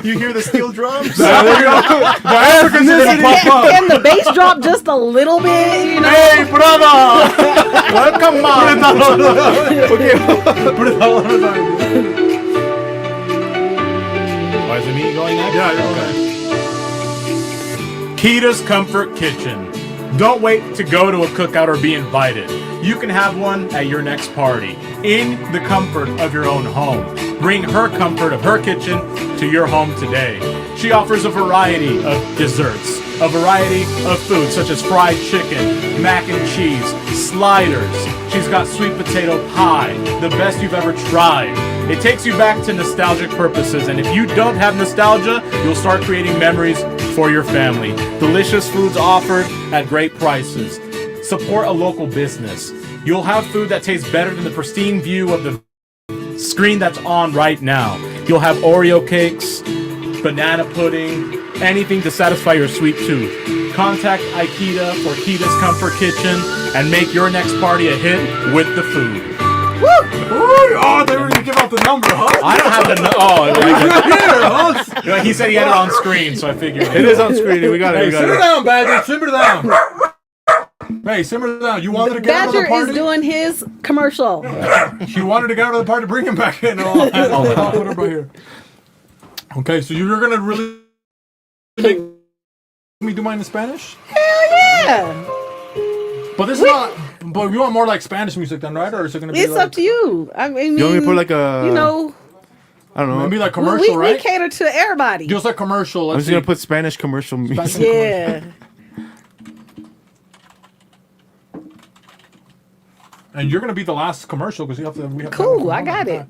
You hear the steel drums? The Africans are gonna pop up. Can the bass drop just a little bit? You know? Hey, brother! Welcome on. Put it all on the time. Why is it me going next? Yeah, you're okay. Keda's Comfort Kitchen. Don't wait to go to a cookout or be invited. You can have one at your next party, in the comfort of your own home. Bring her comfort of her kitchen to your home today. She offers a variety of desserts, a variety of food such as fried chicken, mac and cheese, sliders. She's got sweet potato pie, the best you've ever tried. It takes you back to nostalgic purposes, and if you don't have nostalgia, you'll start creating memories for your family. Delicious foods offered at great prices. Support a local business. You'll have food that tastes better than the pristine view of the screen that's on right now. You'll have Oreo cakes, banana pudding, anything to satisfy your sweet tooth. Contact IKEDA for Keda's Comfort Kitchen and make your next party a hit with the food. Ooh, oh, they were gonna give out the number, huh? I don't have the Here, huh? he said he had it on screen, so I figured It is on screen. We got it. Hey, We got simmer it. down, Badger. Simmer down. Hey, simmer down. You wanted to get out of the Badger party? is doing his commercial. She wanted to get out of the party. Bring him back in. I'll put her right here. Okay, so you're gonna really make me do mine in Spanish? Hell yeah! But this is not. But you want more like Spanish music then, right? Or is it gonna be? It's like, up to you. I mean, You want me to put like a? you know, I don't know. maybe like we, commercial, we right? cater to everybody. Just like commercial. I'm Let's just gonna see. put Spanish commercial music. Yeah. And you're gonna be the last commercial because you have to. We have to Cool, I got it.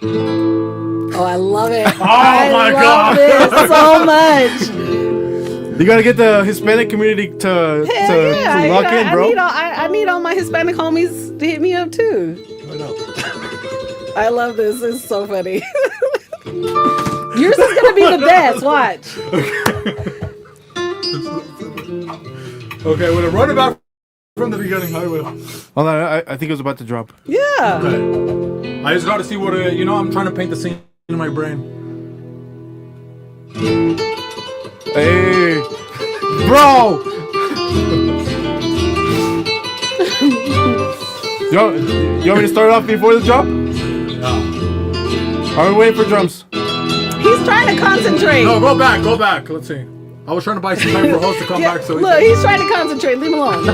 Oh, I love it. Oh my God. This so much. You gotta get the Hispanic community to Hell yeah. to lock in, bro. I need all my Hispanic homies to hit me up too. I love this. It's so funny. Yours is gonna be the best. Watch. Okay, we're gonna run it back from the beginning. I will. Hold on, I think it was about to drop. Yeah. Okay. I just got to see what I'm trying to paint the scene in my brain. Hey, bro. you want me to start off before the drop? Yeah. Are we waiting for drums? He's trying to concentrate. No, go back. Let's see. I was trying to buy some time for host to come Yeah, back. So look, he's trying to concentrate. Leave him alone.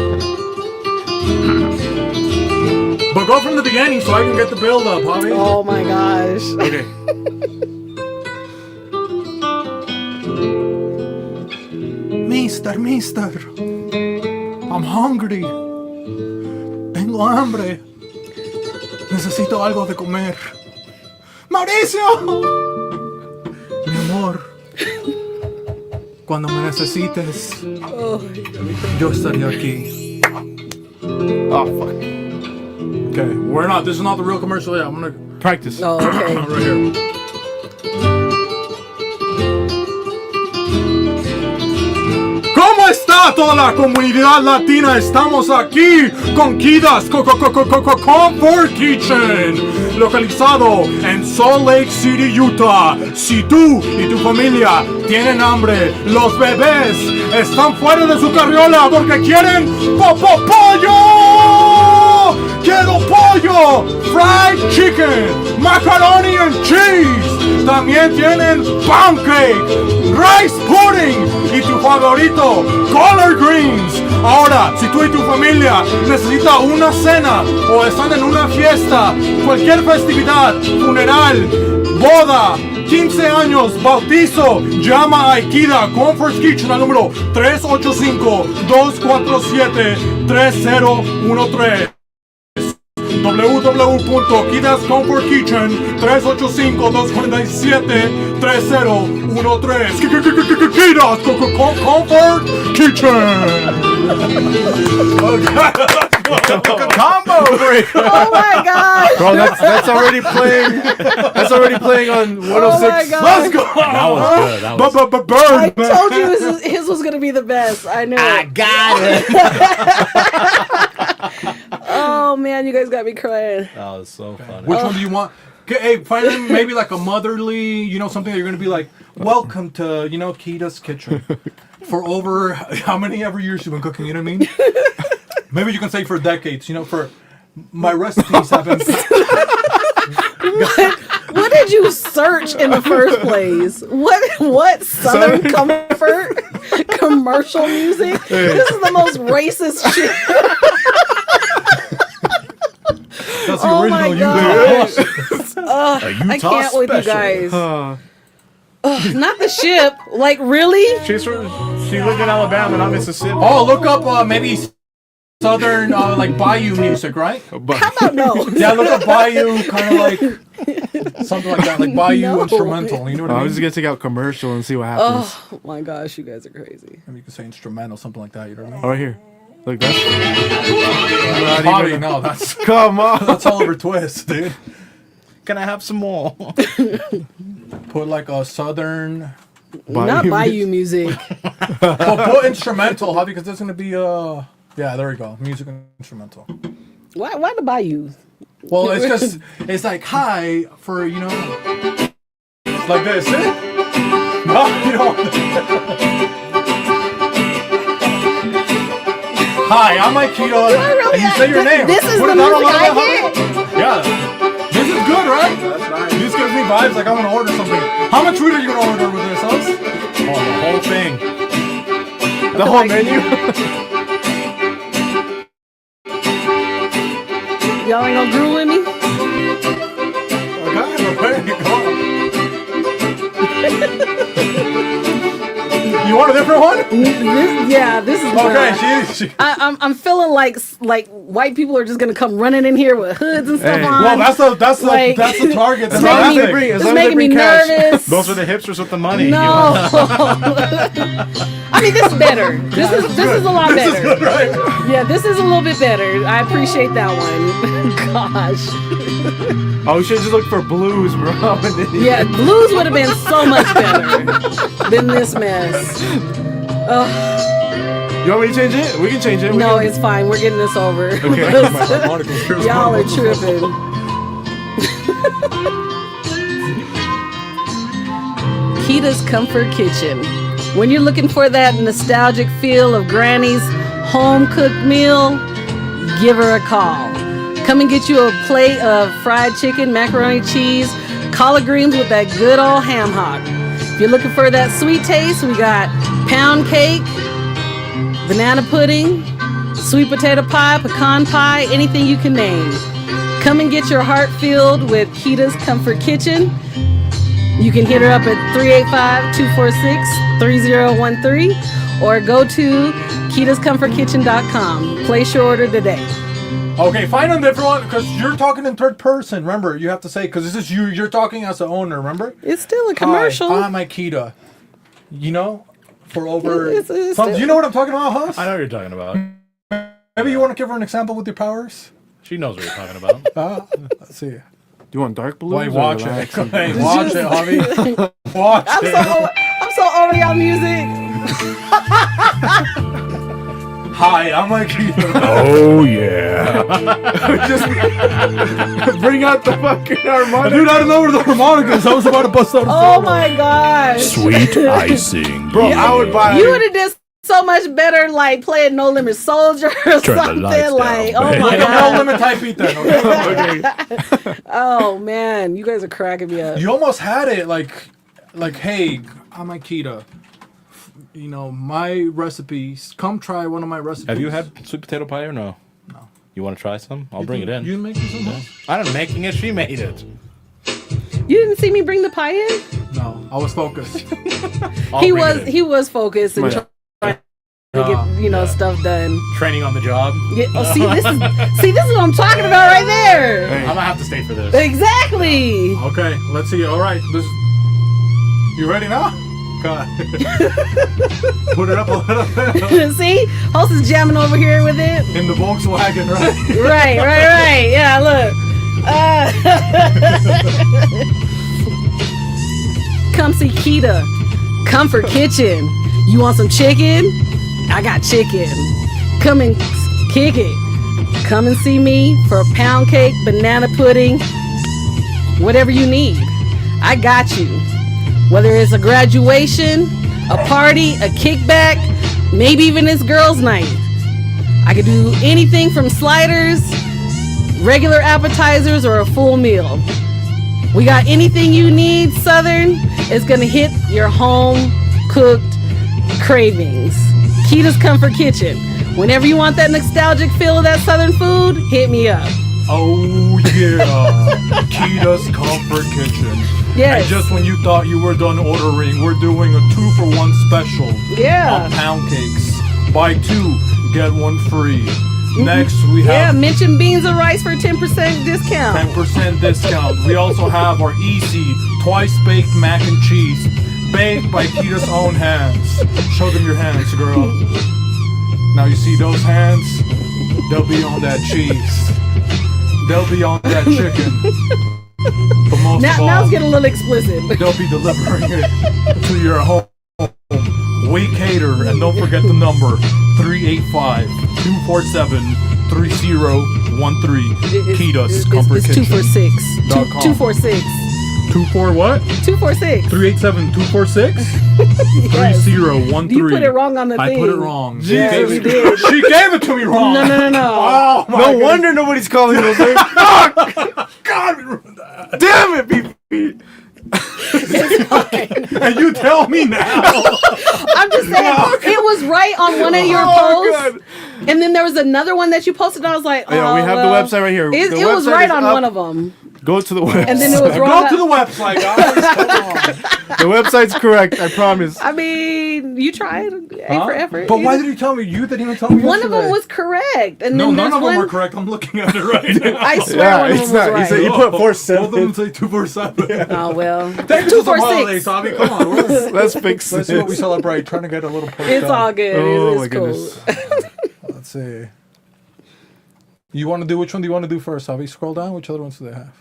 But go from the beginning so I can get the build up, Javi. Oh my gosh. Okay. Mister, I'm hungry. Tengo hambre. Necesito algo de comer. ¡Mauricio! Mi amor, cuando me necesites, yo estaré aquí. Oh fuck. Okay, this is not the real commercial yet. I'm gonna Practice. Oh, okay. right here. ¿Cómo está toda la comunidad latina? Estamos aquí con Kedas Comfort Kitchen, localizado en Salt Lake City, Utah. Si tú y tu familia tienen hambre, los bebés están fuera de su carriola porque quieren pollo. ¡Quiero pollo! Fried chicken, macaroni and cheese. También tienen pancake, rice pudding y tu favorito, collard greens. Ahora, si tú y tu familia necesitan una cena o están en una fiesta, cualquier festividad, funeral, boda, 15 años, bautizo, llama a KEDA Comfort Kitchen al número 385-247-3013. www.kedascomfortkitchen 385-247-3013. Kedas Comfort Kitchen. Combo break. Oh my god. Bro, that's already playing. That's already playing on 106. Oh my God. Let's go. That was good. That was I Burn. told you his was gonna be the best. I knew it. got it. Oh man, you guys got me crying. That was so funny. Which one do you want? Hey, find maybe like a motherly, something that you're gonna be like, welcome to, Keda's Kitchen. For over how many ever years you've been cooking, you know what I mean? Maybe you can say for decades, for my recipes have been. What did you search in the first place? What Southern Comfort commercial music? This is the most racist shit. That's the Oh original my Utah. I can't with you guys. Not the ship. Like really? She lived in Alabama, not Mississippi. Oh, look up maybe Southern like Bayou music, right? How about no? Yeah, look up Bayou, kind of like something like that, like Bayou No. instrumental. You know what I I mean? was just gonna take out commercial and see what happens. Oh my gosh, you guys are crazy. Maybe you can say instrumental, something like that. You know what I mean? Oh, right here. Look, that's. Bobby, no, that's Come on. that's Oliver Twist, dude. Can I have some more? Put like a Southern, Not Bayou music. but put instrumental, huh? Because there's gonna be yeah, there we go, music and instrumental. Why the Bayou? Well, it's like hi for like this. No, you don't. Hi, I'm Mike Keto, and you say your name. This is Put the it down music a little I bit. get? Yeah. This is good, right? That's nice. This gives me vibes like I'm gonna order something. How much food are you gonna order with this, Alex? Oh, the whole thing. The whole menu. Y'all ain't gonna drool with me? Okay, where you go? You want a different one? This is Okay, she I'm feeling like white people are just gonna come running in here with hoods and stuff Hey. on. Well, that's the Like, target. It's That's making the me, as it's long as they making me bring cash. nervous. Those are the hipsters with the money. No. I mean, this is better. This is a lot better. This is good, right? Yeah, this is a little bit better. I appreciate that one. Gosh. Oh, we should just look for blues, bro. Yeah, blues would have been so much better than this mess. You want me to change it? We can change it. No, it's fine. We're getting this over. Okay. Y'all are tripping. Keda's Comfort Kitchen. When you're looking for that nostalgic feel of Granny's home-cooked meal, give her a call. Come and get you a plate of fried chicken, macaroni cheese, collard greens with that good old ham hock. If you're looking for that sweet taste, we got pound cake, banana pudding, sweet potato pie, pecan pie, anything you can name. Come and get your heart filled with KEDA's Comfort Kitchen. You can hit her up at 385-246-3013 or go to kedascomfortkitchen.com. Place your order today. Okay, find a different one because you're talking in third person. Remember, you have to say because this is you. You're talking as the owner. Remember? It's still a commercial. Hi, I'm KEDA. You know, for over. It's Do still- you know what I'm talking about, Huss? I know what you're talking about. Maybe you want to give her an example with your powers. She knows what you're talking about. Let's see. Do you want dark balloons? Wait, or watch it. relaxing? Hey, watch it, Javi. Watch I'm it. so over y'all music. Hi, I'm KEDA. Oh yeah. Just bring out the fucking harmonica. Dude, I don't know where the harmonica is. I was about to bust out a Oh solo. my gosh. Sweet icing. Bro, I would buy. You would have did so much better like playing No Limit Soldier or Turn the something. lights Like, down, oh baby. my Like a no god. limit type beat then. Okay? Oh man, you guys are cracking me up. You almost had it like, hey, I'm KEDA. You know, my recipes. Come try one of my recipes. Have you had sweet potato pie or no? No. You want to try some? I'll bring it in. You making some? Huh? I'm not making it. She made it. You didn't see me bring the pie in? No, I was focused. I'll He bring was it in. he was focused and trying to get stuff done. Training on the job. Yeah, oh, see this is what I'm talking about right there. I'm gonna have to stay for this. Exactly. Okay, let's see. All right, you ready now? God. Put it up a little bit. See, host is jamming over here with it. In the Volkswagen, right? Right. Yeah, look. Come see KEDA Comfort Kitchen. You want some chicken? I got chicken. Come and kick it. Come and see me for pound cake, banana pudding, whatever you need. I got you. Whether it's a graduation, a party, a kickback, maybe even it's girls' night. I could do anything from sliders, regular appetizers, or a full meal. We got anything you need, Southern. It's gonna hit your home cooked cravings. KEDA's Comfort Kitchen. Whenever you want that nostalgic feel of that Southern food, hit me up. Oh yeah, KEDA's Comfort Kitchen. Yes. And just when you thought you were done ordering, we're doing a 2-for-1 special. Yeah. Of pound cakes. Buy 2, get 1 free. Next we Yeah, have mention beans and rice for 10% discount. 10% discount. We also have our easy twice baked mac and cheese, baked by KEDA's own hands. Show them your hands, girl. Now you see those hands? They'll be on that cheese. They'll be on that chicken. But most of all, Now it's getting a little explicit. they'll be delivering it to your home. We cater, and don't forget the number 385-247-3013. KEDA's Comfort It's Kitchen. 246. .com. 246. 24 what? 246. 387-246? 3013. You put it wrong on the I thing. put it wrong. Yeah, She gave you it- did. She gave it to me wrong. No. Oh my No goodness. wonder nobody's calling those names. Fuck! God, we ruined that. Damn it, BP. And you tell me now. I'm just saying, it was right on one of your posts. God. And then there was another one that you posted, and I was like, oh, Yeah, we have the well, website right here. It The was website right is on up. one of them. Go to the website. And then it was wrong. Go to the website, guys. Come on. The website's correct, I promise. I mean, you tried. A for effort. But why did you tell me? You didn't even tell me One of them yesterday. was correct. And No, then none there's of them one. were correct. I'm looking at it right now. I swear Yeah, one of it's them was not. right. You said you put Both of them 47. say 247. Oh, well. Thank you for some holidays, 246. Tommy. Come on. Let's fix Let's this. see what we celebrate. Trying to get a little push It's down. all good. Oh my It's cool. goodness. Let's see. You want to do which one do you want to do first, Javi? Scroll down. Which other ones do they have?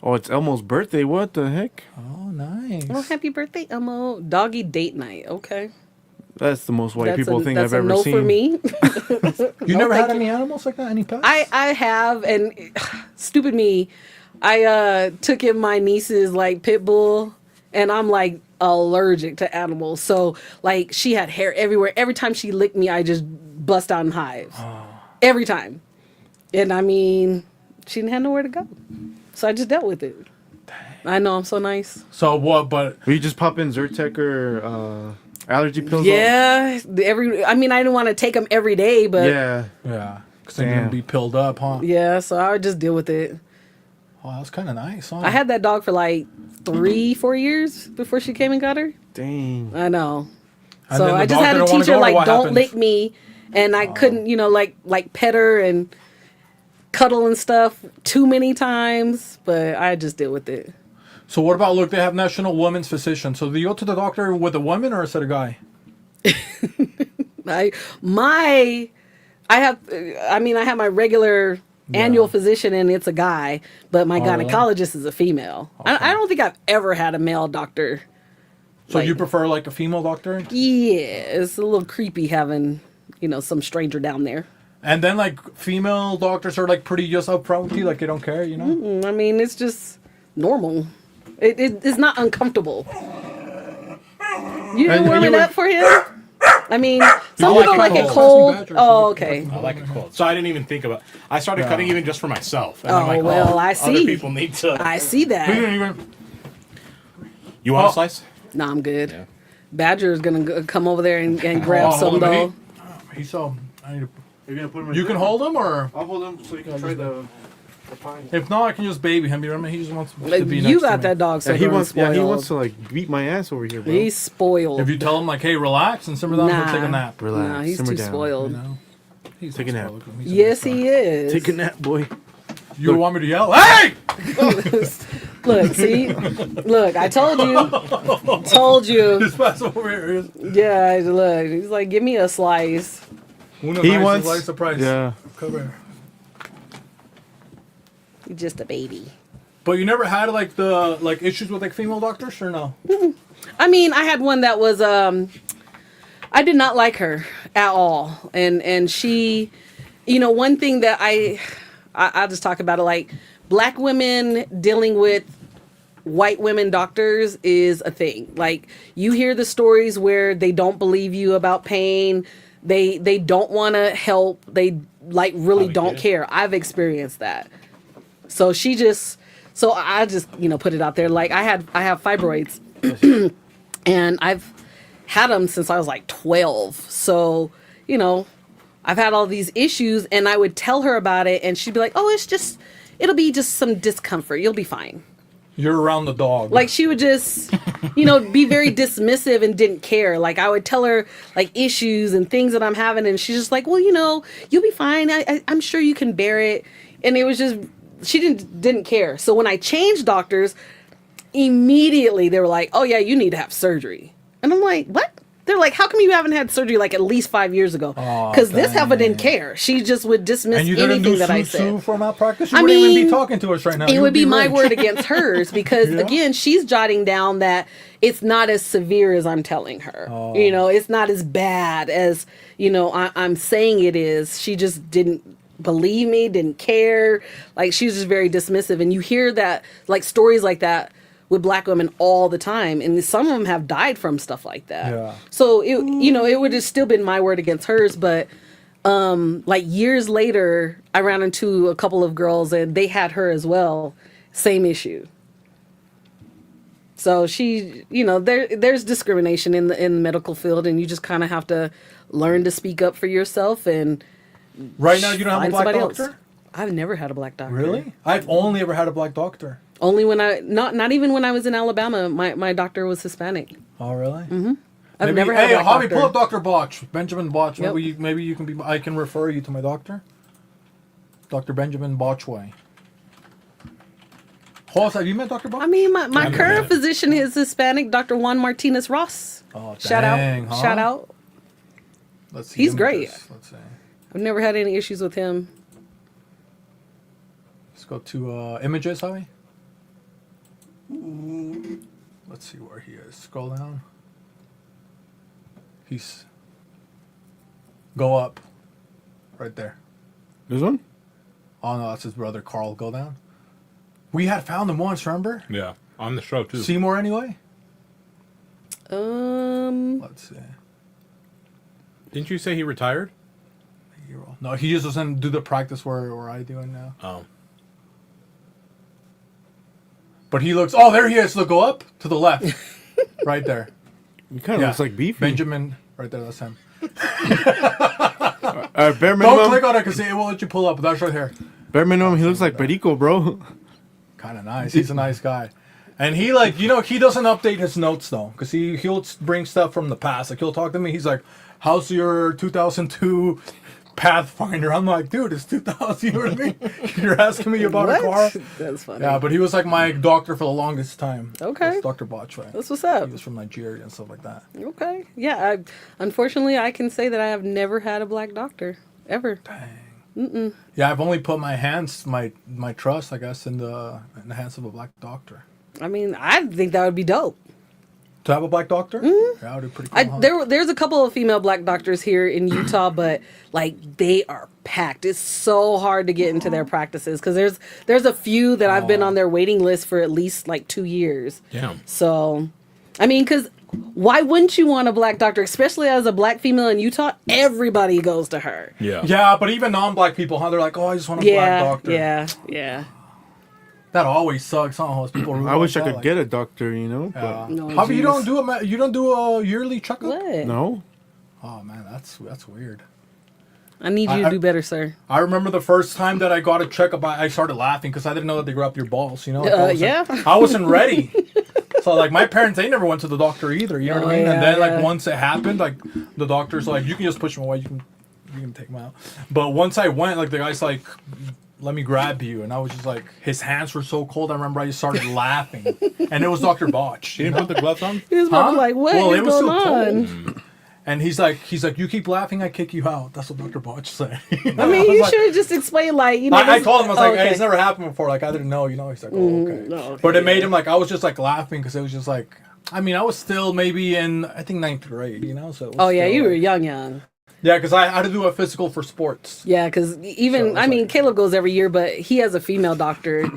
Oh, it's Elmo's birthday. What the heck? Oh, nice. Oh, happy birthday, Elmo. Doggy date night. Okay. That's the most white people thing that's I've a ever no seen. for me. You never had thank any animals like that? Any pets? I have, and stupid me, I took in my niece's like pit bull, and I'm like allergic to animals. So like she had hair everywhere. Every time she licked me, I just bust out in hives. Every time. And I mean, she didn't have nowhere to go. So I just dealt with it. I know I'm so nice. So what? But Will you just pop in Zyrtec or allergy pills? Yeah, I mean, I didn't want to take them every day, but Yeah. yeah, because they're gonna Damn. be pilled up, huh? yeah, so I would just deal with it. Oh, that's kind of nice, huh? I had that dog for like 3-4 years before she came and got her. Dang. I know. And So then the I just dog had to didn't wanna teach her go, or like, what don't happened? lick me, and I couldn't, like pet her and cuddle and stuff too many times. But I just deal with it. So what about, look, they have National Women's Physician. So do you go to the doctor with a woman or is it a guy? I have my regular annual physician and it's a guy, but my really? gynecologist is a female. I don't think I've ever had a male doctor. So you prefer like a female doctor? Yeah, it's a little creepy having, some stranger down there. And then like female doctors are like pretty just upfront with you, like they don't care, you know? I mean, it's just normal. It's not uncomfortable. You warm it up for him? I mean, some people like it cold. Oh, okay. I like it cold. So I didn't even think about. I started cutting even just for myself. And Oh, I'm like, well, I see. Other people need to. I see We that. didn't even. You want a slice? No, I'm good. Yeah. Badger is gonna come over there and grab some hold on, though. He's so. I need to, You're gonna put him in you can hold him, or I'll hold him so you can try the pie. if not, I can just baby him. You know, he just wants to be next You to got me. that dog so Yeah, he darn wants. spoiled. Yeah, he wants to like beat my ass over here, bro. He's spoiled. If you tell him like, hey, relax and simmer down, he'll take a Nah. nap. Relax. No, he's simmer too down. spoiled. You know? He's Take a nap. spoiled. He's a Yes, nice guy. he is. Take a nap, boy. You want me to yell? Hey! Look, see, look, I told you, told you. Just pass over here. Yeah, look, he's like, give me a slice. He wants. like surprise. Yeah. Come here. You're just a baby. But you never had like the issues with like female doctors, or no? I mean, I had one that was I did not like her at all, and she, one thing that I'll just talk about it, like black women dealing with white women doctors is a thing. Like you hear the stories where they don't believe you about pain, they don't want to help, they like really don't care. I've experienced that. So I just put it out there. Like I have fibroids, and I've had them since I was like 12. So I've had all these issues, and I would tell her about it, and she'd be like, "Oh, it'll be just some discomfort. You'll be fine." You're around the dog. Like she would just, be very dismissive and didn't care. Like I would tell her like issues and things that I'm having, and she's just like, "Well, you'll be fine. I'm sure you can bear it." And it was just, she didn't care. So when I changed doctors, immediately they were like, "Oh yeah, you need to have surgery." And I'm like, "What?" They're like, "How come you haven't had surgery like at least 5 years ago?" Because this heifer didn't care. She just would dismiss and you didn't anything do that I sue said. for malpractice? You I wouldn't even mean, be talking to us right now. It You would be my rich. word against hers because, Yeah. again, she's jotting down that it's not as severe as I'm telling her. It's not as bad as, I'm saying it is. She just didn't believe me, didn't care. Like, she was just very dismissive. And you hear that, like, stories like that with black women all the time, and some of them have died from stuff like that. Yeah. So it would have still been my word against hers, but like years later, I ran into a couple of girls and they had her as well, same issue. So she, there's discrimination in the medical field, and you just kind of have to learn to speak up for yourself. And Right now, you don't have a find black somebody doctor? else. I've never had a black doctor. Really? I've only ever had a black doctor. Only when not even when I was in Alabama, my doctor was Hispanic. Oh, really? Mm-hmm. I've never had a black Hobby, doctor. pull up Dr. Botch, Benjamin Botch. Yep. Maybe you can be. I can refer you to my doctor, Dr. Benjamin Botchway. Hoss, have you met Dr. Botch? I mean, my current physician is Hispanic, Dr. Juan Martinez Ross. Oh, Shout dang, out. huh? Shout out. Let's see. He's great. Let's see. I've never had any issues with him. Let's go to images, Hobby. Let's see where he is. Scroll down. He's. Go up. Right there. This one? Oh no, that's his brother Carl. Go down. We had found him once, remember? Yeah, on the show too. Seymour, anyway. Let's see. Didn't you say he retired? No, he just doesn't do the practice where I do it now. Oh. But he looks. Oh, there he is. Look, go up to the left, right there. He kind of looks like Beefy. Benjamin, right there. That's him. Bare minimum. Don't click on it because it won't let you pull up. But that's right here. Bare minimum. He looks like Perico, bro. Kind of nice. He's a nice guy. And he he doesn't update his notes though, because he'll bring stuff from the past. Like he'll talk to me. He's like, "How's your 2002 Pathfinder?" I'm like, "Dude, it's 2000." You know what I mean? You're asking me about a car. That's funny. Yeah, but he was like my doctor for the longest time. Okay. That's Dr. Botchway. That's what's up. He was from Nigeria and stuff like that. Okay. Yeah. Unfortunately, I can say that I have never had a black doctor ever. Dang. Yeah, I've only put my hands, my trust, I guess, in the hands of a black doctor. I mean, I think that would be dope. To have a black doctor? Mm-hmm. Yeah, that would be pretty cool. There's a couple of female black doctors here in Utah, but like they are packed. It's so hard to get into their practices because there's a few that I've been on their waiting list for at least like 2 years. Yeah. So, I mean, because why wouldn't you want a black doctor, especially as a black female in Utah? Everybody goes to her. Yeah. Yeah, but even non-black people, they're like, "Oh, I just want a black doctor." Yeah. That always sucks, huh? Those people I wish I could get a doctor, you know. Yeah. No, How you geez. don't do a yearly checkup? What? No. Oh man, that's weird. I need you to do better, sir. I remember the first time that I got a checkup, I started laughing because I didn't know that they grew up your balls. You know? Like, I wasn't ready. So like my parents, they never went to the doctor either. You know what I mean? Yeah, and then like yeah. once it happened, like the doctor's like, "You can just push them away. You can take them out." But once I went, like the guy's like, "Let me grab you," and I was just like, his hands were so cold. I remember I just started laughing, and it was Dr. Botch. You didn't put the gloves on? He was probably like, "What is going on?" Cold. And he's like, "You keep laughing, I kick you out." That's what Dr. Botch said. I mean, you should just explain, like, you know. I told him, I was like, okay. "Hey, it's never happened before. Like, I didn't know, you know." He's like, "Oh, okay." Okay, But it made him like, I was just like laughing because it was just like, I mean, I was still maybe in, I think, 9th grade, you know? So it was Oh, yeah, still, you were like, young. Yeah, because I had to do a physical for sports. Yeah, because even, I mean, Caleb goes every year, but he has a female doctor.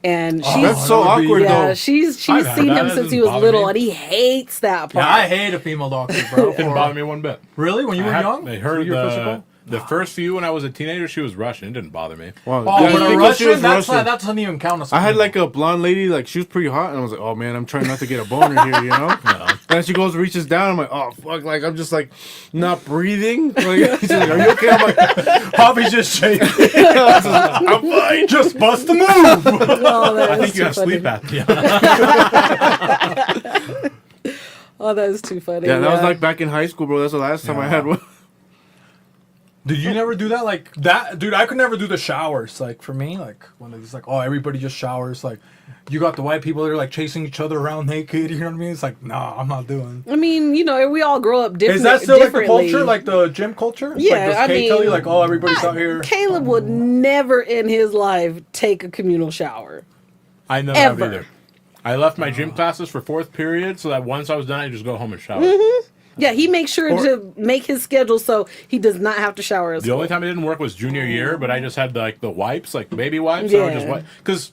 And she's that's so awkward, yeah, though. she's seen him since he was little, and he hates that part. Yeah, I hate a female doctor, bro. Didn't bother me one bit. Really? When you were young? I heard your physical? the first few when I was a teenager, she was Russian. It didn't bother me. Wow. Oh, Yeah, but a because she was Russian? Russian. That doesn't even count as I had like a blonde lady, like she was pretty hot, and I was like, "Oh man, I'm trying not to get a boner here," you know. And then she goes, reaches down, I'm like, "Oh fuck!" Like I'm just like not breathing. Like she's like, "Are you okay?" I'm like, Hobby's just shaking. "I'm fine." Just bust a move. Oh, that I is think you too have funny. sleep apnea. Oh, that is too funny. Yeah, that was like back in high school, bro. That's the last time I had one. Did you never do that? Like that, dude. I could never do the showers. Like for me, like when it's like, oh, everybody just showers. Like you got the white people that are like chasing each other around naked. You know what I mean? It's like, nah, I'm not doing. I mean, you know, we all grow up different. Is that still like the differently. culture, like the gym culture? Yeah, like, does I Kate mean, tell you like, oh, everybody's out here. Caleb would never in his life take a communal shower. I never have either. I left my gym classes for 4th period so that once I was done, I just go home and shower. Mm-hmm. Yeah, he makes sure to make his schedule so he does not have to shower as The only time it didn't work was junior year, but I just had like the wipes, like baby wipes. Yeah. I would just wipe because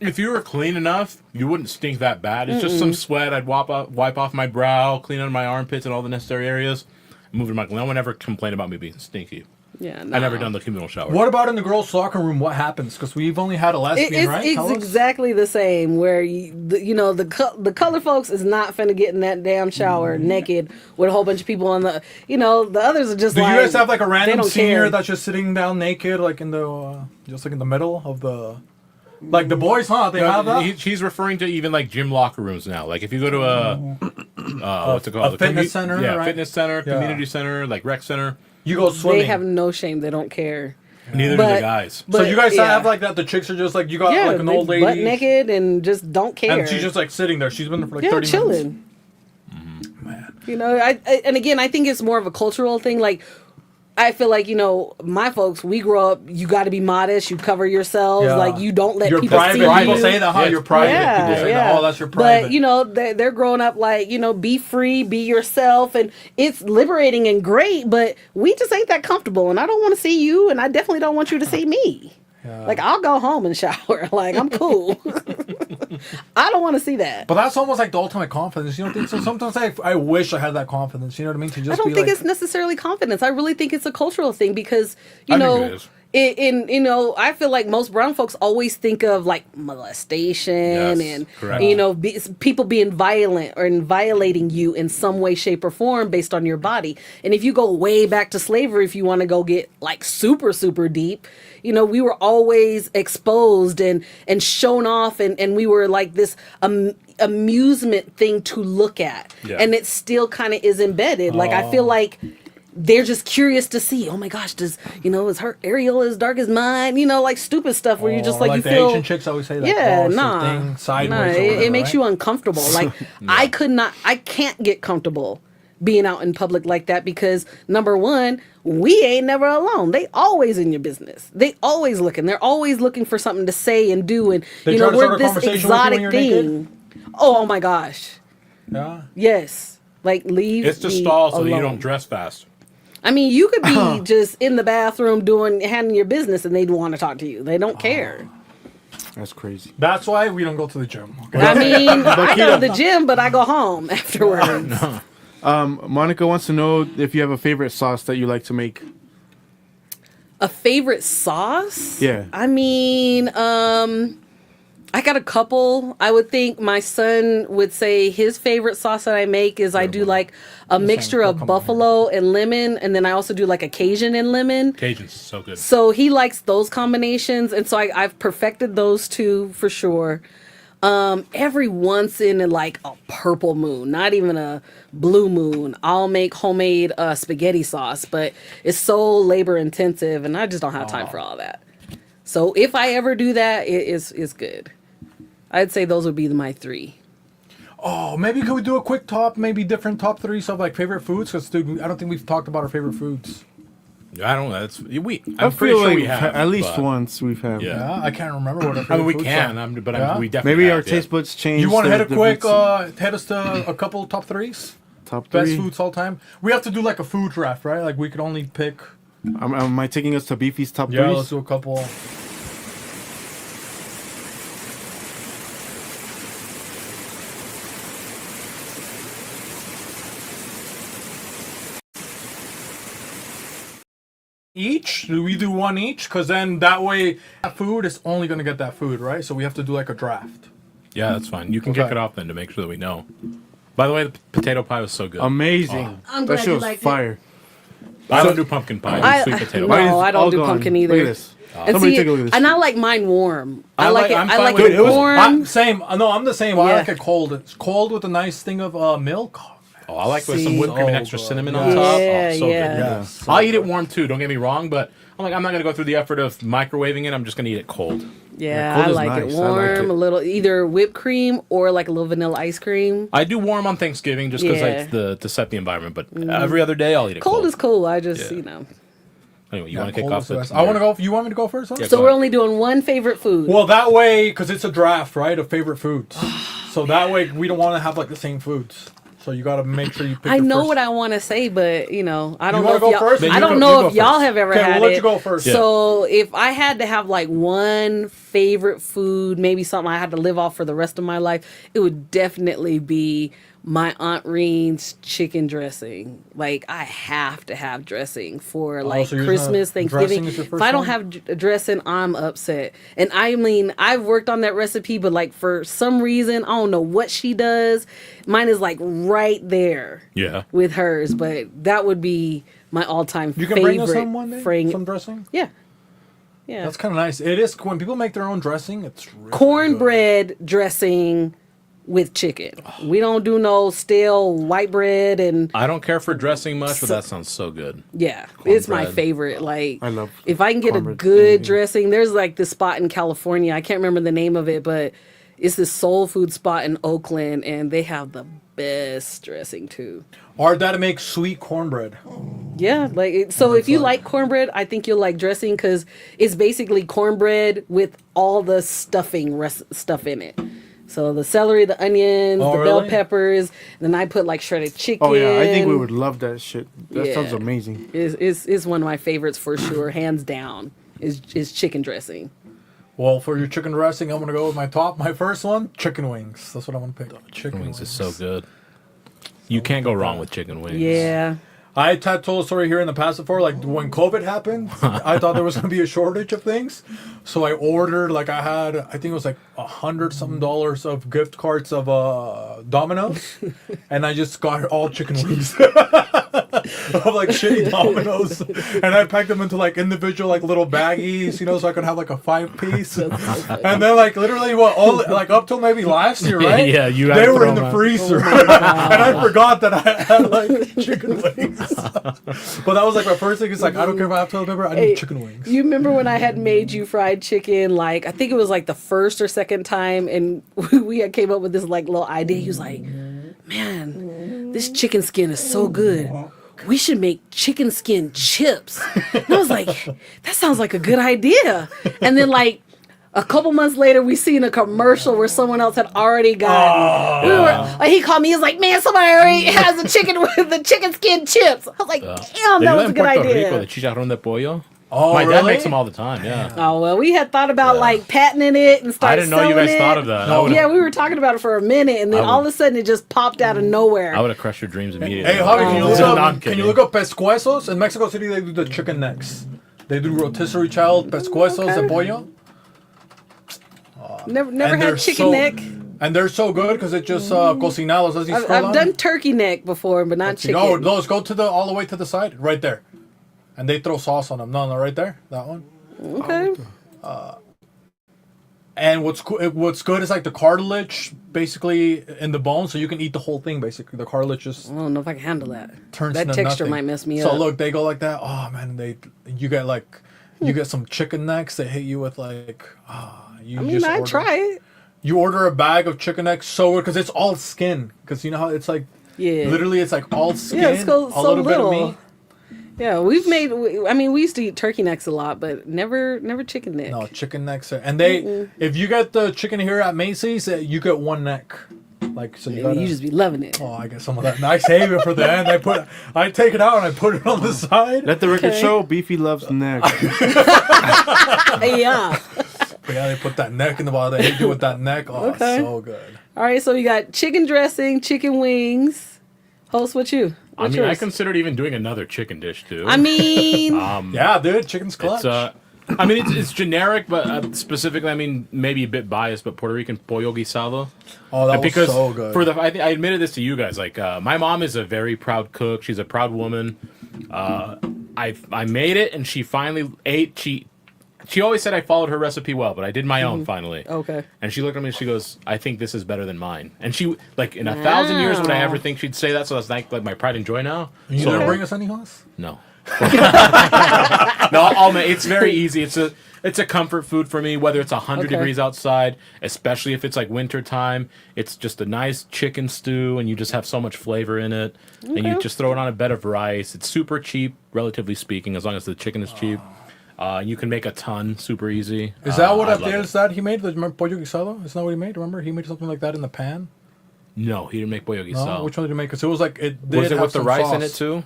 if you were clean enough, you wouldn't stink that bad. It's just some sweat. I'd wipe off my brow, clean out my armpits and all the necessary areas. Move to my. No one ever complained about me being stinky. Yeah, I never done the communal shower. What about in the girls' locker room? What happens? Because we've only had a lesbian, right? It's exactly the same. Where the color folks is not finna get in that damn shower naked with a whole bunch of people on the. You know, the others are just. Do like, you guys have like a they random don't senior care. that's just sitting down naked, like in the, just like in the middle of the, like the boys, huh? They have that. He's referring to even like gym locker rooms now. Like if you go to a what's it called? A fitness center, Yeah, right? fitness center, Yeah. community center, like rec center. You go swimming. They have no shame. They don't care. Neither do the guys. So you guys yeah. have like that? The chicks are just like, you got like an they old lady, butt naked and just don't care. and she's just like sitting there. She's been there for like 30 chilling. minutes. Man. You know, and again, I think it's more of a cultural thing. Like, I feel like, you know, my folks, we grow up, you got to be modest, you cover yourselves, Yeah. like, you don't let You're people private. see you. People say that, huh? Yeah. You're private. Yeah, People say yeah. that, oh, that's your private. But, you know, they're growing up like, you know, be free, be yourself, and it's liberating and great, but we just ain't that comfortable, and I don't want to see you, and I definitely don't want you to see me. Yeah. Like, I'll go home and shower. Like, I'm cool. I don't want to see that. But that's almost like the ultimate confidence. You don't think so? Sometimes I wish I had that confidence. You know what I mean? To just I don't be think like, it's necessarily confidence. I really think it's a cultural thing because, you I think know, it is. I feel like most brown folks always think of like molestation and people being violent or violating you in some way, shape, or form based on your body. And if you go way back to slavery, if you want to go get like super, super deep, we were always exposed and shown off, and we were like this amusement thing to look at. Yeah. And it still kind of is embedded. Like I feel like they're just curious to see, oh my gosh, is her areola as dark as mine? Like stupid stuff where you're just like you the feel. Asian chicks always say like, thing sideways. It makes you uncomfortable. Like I can't get comfortable being out in public like that because number one, we ain't never alone. They always in your business. They always looking. They're always looking for something to say and do, and we're this exotic thing. Oh my gosh. Yeah. Yes. Like leave. It's to stall so that you don't dress fast. I mean, you could be just in the bathroom handling your business, and they'd want to talk to you. They don't care. That's crazy. That's why we don't go to the gym. Okay? I mean, I go to the gym, but I go home afterwards. No. Monica wants to know if you have a favorite sauce that you like to make. A favorite sauce? Yeah. I mean, I got a couple. I would think my son would say his favorite sauce that I make is I do like a mixture of buffalo and lemon, and then I also do like a Cajun and lemon. Cajun's so good. So he likes those combinations, and so I've perfected those two for sure. Every once in like a purple moon, not even a blue moon, I'll make homemade spaghetti sauce, but it's so labor intensive, and I just don't have time for all that. So if I ever do that, it's good. I'd say those would be my three. Oh, maybe could we do a quick different top three of like favorite foods? Because dude, I don't think we've talked about our favorite foods. I don't know. I'm pretty sure like we have at least once we've had. Yeah, I can't remember what our favorite we foods can. are. We definitely maybe have, our taste buds change. You want to head us to a couple top threes? Top three best foods all time. We have to do like a food draft, right? Like we could only pick. Am I taking us to Beefy's top threes? Yeah, let's do a couple. Each? Do we do one each? Because then that way, that food is only going to get that food, right? So we have to do like a draft. Yeah, that's fine. You can kick it off then to make sure that we know. By the way, the potato pie was so good. Amazing. I'm that glad shit you was liked fire. I don't do pumpkin pie. Sweet potato pie. No, I don't do pumpkin either. Look at this. And Somebody take a look at this. and I like mine warm. I like I'm it warm. Same. No, I'm the same. I like it cold. It's cold with a nice thing of milk. Oh, I like with some whipped cream and extra cinnamon on top. Yeah, so yeah. good. Yeah, so I'll eat it warm too. Don't get me wrong, but I'm not gonna go through the effort of microwaving it. I'm just gonna eat it cold. Yeah, cold I is like nice. it I like warm, it. a little either whipped cream or like a little vanilla ice cream. I do warm on Thanksgiving just because to set the environment. But every other day I'll eat it cold. Cold is cool. I just Anyway, you want to kick off? I want to go. You want me to go first? Huh? Yeah, so we're only doing one favorite food. Well, that way, because it's a draft, right, of favorite foods. So that way, we don't want to have like the same foods. So you got to make sure you pick I the know first. what I want to say, but I don't You know wanna if go y'all. first? Then I you don't go- know you if go y'all first. have ever Okay, had we'll let it. you go first. So if I had to have like one favorite food, maybe something I had to live off for the rest of my life, it would definitely be my Aunt Reen's chicken dressing. Like I have to have dressing for like so you're Christmas, gonna- Thanksgiving. dressing is your If first I don't one? have dressing, I'm upset. And I mean, I've worked on that recipe, but like for some reason, I don't know what she does. Mine is like right there. Yeah. With hers, but that would be my all-time You favorite. can bring us some one day. Some dressing. Yeah. Yeah. That's kind of nice. It is when people make their own dressing. It's really Cornbread dressing with chicken. We don't do no stale white bread and I don't care for dressing much, but that sounds so good. yeah, it's my Cornbread. favorite. Like I love if I can get a cornbread. good dressing, there's like this spot in California. I can't remember the name of it, but it's this soul food spot in Oakland, and they have the best dressing too. Our dad makes sweet cornbread. Yeah, so if you like cornbread, I think you'll like dressing because it's basically cornbread with all the stuffing stuff in it. So the celery, the onions, the bell really? peppers, then I put like shredded chicken. Oh yeah, I think we would love that shit. That Yeah. sounds amazing. Is one of my favorites for sure, hands down. Is chicken dressing. Well, for your chicken dressing, I'm gonna go with my first one, chicken wings. That's what I'm gonna pick. Chicken Wings is so good. You can't go wrong with chicken wings. Yeah. I told a story here in the past before, like when COVID happened, I thought there was going to be a shortage of things. So I ordered, like I think it was like $100 of gift cards of Domino's. And I just got all chicken wings. Of like shitty Domino's. And I packed them into like individual like little baggies, so I could have like a 5-piece. And then like literally like up till maybe last year, right? Yeah, they were in the freezer. And I forgot that I had like chicken wings. But that was like my first thing. It's like, I don't care if I have to remember, I need chicken wings. You remember when I had made you fried chicken, like, I think it was like the first or second time, and we had came up with this like little idea. He was like, man, this chicken skin is so good. We should make chicken skin chips. And I was like, that sounds like a good idea. And then like, a couple months later, we seen a commercial where someone else had already got. He called me. He was like, "Man, somebody already has the chicken with the chicken skin chips." I was like, "Damn, that was a good idea." Rico, the chicharrón de pollo. Oh, my really? dad makes them all the time. Yeah. Oh well, we had thought about like patenting it and start. I didn't know you guys thought of that. No. Yeah, we were talking about it for a minute, and then all of a sudden it just popped out of nowhere. I would have crushed your dreams immediately. Hey, Javi, No, can you look up pescuezos? In Mexico City, they do the chicken necks. They do rotisserie child pescuezos de pollo. Never had chicken neck. And they're so good because it just cocinados. I've done turkey neck before, but not chicken. No, those go to all the way to the side, right there, and they throw sauce on them. No, right there, that one. Okay. And what's good is like the cartilage basically in the bone, so you can eat the whole thing basically. The cartilage just. I don't know if I can handle that. Turns that to texture nothing. might mess me up. So look, they go like that. Oh man, you get some chicken necks. They hit you with like. I'd try it. You order a bag of chicken necks, so good because it's all skin. Because you know how it's like. Yeah. Literally, it's like all skin. Yeah, it's so a little bit of little. meat. Yeah, we've made. We used to eat turkey necks a lot, but never chicken neck. No, chicken necks. And if you get the chicken here at Macy's, you get one neck. Like so, you just be loving it. Oh, I get some of that. And I save it for the end. I take it out and I put it on the side. Let the record show, Beefy loves neck. Yeah. But yeah, they put that neck in the bottom. They hit you with that neck. Oh, Okay. so good. All right, so we got chicken dressing, chicken wings. Host, what you? What's yours? I considered even doing another chicken dish too. Yeah, dude, chicken's clutch. It's generic, but specifically, maybe a bit biased, but Puerto Rican pollo guisado. Oh, that was so good. I admitted this to you guys. Like, my mom is a very proud cook. She's a proud woman. I made it, and she finally ate. She always said I followed her recipe well, but I did my own finally. Okay. And she looked at me and she goes, "I think this is better than mine." And she, like, in 1,000 years would I ever think she'd say that? So that's like my pride and joy now. You never bring us any sauce? No. It's very easy. It's a comfort food for me, whether it's 100 degrees outside, especially if it's like winter time. It's just a nice chicken stew, and you just have so much flavor in it. And you just throw it on a bed of rice. It's super cheap, relatively speaking, as long as the chicken is cheap. You can make a ton super easy. Is that what that he made? Remember pollo guisado? Isn't that what he made? Remember he made something like that in the pan? No, he didn't make pollo guisado. No? Which one did he make? Because it was like was it with the rice in it too?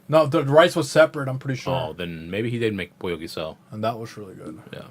No, the rice was separate. I'm pretty sure. Oh, then maybe he did make pollo guisado. And that was really good. Yeah.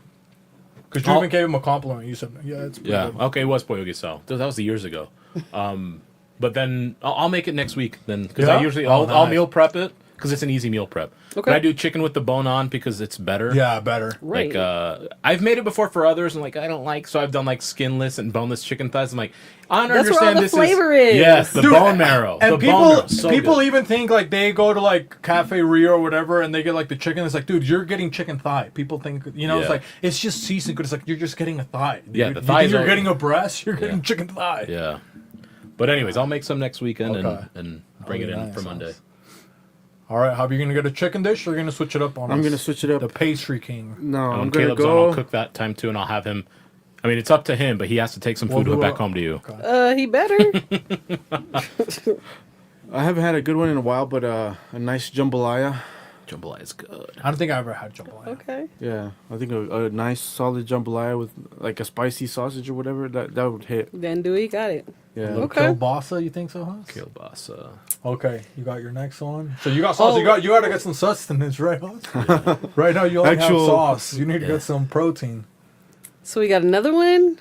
Because you even gave him a compliment. You said, "Yeah, it's pretty good." Okay, it was pollo guisado. That was years ago. But then I'll make it next week. Then because I'll meal prep it. Because it's an easy meal prep. Okay. But I do chicken with the bone on because it's better. Yeah, better. Right. Like, I've made it before for others, and like I don't like, so I've done like skinless and boneless chicken thighs. I'm like, I don't understand. That's where all the flavor is. Yes, the bone marrow. And the people even think like they go to like Cafe Rio or whatever, and they get like the chicken. It's like, dude, you're getting chicken thigh. People think it's like it's just seasoned good. It's like you're just getting a thigh. Yeah, the thighs. You're getting a breast. You're getting chicken thigh. Yeah. But anyways, I'll make some next weekend and bring it in for Monday. All right, Javi, you gonna get a chicken dish or are you gonna switch it up on us? I'm gonna switch it up. The pastry king. No, I'm gonna Caleb's go. on, I'll cook that time too, and I'll have him. I mean, it's up to him, but he has to take some food back home to you. Okay. He better. I haven't had a good one in a while, but a nice jambalaya. Jambalaya is good. I don't think I ever had jambalaya. Okay. Yeah, I think a nice solid jambalaya with like a spicy sausage or whatever that would hit. Then Dewey got it. Yeah. Okay. Kielbasa, you think so, huh? Kielbasa. Okay, you got your next one. So you got sauce. You got to get some sustenance, right, Hans? Right now you only have sauce. You need to get some protein. So we got another one.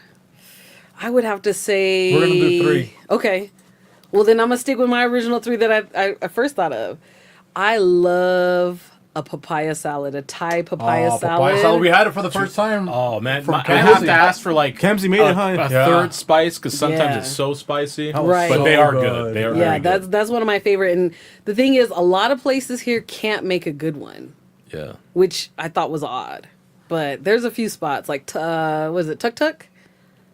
I would have to say We're gonna do 3. Okay. Well, then I'm gonna stick with my original 3 that I first thought of. I love a papaya salad, a Thai papaya salad. Papaya salad. We had it for the first time. Oh man, From I have to Kamsi. ask for like Kamsi made it, huh? a Yeah. third spice because sometimes Yeah. it's so spicy. That was Right. But so they are good. They are Yeah, very good. that's one of my favorite. And the thing is, a lot of places here can't make a good one, Yeah. which I thought was odd. But there's a few spots like was it Tuk Tuk?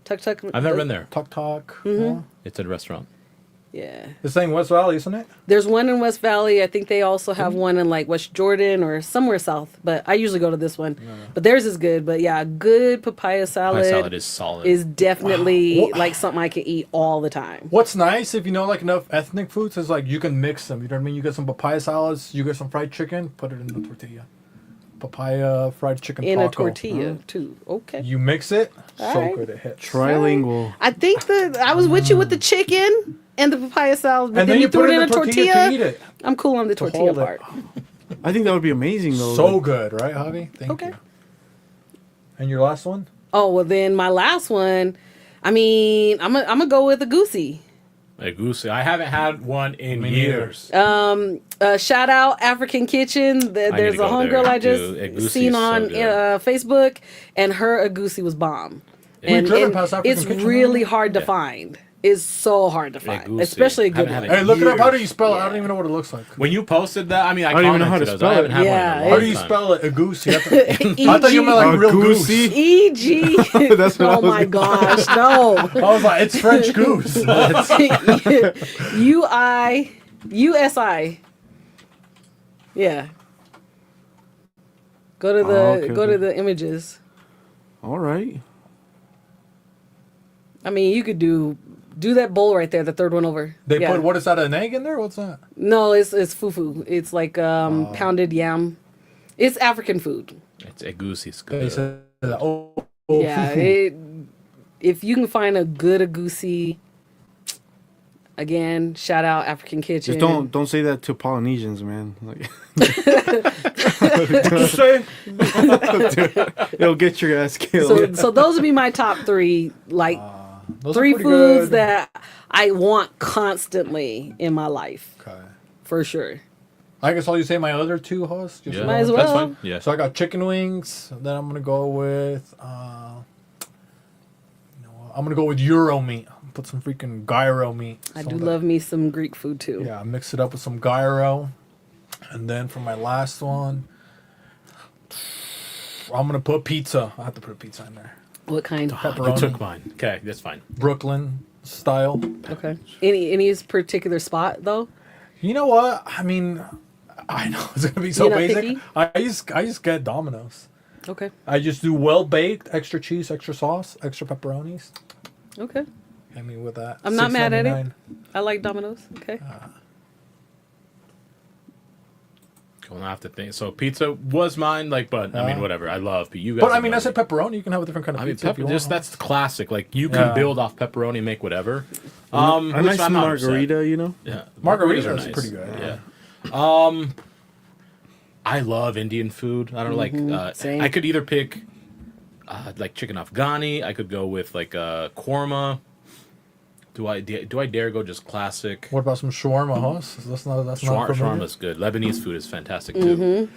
Tuk Tuk. I've never been there. Talk talk. It's a restaurant. Yeah. It's saying West Valley, isn't it? There's one in West Valley. I think they also have one in like West Jordan or somewhere south. But I usually go to this one. But theirs is good. But yeah, a good papaya salad, My salad is solid. is definitely Wow. like something I can eat all the time. What's nice if you know like enough ethnic foods is like you can mix them. You know what I mean? You get some papaya salads, you get some fried chicken, put it in the tortilla. Papaya fried chicken In taco. a tortilla too. Okay. You mix it, All so right. good it hits. Trilingual. I think that I was with you with the chicken and the papaya salad, but And then then you you threw put it in a to tortilla. eat it. I'm cool on the To tortilla hold it. part. I think that would be amazing though. So like- good, right, Javi? Thank Okay. you. And your last one? Oh well, then my last one. I mean, I'm gonna go with a goosey. A goosey. I haven't had one in Me years. Shout out African Kitchen. There's to a go homegirl there, I just too. Egusi seen is so on good. Facebook, and her agusi was bomb. We've And, driven and past African it's Kitchen, really haven't we? hard to find. It's so hard to find, Egusi. especially a good Haven't one. had Hey, look it up. How do you Years. spell it? I don't even know what it looks like. When you posted that, I mean, I don't even know how to commented, spell I haven't it. had Yeah, one in a How do you long time. spell it? A goose. I thought you meant like A real goose. goosey? E.G. That's what I Oh was my gonna- gosh, no. I was like, it's French goose. USI. Yeah. Go to the okay. go to the images. All right. I mean, you could do that bowl right there, the third one over. They Yeah. put, what is that, an egg in there? What's that? No, it's fufu. It's like pounded yam. It's African food. It's a goosey. It's They good. said, oh, Yeah, if you can find a good agusi, again, shout out African Kitchen. Just don't say that to Polynesians, man. Like, What'd you say? it'll get your ass killed. So those would be my top three, like Those are three pretty foods good. that I want constantly in my life, Okay. for sure. I guess I'll you say my other two hosts. Just Yeah, Might as that's well. fine. Yeah. So I got chicken wings. Then I'm gonna go with. I'm gonna go with Euro meat. Put some freaking gyro meat. I Some do of that- love me some Greek food too. Yeah, mix it up with some gyro, and then for my last one, I'm gonna put pizza. I have to put pizza in there. What kind? You Pepperoni, took mine. Okay, that's fine. Brooklyn style. Okay. Any particular spot though? You know what? I mean, I know it's gonna be so You're not basic. picky? I just get Domino's. Okay. I just do well baked, extra cheese, extra sauce, extra pepperonis. Okay. I mean, with that, I'm not mad at it. $6.99. I like Domino's. Okay. I'll have to think. So pizza was mine, like, but I mean, whatever. I love. But you guys. But I have mean, I done said pepperoni. You can have a different kind of I mean, pizza if you want. just that's the classic. Like you can Yeah. build off pepperoni and make whatever. a Which nice I'm not upset. margarita, you know. Yeah, Margaritas are is pretty good. Yeah. I love Indian food. I don't like. same. I could either pick like chicken Afghani. I could go with like korma. Do I dare go just classic? What about some shawarma, huh? That's not familiar. Shawarma's good. Lebanese food is fantastic too.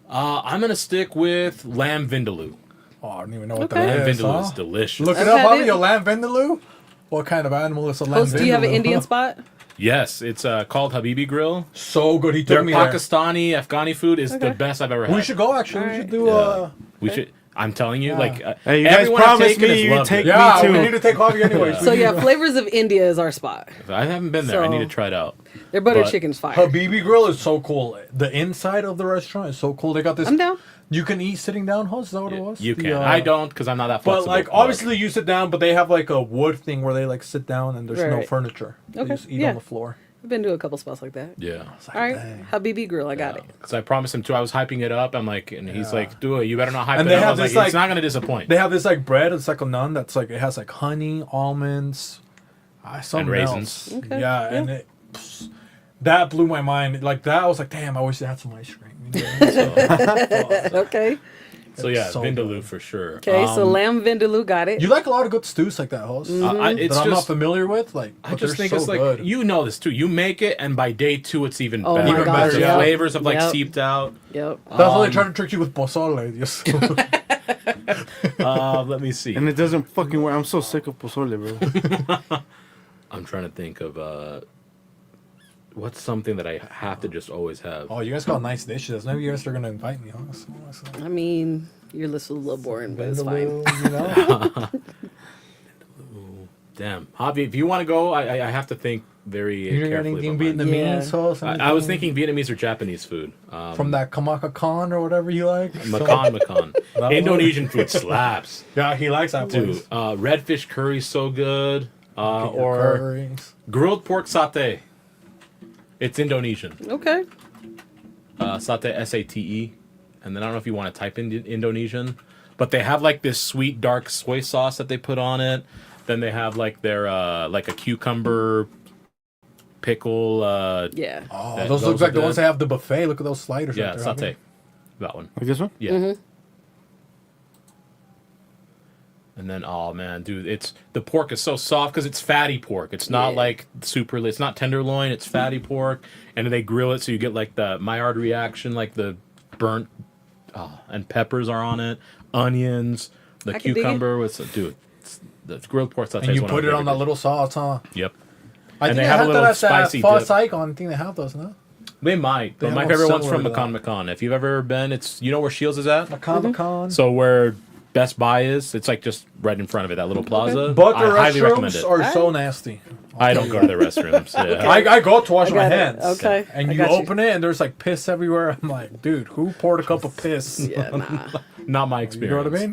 I'm gonna stick with lamb vindaloo. Oh, I don't even know what Okay. Lamb that is. vindaloo Huh? is delicious. Look it I've up, had Bobby. it. A lamb vindaloo? What kind of animal is a lamb Host, do you have an vindaloo, Indian huh? spot? Yes, it's called Habibi Grill. So good. He Their took me there. Pakistani Afghani food is the Okay. best I've ever had. We should go, actually. We should do Yeah. We should. I'm telling you, Yeah. like Hey, you guys everyone I've promised taken me has you loved take it. Yeah, Me too. we need to take coffee anyways. So yeah, Flavors of India is our spot. I haven't been there. I need to So- try it out. Their butter But- chicken's fire. Habibi Grill is so cool. The inside of the restaurant is so cool. They got this. I'm down. You can eat sitting down, host. Is that what it was? You The, can. I don't because I'm not that flexible. But like, obviously, you sit down, but they have like a wood thing where they like sit down and there's no Right. furniture. They Okay, just eat yeah. on the floor. I've been to a couple spots like that. Yeah. All right, dang. Habibi Grill, I got it. Because I promised him too. I was hyping it up. I'm like, and he's like, "Do it. You better not hype And it they up." I have was like, this, like- "It's not gonna disappoint." They have this like bread. It's like a naan that's like it has like honey, almonds, something raisins. else. Okay, Yeah, yeah. and that blew my mind. Like that, I was like, damn, I wish they had some ice cream. You know? So, Okay. So yeah, so vindaloo good. for sure. Okay, so lamb vindaloo, got it. You like a lot of good stews like that, host. It's that I'm not just familiar with. Like, I but just they're think so it's like good. you know this too. You make it, and by day 2, it's even Oh better. my Even gosh, better, The yeah. flavors have like Yep. seeped out. Yep. That's why they try to trick you with pozole. Just Let me see. And it doesn't fucking work. I'm so sick of pozole, bro. I'm trying to think of what's something that I have to just always have. oh, you guys got nice dishes. Maybe you guys are gonna invite me, huh? I mean, your list was a little boring, but it's fine. You know? Damn, Javi, if you want to go, I have to think very You're carefully. anything about mine. Vietnamese Yeah. sauce? I was thinking Vietnamese or Japanese food. from that Kamaka Khan or whatever you like. Makan. one? Indonesian food slaps. Yeah, he likes that Dude, place. redfish curry so good. Get your Or curries. grilled pork satay. It's Indonesian. Okay. Satay, S-A-T-E. And then I don't know if you want to type in Indonesian. But they have like this sweet dark soy sauce that they put on it. Then they have like their like a cucumber pickle. Yeah. Oh, that- those those look like are the ones good. they have the buffet. Look at those sliders. Yeah, right there, satay. Javi. That one. Like this one? Yeah. And then, oh man, dude, the pork is so soft because it's fatty pork. It's not like it's not tenderloin. It's fatty pork, and they grill it so you get like the Maillard reaction, like the burnt, and peppers are on it, onions, the I can dig cucumber with dude. The grilled pork satay. And is you one of put my it on that favorite little sauce, huh? dishes. Yep. I And think they have a little that at spicy that dip. Foss Icon. I think they have those, no? They might, but They my have favorite one one's from similar to Makan. If you've ever been, it's you know where Shields is at. Makan. So where Best Buy is, it's like just right in front of it, that little plaza. But the I highly recommend restrooms it. are so nasty. I don't go to the restrooms. Yeah. I go to wash I my got it. hands. Okay. And I you got you. open it and there's like piss everywhere. I'm like, dude, who poured a cup of piss? Yeah, nah. Not my You experience. know what I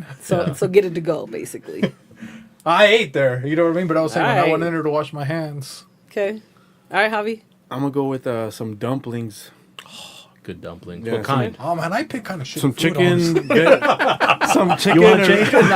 mean? So get it to go, basically. I ate there. You know what I mean? But I was saying when I Alright. went in there to wash my hands. Okay. All right, Javi. I'm gonna go with some dumplings. Good dumplings. Yeah, What kind? Oh man, I pick kind of shit. Some chicken. Some chicken. You want or- chicken?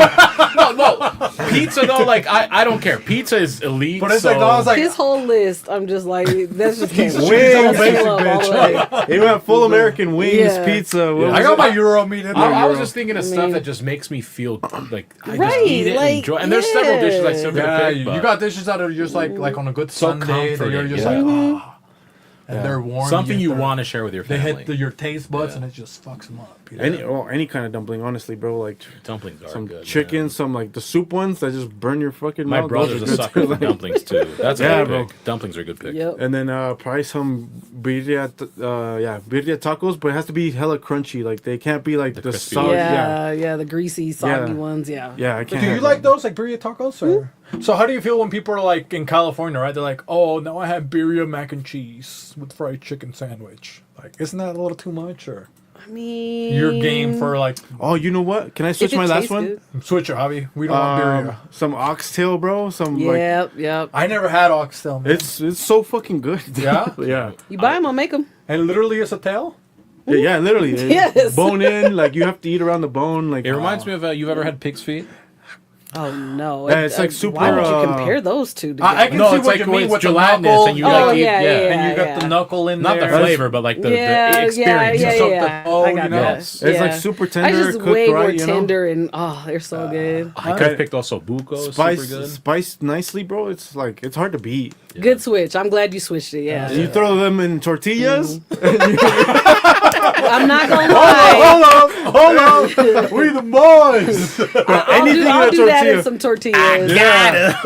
No. Pizza though, like I don't care. Pizza is elite. But it's so like, I was like, His whole list, I'm just like, that's just came Wings, basic all the bitch. way. They went full American wings, Yeah. pizza. what Yeah. was I got it? my Euro meat in there. I was Euro. just thinking of I stuff mean- that just makes me feel like I Right, just eat it like, and enjoy. And there's several dishes I still Yeah, gotta pick. you but got dishes that are just like on a good So Sunday that you're comforting, just yeah. like, ah. And they're warm. something you get want to share with your They family. hit your taste buds Yeah. and it just fucks them up. You know? Any kind of dumpling, honestly, bro. Like Dumplings are some good. chicken, man. some like the soup ones that just burn your fucking My mouth. brother's Those a are good sucker too. for dumplings too. That's a Yeah, good bro. pick. Dumplings are a good pick. Yep. And then probably some birria, birria tacos, but it has to be hella crunchy. Like they can't be like the crispy solid. Yeah, the greasy, soggy Yeah. ones. Yeah. Yeah, I But can't. do you have like them. those, like birria tacos? Or? So how do you feel when people are like in California, right? They're like, oh, now I have birria mac and cheese with fried chicken sandwich. Like, isn't that a little too much? Or I mean, you're game for like, Oh, you know what? Can I if switch it my last tastes one? good. switch it, Javi. We don't want birria. Some oxtail, bro. Some like Yep. I never had oxtail, man. it's so fucking good. Yeah? yeah. You buy them, I'll make them. And literally it's a tail? Yeah, literally. Yes. Bone in, like you have to eat around the bone. Like It reminds me of you've ever had pig's feet? Oh no! Yeah, it's like super, Why would you compare those two together? I can No, see it's what like you when mean it's with the gelatinous knuckle. and you Oh, like eat, yeah, And you got yeah. the knuckle in Not there. the flavor, but like the yeah, experience. Yeah, Soak yeah. the bone, I got you know? that. It's like super I tender, just cooked way more right, you know? tender and they're so good. I could have picked also buco. Super good. spiced nicely, bro. It's like it's hard to beat. Good switch. I'm glad you switched it. Yeah, You throw them in tortillas. I'm not gonna lie. Hold on. We the boys. I'll do that in tortilla. some tortillas. Yeah.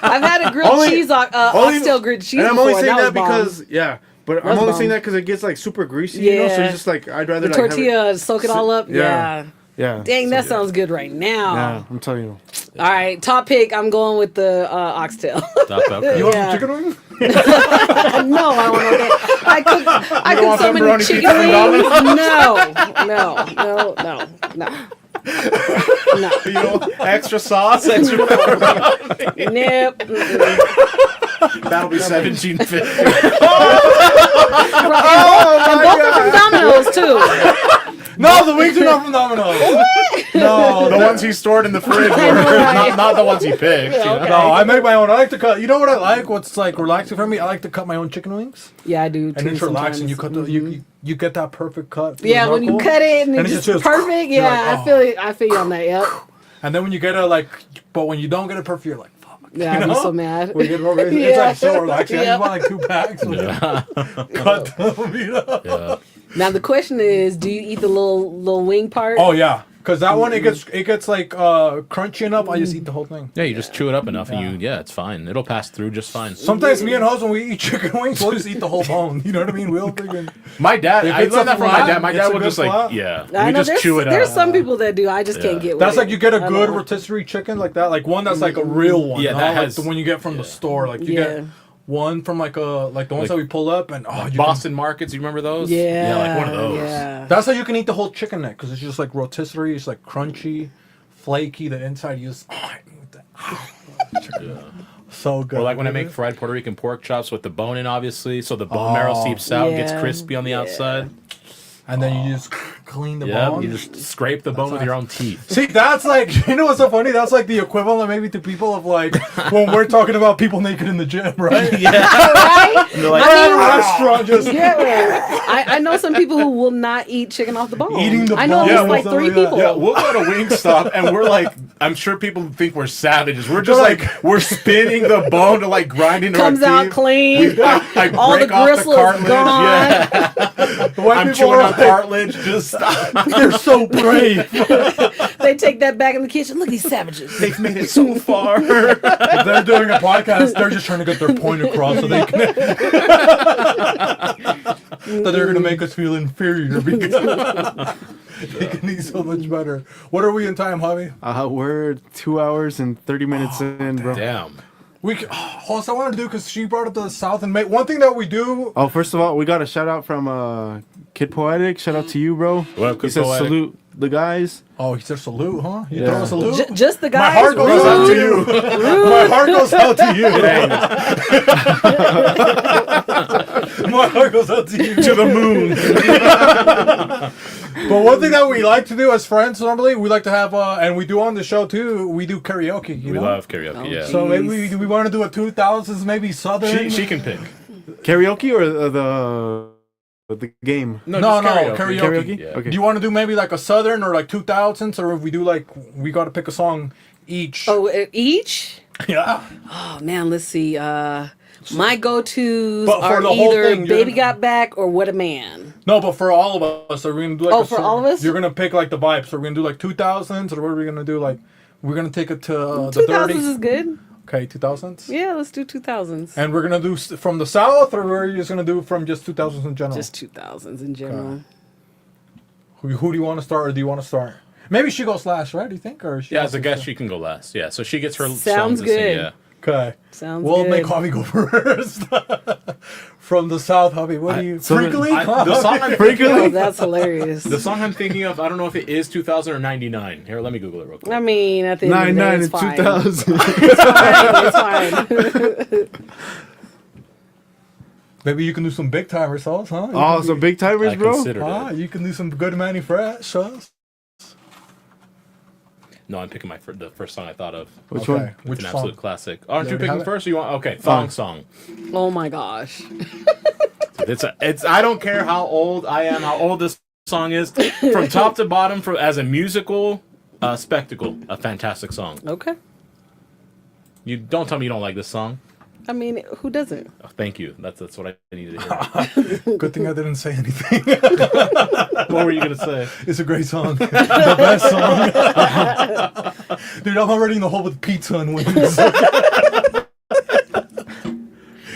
I've had a grilled Only- cheese, only- oxtail grilled cheese. And I'm before, only saying and that was bomb. because but That's I'm only saying bomb. that because it gets like super greasy, you know. So Yeah. it's just like I'd rather the like have tortilla, soak it all up. yeah. Yeah. Yeah. Dang, that sounds good right now. Yeah, I'm telling you. All right, top pick. I'm going with the oxtail. Okay. You want Yeah. some chicken wings? No, I don't want that. I cook want so many pepperoni chicken pizza from wings. No. You know, extra sauce, extra pepperoni. Nope. Mm-mm. That'll be $17.50. And both are from Domino's too. No, the wings are not from Domino's. No, The ones he stored in the fridge, I know, right? not the ones he picked. you know? Okay. no, I make my own. I like to cut. You know what I like? What's like relaxing for me? I like to cut my own chicken wings. Yeah, I do too. And it's relaxing. sometimes. You cut the, you you get that perfect cut. Yeah, when you cut it and it's just perfect. you're Yeah, like, oh. I feel you on that. Yep. And then when you get it like, but when you don't get it perfect, you're like, fuck. Yeah, I'd be so mad. When you get it over, it's like so. Actually, I just want like 2 packs. Cut them, you know? Yeah. Now the question is, do you eat the little wing part? Oh yeah, because that one it gets like crunchy enough. I just eat the whole thing. Yeah, you just chew it up enough and it's fine. It'll pass through just fine. Sometimes me and Hose, when we eat chicken wings, we'll just eat the whole bone. You know what I mean? We'll freaking. My dad, If I it's learned a that from my flat, dad. My it's dad a will good just flat. I know just chew it up. There's some people that do. I just can't get with That's it. like you get a I good don't know. rotisserie chicken like that, like one that's like a real one. Yeah, not that like has- the one you get from the store. Like you get one from like the ones that we pull up and Boston markets. You remember those? Yeah, like one of those. Yeah. That's how you can eat the whole chicken neck because it's just like rotisserie. It's like crunchy, flaky. The inside you just I eat that. So good. Or like when I make fried Puerto Rican pork chops with the bone in, obviously, so the bone marrow seeps out, gets crispy on the outside. And then you just clean the Yeah, bone. you just scrape the bone with your own teeth. See, that's like, you know what's so funny? That's like the equivalent maybe to people of like, when we're talking about people naked in the gym, right? Yeah. Right? They're like, We're at a restaurant just... Yeah. I know some people who will not eat chicken off the bone. Eating the I know bone. there's Yeah, like well, 3 yeah. people. yeah, we'll go to Wingstop and we're like, I'm sure people think we're savages. We're just like, we're spinning the bone to like grinding our Comes out teeth. clean. I All the break off gristle is cartilage. gone. Yeah. The white I'm people chewing are on like, cartilage. Just they're so brave. They take that back in the kitchen. Look at these savages. they've made it so far. If they're doing a podcast, they're just trying to get their point across so they can... that they're going to make us feel inferior because they can eat so much better. What are we in time, Javi? We're 2 hours and 30 minutes in, bro. Damn. Also, I wanted to do because she brought up the South and one thing that we do. Oh, first of all, we got a shout out from Kid Poetic. Shout out to you, bro. What up, He Kid says Poetic? salute the guys. Oh, he said salute, huh? You Yeah. throw a salute? Just the guys. My heart goes out to you. My heart goes out to you. My heart goes out to you. To the moon. But one thing that we like to do as friends normally, we like to have, and we do on the show too, we do karaoke. You We know? love karaoke, yeah. So maybe we want to do a 2000s, maybe Southern. She can pick. Karaoke or the game? No, just karaoke. Karaoke? Yeah. Okay. Do you want to do maybe like a Southern or like 2000s, or if we do like, we got to pick a song each? Oh, each? Yeah. Oh, man, let's see. My go-tos But for are the whole either thing, you're Baby gonna- Got Back or What a Man. No, but for all of us, so we're gonna do like. Oh, for all of us? You're gonna pick like the vibes. So we're gonna do like 2000s, or what are we gonna do? Like, we're gonna take it to the 2000s 30s. is good. Okay, 2000s. Yeah, let's do 2000s. And we're gonna do from the South, or are you just gonna do from just 2000s in general? Just 2000s in general. Who do you want to start, or do you want to start? Maybe she goes last, right? Do you think, or she Yeah, wants as a to guest, start? she can go last. Yeah, so she gets her Sounds songs to good. sing, yeah. Okay. Sounds We'll good. make Javi go first. From the South, Javi, what do you? Freakily? The song I'm Oh, thinking that's hilarious. the song I'm thinking of, I don't know if it is 2000 or 99. Here, let me Google it real quick. I mean, at the end of the day, 99 it's and fine. 2000. It's fine. Maybe you can do some big timer songs, huh? Oh, some big timers, I bro. considered Ah, it. you can do some good Manny Fresh songs. No, I'm picking the first song I thought of. Which Okay. one? It's Which an song? absolute classic. Aren't You you already picking have it? first, or you want? Okay, Thong Song. Oh my gosh. It's. I don't care how old I am, how old this song is. From top to bottom, as a musical spectacle, a fantastic song. Okay. You don't tell me you don't like this song. I mean, who doesn't? Oh, thank you. That's what I needed to hear. Good thing I didn't say anything. What were you gonna say? It's a great song. The best song. Dude, I'm already in the hole with pizza and wings.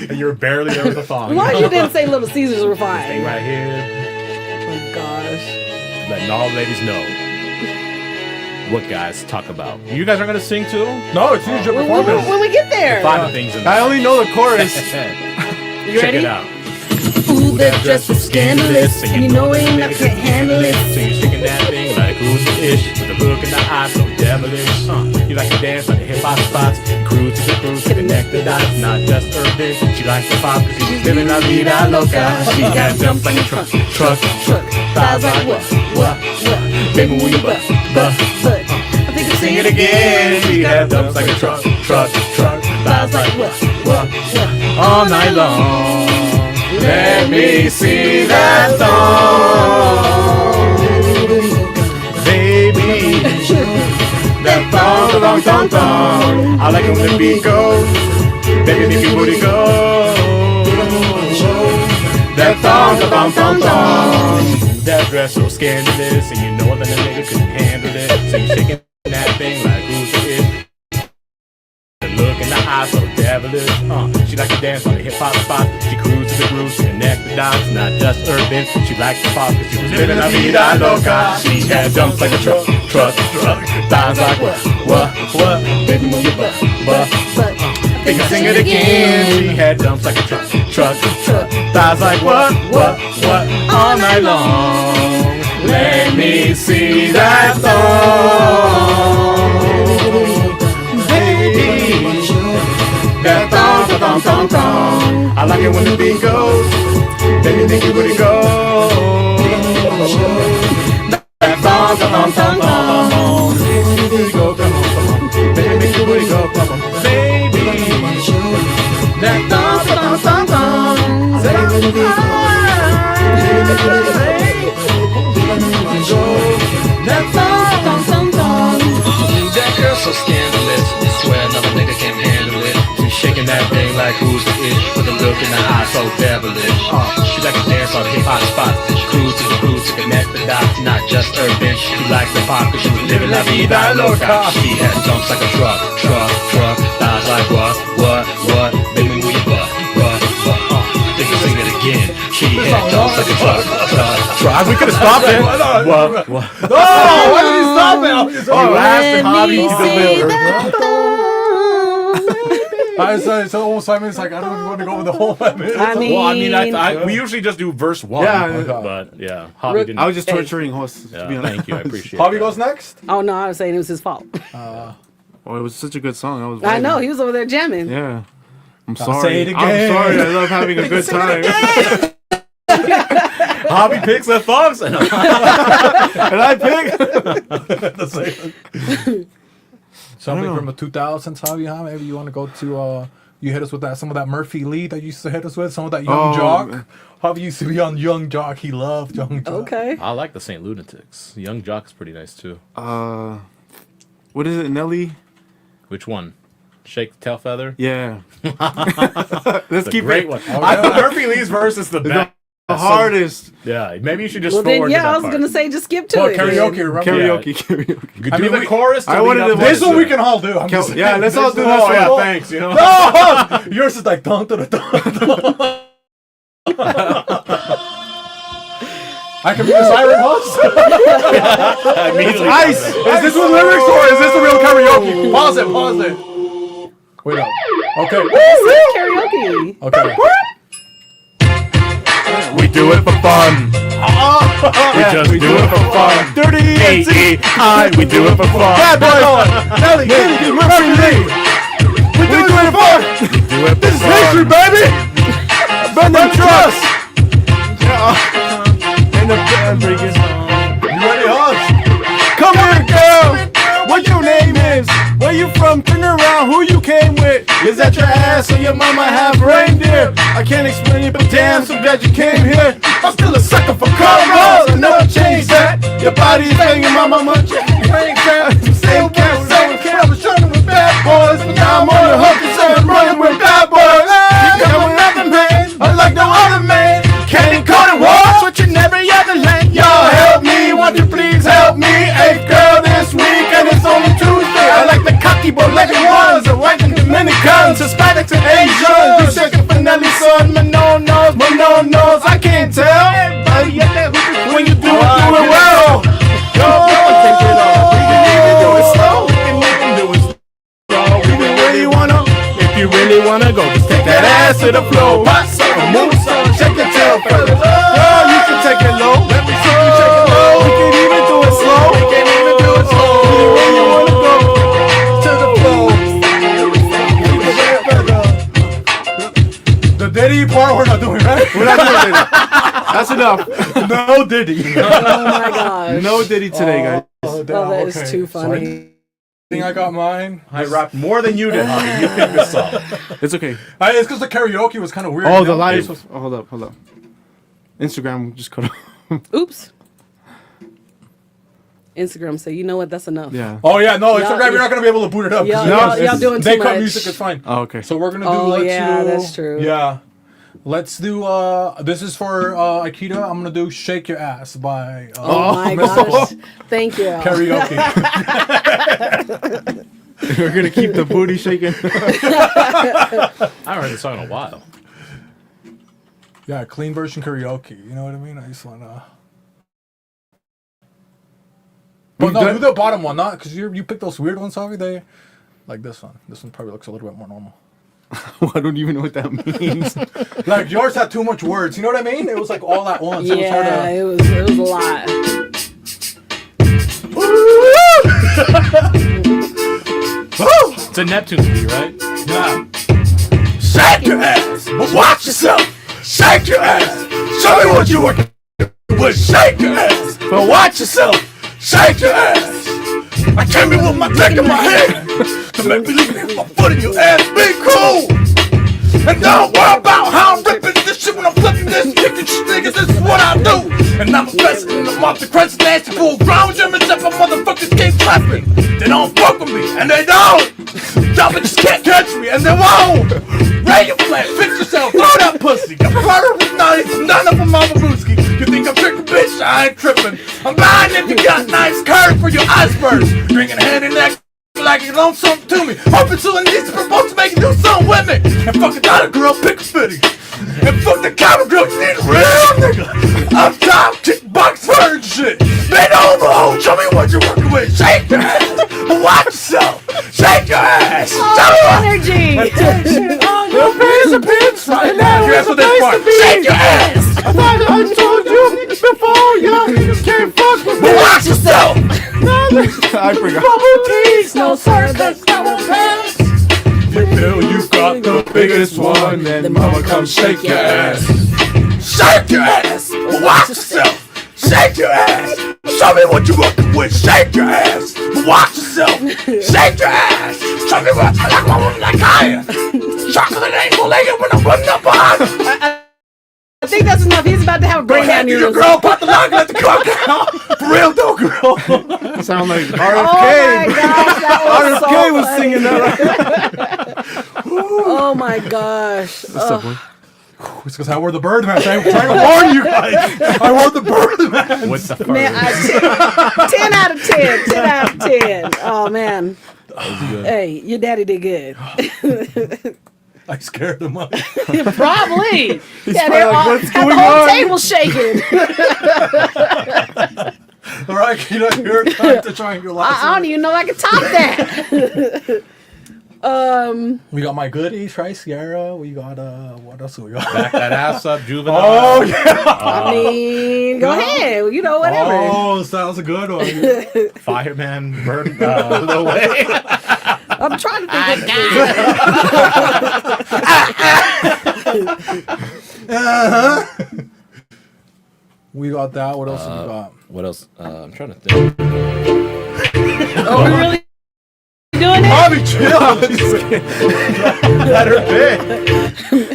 And you're barely there with the thong. Why you didn't say Little Caesars were Stay fine? right here. Oh gosh. Letting all ladies know what guys talk about. You guys are gonna sing too? No, it's usually your performance. When we get there. Five things in I only know the chorus. You Check ready? it out. Ooh, that dress is scandalous, and you know ain't I can't handle it. So you're shaking that thing like who's the ish with a look in the eye so devilish. You like to dance on the hip hop spots, cruise to the cruise to connect the dots. Not just urban, she likes to pop because she's living la vida loca. She got jumps like a truck, thighs like what? Baby, will you butt? I think I'm Sing it again. She got jumps like a truck, thighs like what? All night long. Let Let me see that thong, baby. That thong. I like it when the beat goes. Baby, make your booty go. That thong. That dress so scandalous, and you know that a nigga couldn't handle it. So you shaking that thing like who's it? The look in the eye so devilish. She like to dance on the hip hop spot. She cruises the grooves, she connect the dots, not just urban. She liked the pop because she was living la vida loca. She had jumps like a truck. Thighs like what? Baby, move your butt. They can sing it again. She had jumps like a truck. Thighs like what? All night long. Let me see that thong, baby. That thong. I like it when the beat goes. Baby, think you would go. That thong. Baby, go, come on. Baby, make your booty go, come on. Baby, that thong. Say that That girl so scandalous, swear another nigga can't handle it. She's shaking that thing like who's the it, with a look in the eye so devilish. She like to dance on hip hop spots, cruise to the grooves to connect the dots, not just urban. She likes the pop 'cause she was living la vida loca. She had jumps like a truck, thighs like what? Baby, move your butt. They can sing it again. She had jumps like a truck. We could have stopped it. What? No, why did you stop it? You asked the hobby to deliver. So almost 5 minutes. Like I don't even want to go over the whole 5 minutes. I mean, we usually just do verse 1. Yeah. But yeah, hobby didn't. I was just torturing hosts. Yeah, To be honest. thank you, I appreciate. Hobby that. goes next. oh no, I was saying it was his fault. Oh, it was such a good song. I know he was over there jamming. Yeah. I'm Say sorry. it again. I'm sorry. I love having a good time. Hobby picks the thumbs, and I pick. Something from the 2000s, Hobby, huh? Maybe you want to go to, you hit us with some of that Murphy Lee that you used to hit us with, some of that Young Jock. Man. Hobby used to be on Young Jock. He loved Young Jock. Okay. I like the Saint Lunatics. Young Jock's pretty nice too. What is it, Nelly? Which one? Shake the tail feather. Yeah. Let's keep Great it. one. Murphy Lee's verse is the best. The hardest. Yeah, maybe you should just Well then, forward to yeah, that I was part. gonna say just skip to it. Karaoke, then. remember? Karaoke. You could I do mean, the chorus. I to wanted lead up to- This to one it. we can all do. I'm just saying. Yeah, let's all do this Oh one. yeah, thanks. You know. No! Yours is like dun, dun, dun, dun. I can be the siren host. Immediately. Ice. Is this with lyrics or is this the real karaoke? Pause it. Wait up. Okay. This is karaoke. Okay. We do it for fun. We just do it for fun. Dirty AEI, we do it for fun. Bad boy. Nelly, Murphy Lee. We do it for fun. Do it for This is fun. history, baby. Burn them trucks. And the band breakers. You ready, Hoss? Come here, girl. What your name is? Where you from? Turn around. Who you came with? Is that your ass or your mama have reindeer? I can't explain it, but damn, so glad you came here. I'm still a sucker for cornrows. I never change that. Your body is hanging, my mama. Same cat, I was running with bad boys, but now I'm on the hook and I'm running with bad boys. You come with nothing, man. Unlike no other man. Candy coated walls, switching every other lane. Y'all help me, won't you please help me? 8th girl this week, and it's only Tuesday. I like the cocky bow-legged ones, the white and Dominicans, Hispanics and Asians. You shaking for Nelly, son, my no-nos, I can't tell. Everybody at that hookah, when you do it well. Yo, take it off. We can even do it slow. We can even do it slow. We can really wanna. If you really wanna go, just take that ass to the floor. Pop some, move some, shake your tail feather. Girl, you can take it low. Let me see you shake it low. We can even do it slow. We can even do it slow. Where you wanna go? To the floor. The Diddy part we're not doing, right? We're not doing it. That's enough. No Diddy. Oh my gosh. No Diddy today, guys. Oh, Oh, that is too funny. I think I got mine. I rapped more than you did, Hobby. You picked this song. It's okay. It's because the karaoke was kind of weird. Oh, you the know? lights was. Oh, hold up. Instagram just cut off. Oops. Instagram say, you know what? That's enough. Yeah. Oh yeah, no, Y'all- Instagram. You're not gonna be able to boot it up. Y'all, No, y'all doing They too cut much. music. It's fine. Oh, okay. So we're gonna do. Oh, let's yeah, do, that's true. Yeah. Let's do. This is for Akita. I'm gonna do "Shake Your Ass" by. Oh my Miss gosh. Thank you. Karaoke. We're gonna keep the booty shaking. I haven't heard this song in a while. Yeah, clean version karaoke. You know what I mean? I just wanna. But no, do the bottom one, not because you pick those weird ones, Avi. They like this one. This one probably looks a little bit more normal. I don't even know what that means. Like yours had too much words. You know what I mean? It was like all at once. Yeah, it it was a lot. It's a Neptune beat, right? Yeah. Shake your ass, but watch yourself. Shake your ass. Show me what you're working with. Shake your ass, but watch yourself. Shake your ass. I came in with my dick in my hand to make me leave my foot in your ass. Be cool. And don't worry about how I'm ripping this shit when I'm flipping this. Kicking shit, niggas, this is what I do. And I'm a president, I'm off the crest, nasty fool. Ground German except my motherfuckers keep clapping. They don't fuck with me, and they don't. Y'all bitches can't catch me, and they won't. Ray your flat, fix yourself, throw that pussy. Got murder with nice, none of them Mama Brewski. You think I'm tricking, bitch? I ain't tripping. I'm lying if you got nice curve for your icebergs. Drinking hand and neck. Like you loan something to me. Hoping someone needs to propose to make you do something with me. And fuck a dollar girl, pick a fitty. And fuck the camera girl, you need a real nigga. Up top, kickbox bird shit. Bend over, oh, show me what you're working with. Shake your ass, and watch yourself. Shake your ass. Show me what Energy. attention on your fingerprints right now. Guess what this part? Shake your ass. I thought I told you before, you can't fuck with me. But watch yourself. I forgot. Bubble teas, no circus, double pants. You feel you got the biggest one, then mama come shake your ass. Shake your ass, but watch yourself. Shake your ass. Show me what you working with. Shake your ass, but watch yourself. Shake your ass. Show me what I like my woman like I am. Chocolate ain't gonna lay it when I'm running up behind you. I think that's enough. He's about to have a brain Your aneurysm. girl, pop the lock, let the clock out. For real though, girl. Sound like RFK. Oh my gosh, that was RFK so was funny. singing that. Oh my gosh. What's up, boy? It's because I wore the Birdman. I'm trying to warn you guys. I wore the Birdman. What's the first? Man, 10 out of 10. 10 out of 10. Oh man. Hey, your daddy did good. I scared him up. Probably. Yeah, probably they're like, all, "What's had the going whole on?" table shaking. All right, Keeda, your time to try and your last I don't even know I can top that. We got my goodies, right? Sierra. We got what else do we got? Back that ass up, juvenile. Oh yeah. I mean, go ahead. You know, whatever. Oh, sounds a good one. Fireman, bird, the way. I'm trying to think. We got that. What else do we got? What else? I'm trying to think. Oh, we really doing it? Bobby, chill. Let her pick.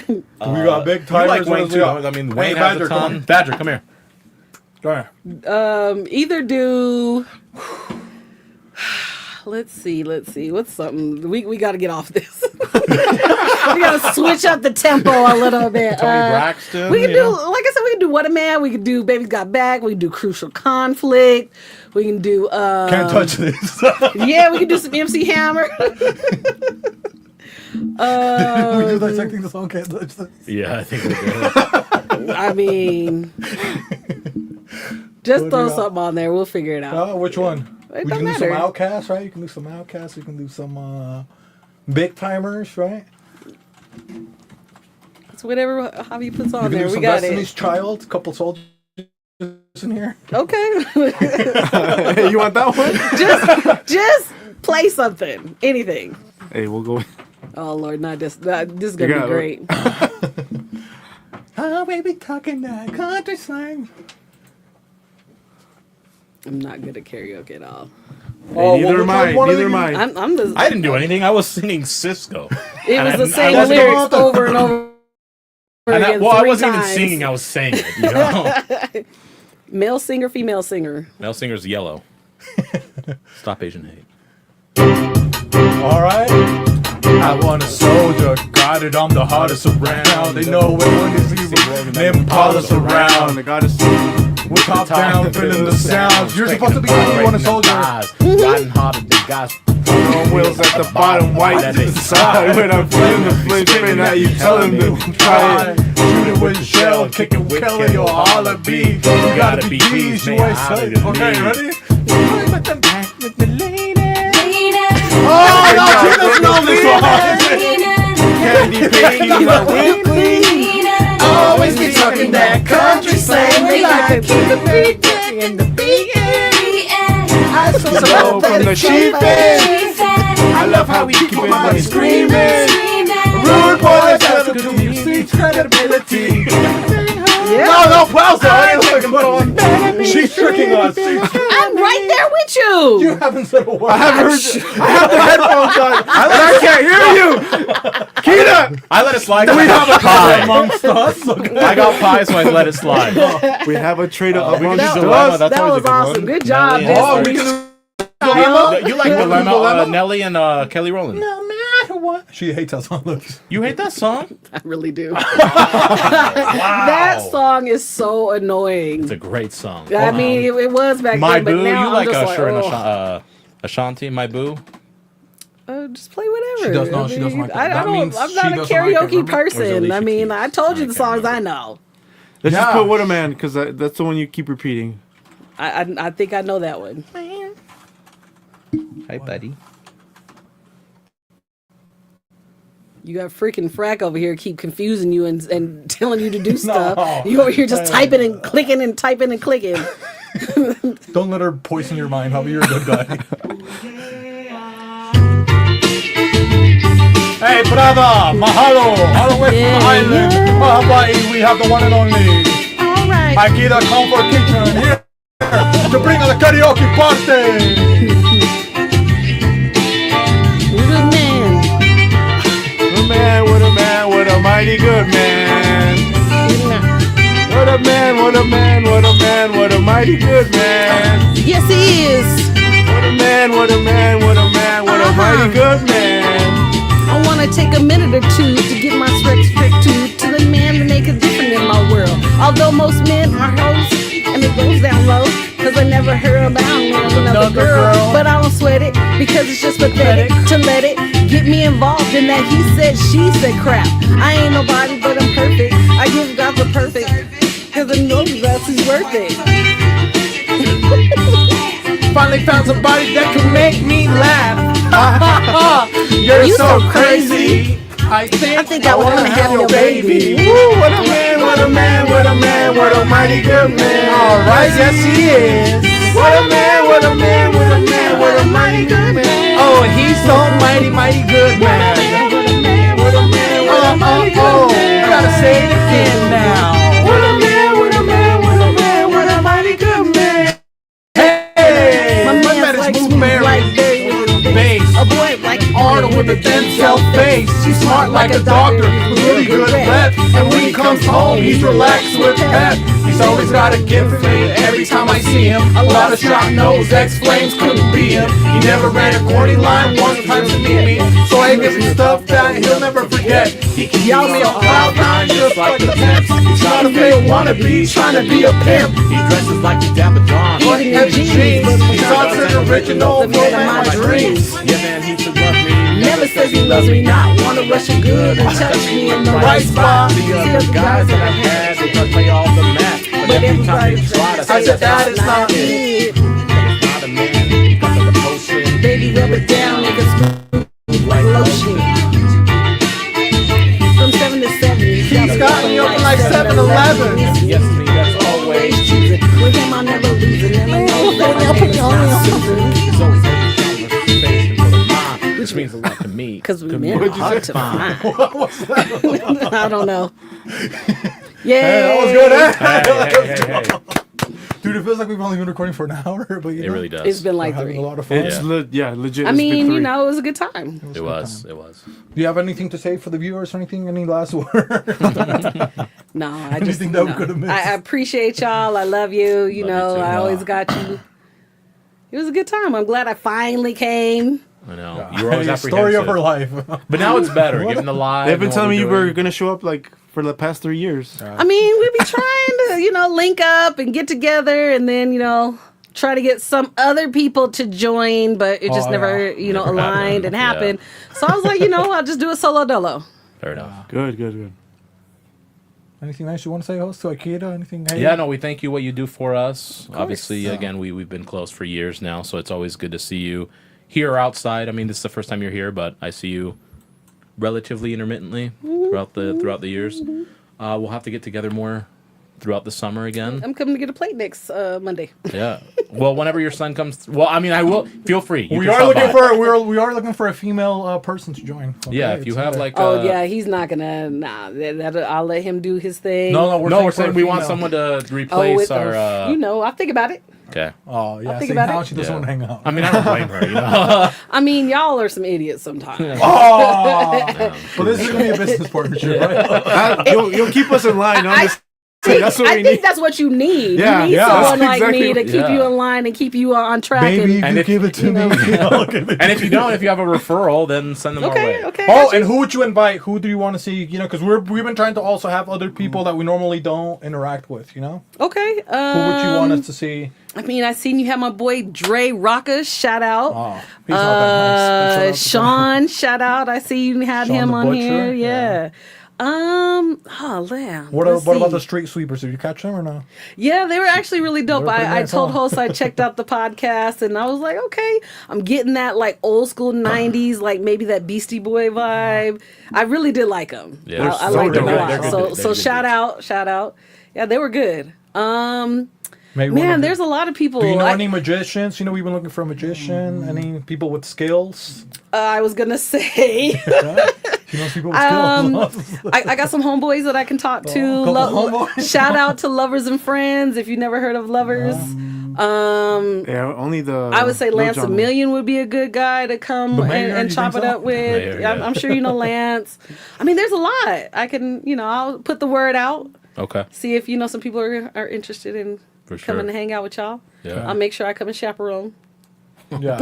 We got big You timers. like What Wayne else we too. got? I mean, Hey, Wayne has Badger, a come ton. on. Badger, come here. Go ahead. Either do. Let's see. What's something we got to get off this? We got to switch up the tempo a little bit. Tony Braxton. We can you do, know? like I said, we can do What a Man. We can do Baby's Got Back. We can do Crucial Conflict. We can do. Can't touch this. Yeah, we can do some MC Hammer. We do dissecting the song. Can't touch this. Yeah, I think we did. I mean, just What do throw you got? something on there. We'll figure it out. Which one? It We don't can do some matter. Outcasts, right? You can do some Outcasts. You can do some big timers, right? It's whatever Javi puts You on can there. do We some got Destiny's it. Child, couple soldiers in here. Okay. Hey, you want that one? just play something. Anything. Hey, we'll go. Oh Lord, not this. This is gonna You be got great. Oh, baby, talking that country slang. I'm not good at karaoke at all. Hey, neither am I. Neither am I. I'm the. I didn't do anything. I was singing Cisco. It was And the I same wasn't lyrics over and over And again I 3 wasn't times. even singing. I was saying it. You know? Male singer, female singer. Male singer's yellow. Stop Asian hate. All right. I want a soldier, got it, I'm the hardest around. They know when you see them Impalas around. I gotta see. We're top down, feeling the sounds. You're supposed to be you want a soldier. Riding harder than guys. On wheels at the bottom, white at the side. When I'm feeling the flame spin at you, tell them to try it. Shoot it with shell, kick it with Kelly or holla B. You gotta be G's, you ain't said. Okay, ready? Oh, no, she doesn't know this one. Candy baby, my whippy. Always be talking that country slang. We like to keep the beat in the beat. I So from the sheep end, I love how we keep everybody screaming. Rude boys have to do credibility. Yeah. No, Plowza. She's tricking us. I'm right there with you. You haven't said a word. I have the headphones on, and I can't hear you. Keda, I let it slide. We have a pie amongst us. Okay. I got pie, so I let it slide. we have a traitor We can amongst do us. dilemma. That's That always was a good awesome. one. Good job, Nelly Oh, and- we can You like dilemma? Nelly and Kelly Rowland. no matter what. She hates that song. Look. You hate that song? I really do. That song is so annoying. It's a great song. I mean, it was back My then, but Boo. now You I'm like just Usher and oh. Ashanti? My Boo. Just play whatever. She does not- she doesn't like that. That don't. means I'm she not a doesn't like it, karaoke remember? Or is it person. Alicia I mean, Keys? I told you I the can't songs I remember. know. Let's just Yeah. put What a Man, because that's the one you keep repeating. I think I know that one. Hi, buddy. You got freaking Frack over here keep confusing you and telling you to do stuff. You over here just typing and clicking and typing and clicking. Don't let her poison your mind, Hubby. You're a good guy. Hey, brother, mahalo, all the way from the island, Hawaii. We have the one and only. All right. My KEDA Comfort Kitchen here to bring on the karaoke party. Good man. What a man, what a man, what a mighty good man. What a man, what a man, what a man, what a mighty good man. Yes, he is. What a man, what a man, what a man, what a mighty good man. I want to take a minute or two to give my respect to the man that make a difference in my world. Although most men are hoes, and it goes down low, cause I never heard about another girl. But I don't sweat it, because it's just pathetic to let it get me involved in that he said, she said crap. I ain't nobody, but I'm perfect. I give God the perfect, cause I know that he's worth it. Finally found somebody that can make me laugh. You're You so so crazy. I think I wanna have your baby. Woo, what a man, what a man, what a man, what a mighty good man. All right, yes he is. What a man, what a man, what a man, what a mighty good man. Oh, he's so mighty, mighty good man. What a man, what a man, what a mighty good man. I gotta say it again now. What a man, what a man, what a man, what a mighty good man. Hey, My man man's is like Smooth smooth Mary. like Barry with a Bass. A boy like Arnold with a thin self face. He's smart like a doctor, really good at rep. And when he comes home, he's relaxed with pep. He's always got a gift for me every time I see him. A lot of shot nose, X-Flames couldn't be him. He never ran a corny line one time to meet me. So I give him stuff that he'll never forget. He can yell me on cloud nine just like the pimps. He's not a fake wannabe, trying to be a pimp. He dresses like the Dapper John. He has jeans. He's on an original, The man of my dreams. Yeah, man, he should love me. Never says he loves me not. Wanna rush it good and touch me in the right spot. The other guys that I had, they try to play all the map. But every time they try to I said that is not it. It's not a man, he comes like a potion. Baby, rub it down like a smooth like lotion. From 7 to 7, He's got me open like 7-Eleven. Yes, me, that's always. choosing. With him, I'll never lose it. And I know that my name is not Susan. He's always taking down the face and put a mind, which means a lot to me. Because we men are hard to find. What was that? I don't know. Yeah. Hey, that was good, eh? Hey. Dude, it feels like we've only been recording for an hour, but It really does. It's been we're like having 3. a lot of fun. It's legit. I it's been mean, 3. you know, it was a good time. It was. It was. Do you have anything to say for the viewers or anything? Any last word? No, I just Anything that we could have missed? I appreciate y'all. I love you. You Love you know, too. I always got you. It was a good time. I'm glad I finally came. I know. You were always apprehensive. Story of her life. But now it's better. Given the live. They've been and what telling me you we're were doing. gonna show up like for the past 3 years. I mean, we'd be trying to, you know, link up and get together and then, you know, try to get some other people to join, but it just never, you know, Never aligned happened. and happened. So I was like, you know, I'll just do a solo dolo. Fair enough. Good. Anything nice you want to say, host, to Akita? Anything? Hey? Yeah, no, we thank you what you do for us. Obviously, again, we've been close for years now, so it's always good to see you here or outside. I mean, this is the first time you're here, but I see you relatively intermittently throughout the years. We'll have to get together more throughout the summer again. I'm coming to get a plate next Monday. Yeah. Well, whenever your son comes, well, I mean, I will. Feel free. You We can are stop looking by. we are looking for a female person to join. Okay, Yeah, if you it's have there. like. Oh, yeah, he's not going to, I'll let him do his thing. No, We're for a saying we want female. someone to replace our. you know, I'll think about it. Okay. Oh yeah, I'll think see, about now it. she doesn't want to hang out. I mean, I don't blame her. You know. I mean, y'all are some idiots sometimes. Well, this is gonna be a business partnership, right? You'll keep us in line. That's what I we think need. that's what you need. Yeah, you need yeah, someone that's like me exactly- to keep you in line and keep you on track. Baby, And you if- give it to you me. know. I'll give it to And if you don't, if you have a referral, then send them our way. Okay. Oh, got you. and who would you invite? Who do you want to see? You know, because we've been trying to also have other people that we normally don't interact with. You know, Okay. who would you want us to see? I mean, I seen you have my boy Dre Rocka. Shout out. Oh, he's not that nice. Sean, shout out. I see you had Sean him the on Butcher? here. Yeah. Oh, man. Let's What about see. the street sweepers? Did you catch them or no? Yeah, they were actually really dope. They were pretty I nice, told huh? hosts I checked out the podcast and I was like, okay, I'm getting that like old school 90s, like maybe that Beastie Boy vibe. I really did like them. Yeah, I so liked them a good. lot. They're good So, dudes. They're good shout out. Yeah, they were good. Maybe one Man, of there's the- a lot of people. Do you know I- any magicians? You know, we've been looking for a magician. Any people with skills? I was gonna say, She knows people with skills. I got some homeboys that I can talk to. couple homeboys. Shout out to Lovers and Friends. If you've never heard of Lovers, Yeah, only the. I would say Lil Lance Jon. a Million would be a good guy to come The mayor, and you chop think it so? up with. Mayor, yeah. I'm sure you know Lance. I mean, there's a lot. I can, I'll put the word out. Okay. See if some people are interested in For sure. coming to hang out with y'all. Yeah. I'll make sure I come and chaperone. Yeah.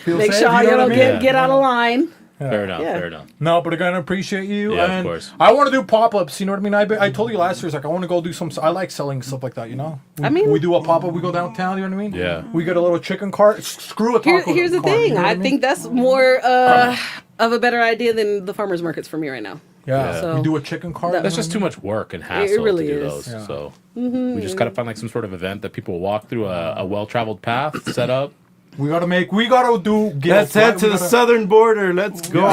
Feel Make safe, sure you know y'all what I don't mean? get out of line. Fair enough. Yeah. Fair enough. No, but again, I appreciate you. Yeah, of and course. I want to do pop-ups, you know what I mean? I told you last year, like, I want to go do some, I like selling stuff like that, you know? We do a pop-up, we go downtown, you know what I mean? Yeah. We get a little chicken cart, screw a taco Here's the cart, thing. you know what I mean? think that's more of a better idea than the farmers markets for me right now. Yeah, So- we do a chicken cart. That- That's just too much work and hassle really to do is. those. Yeah. So we just gotta find like some sort of event that people walk through a well-traveled path, set up. We gotta do. Let's head to the southern border. Let's go.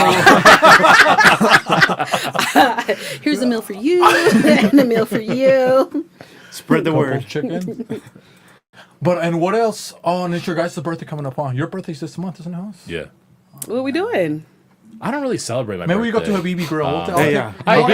Here's a meal for you and a meal for you. Spread the word. Chicken. And what else? Oh, and it's your guys' birthday coming up on. Your birthday's this month, isn't it, house? Yeah. What are we doing? I don't really celebrate my Maybe we birthday. go to Habibi Grill. yeah. I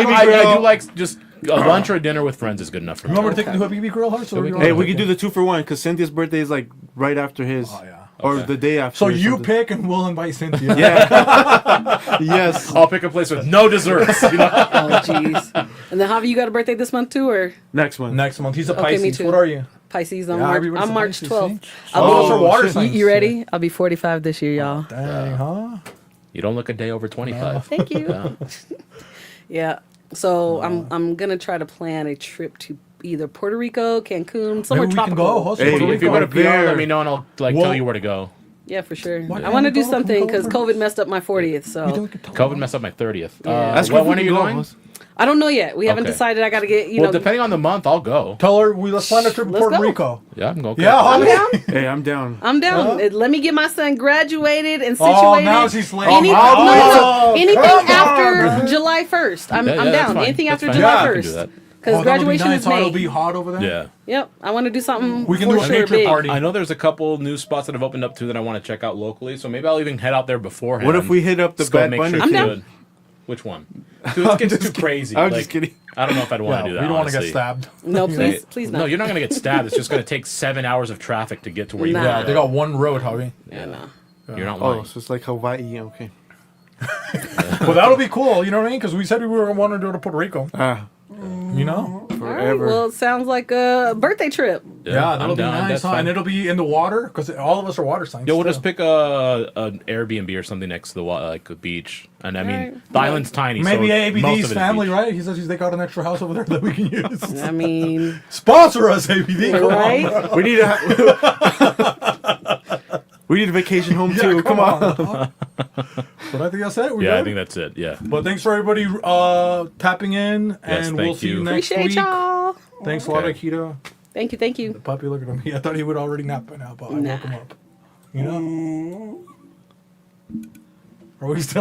do like just a lunch or a dinner with friends is good enough for me. You want me to take you to Habibi Grill, Hearts? Hey, we could do the 2-for-1 because Cynthia's birthday is like right after his. Oh, yeah. Or the day after. So or you something. pick and we'll invite Cynthia. Yeah. Yes. I'll pick a place with no desserts. You know? Oh, jeez. And then Javi, you got a birthday this month too, or Next one. Next month. He's a Okay, me Pisces. too. What are you? Pisces? Yeah, I'm everybody's a March Pisces, 12th. see? I'll Oh, be- so water shit. signs. You ready? I'll be 45 this year, y'all. Dang, huh? You don't look a day over 25. Thank you. Yeah. Yeah. So I'm gonna try to plan a trip to either Puerto Rico, Cancun, somewhere Maybe we can tropical. go. Host Hey, Puerto If you Rico. go to PR, there. let me know and I'll Well- tell you where to go. Yeah, for sure. Why I can't want to we do go? something Can we go because for- COVID messed up my 40th. We So don't get to- COVID messed up my 30th. Yeah. That's when when are you going? I don't know yet. We haven't Okay. decided. I got to get Well, depending on the month, I'll go. Tell her let's plan a trip to Let's Puerto go. Rico. Yeah, I'm going. Yeah, I'm homie. down. Hey, I'm down. I'm down. Yeah. Let me get my son graduated and situated. Oh, now she's late. Any- Oh, no, anything come on, after man. July 1st. I'm Yeah, I'm that's down. fine. Anything That's after fine. July Yeah, I can 1st. do that. Because Oh, that'll be graduation nice. is How it'll May. be hot over there. Yeah. Yep. I want to do something. We can for do a sure nature big. party. I know there's a couple new spots that have opened up too that I want to check out locally, so maybe I'll even head out there beforehand. What if we hit up the Just go Bad make Bunny sure I'm it's down. good. Which one? Dude, it gets too crazy. I'm just kidding. I don't know if I'd want Yeah, to do that. we don't want to get honestly. stabbed. No, please not. No, you're not going to get stabbed. It's just going to take 7 hours of traffic to get to where you Nah. want Yeah, to they go. got one road, Javi. Yeah, no. You're not Oh, lying. so it's like Hawaii. Okay. Well, that'll be cool. You know what I mean? Because we said we were wanting to go to Puerto Rico. Ah, You know? All right, forever. well, it sounds like a birthday trip. Yeah, that'll I'm be down. nice, That's huh? fine. And it'll be in the water because all of us are water signs. Yeah, we'll too. just pick an Airbnb or something next to the like a beach, and I mean Alright. the island's tiny. Maybe so most of it ABD's is family, beach. right? He says they got an extra house over there that we can use. I mean, Sponsor us, ABD. Come on. right? We need a we need a vacation home Yeah, too. Come on. dog. But I think that's it. We Yeah, I good? think that's it. Yeah. But thanks for everybody tapping in, Yes, and we'll thank see you you. next Appreciate week. y'all. Thanks a lot, Okay. Akita. Thank you. The puppy looking at me. I thought he would already nap by now, but I woke him up. You know? Are we still?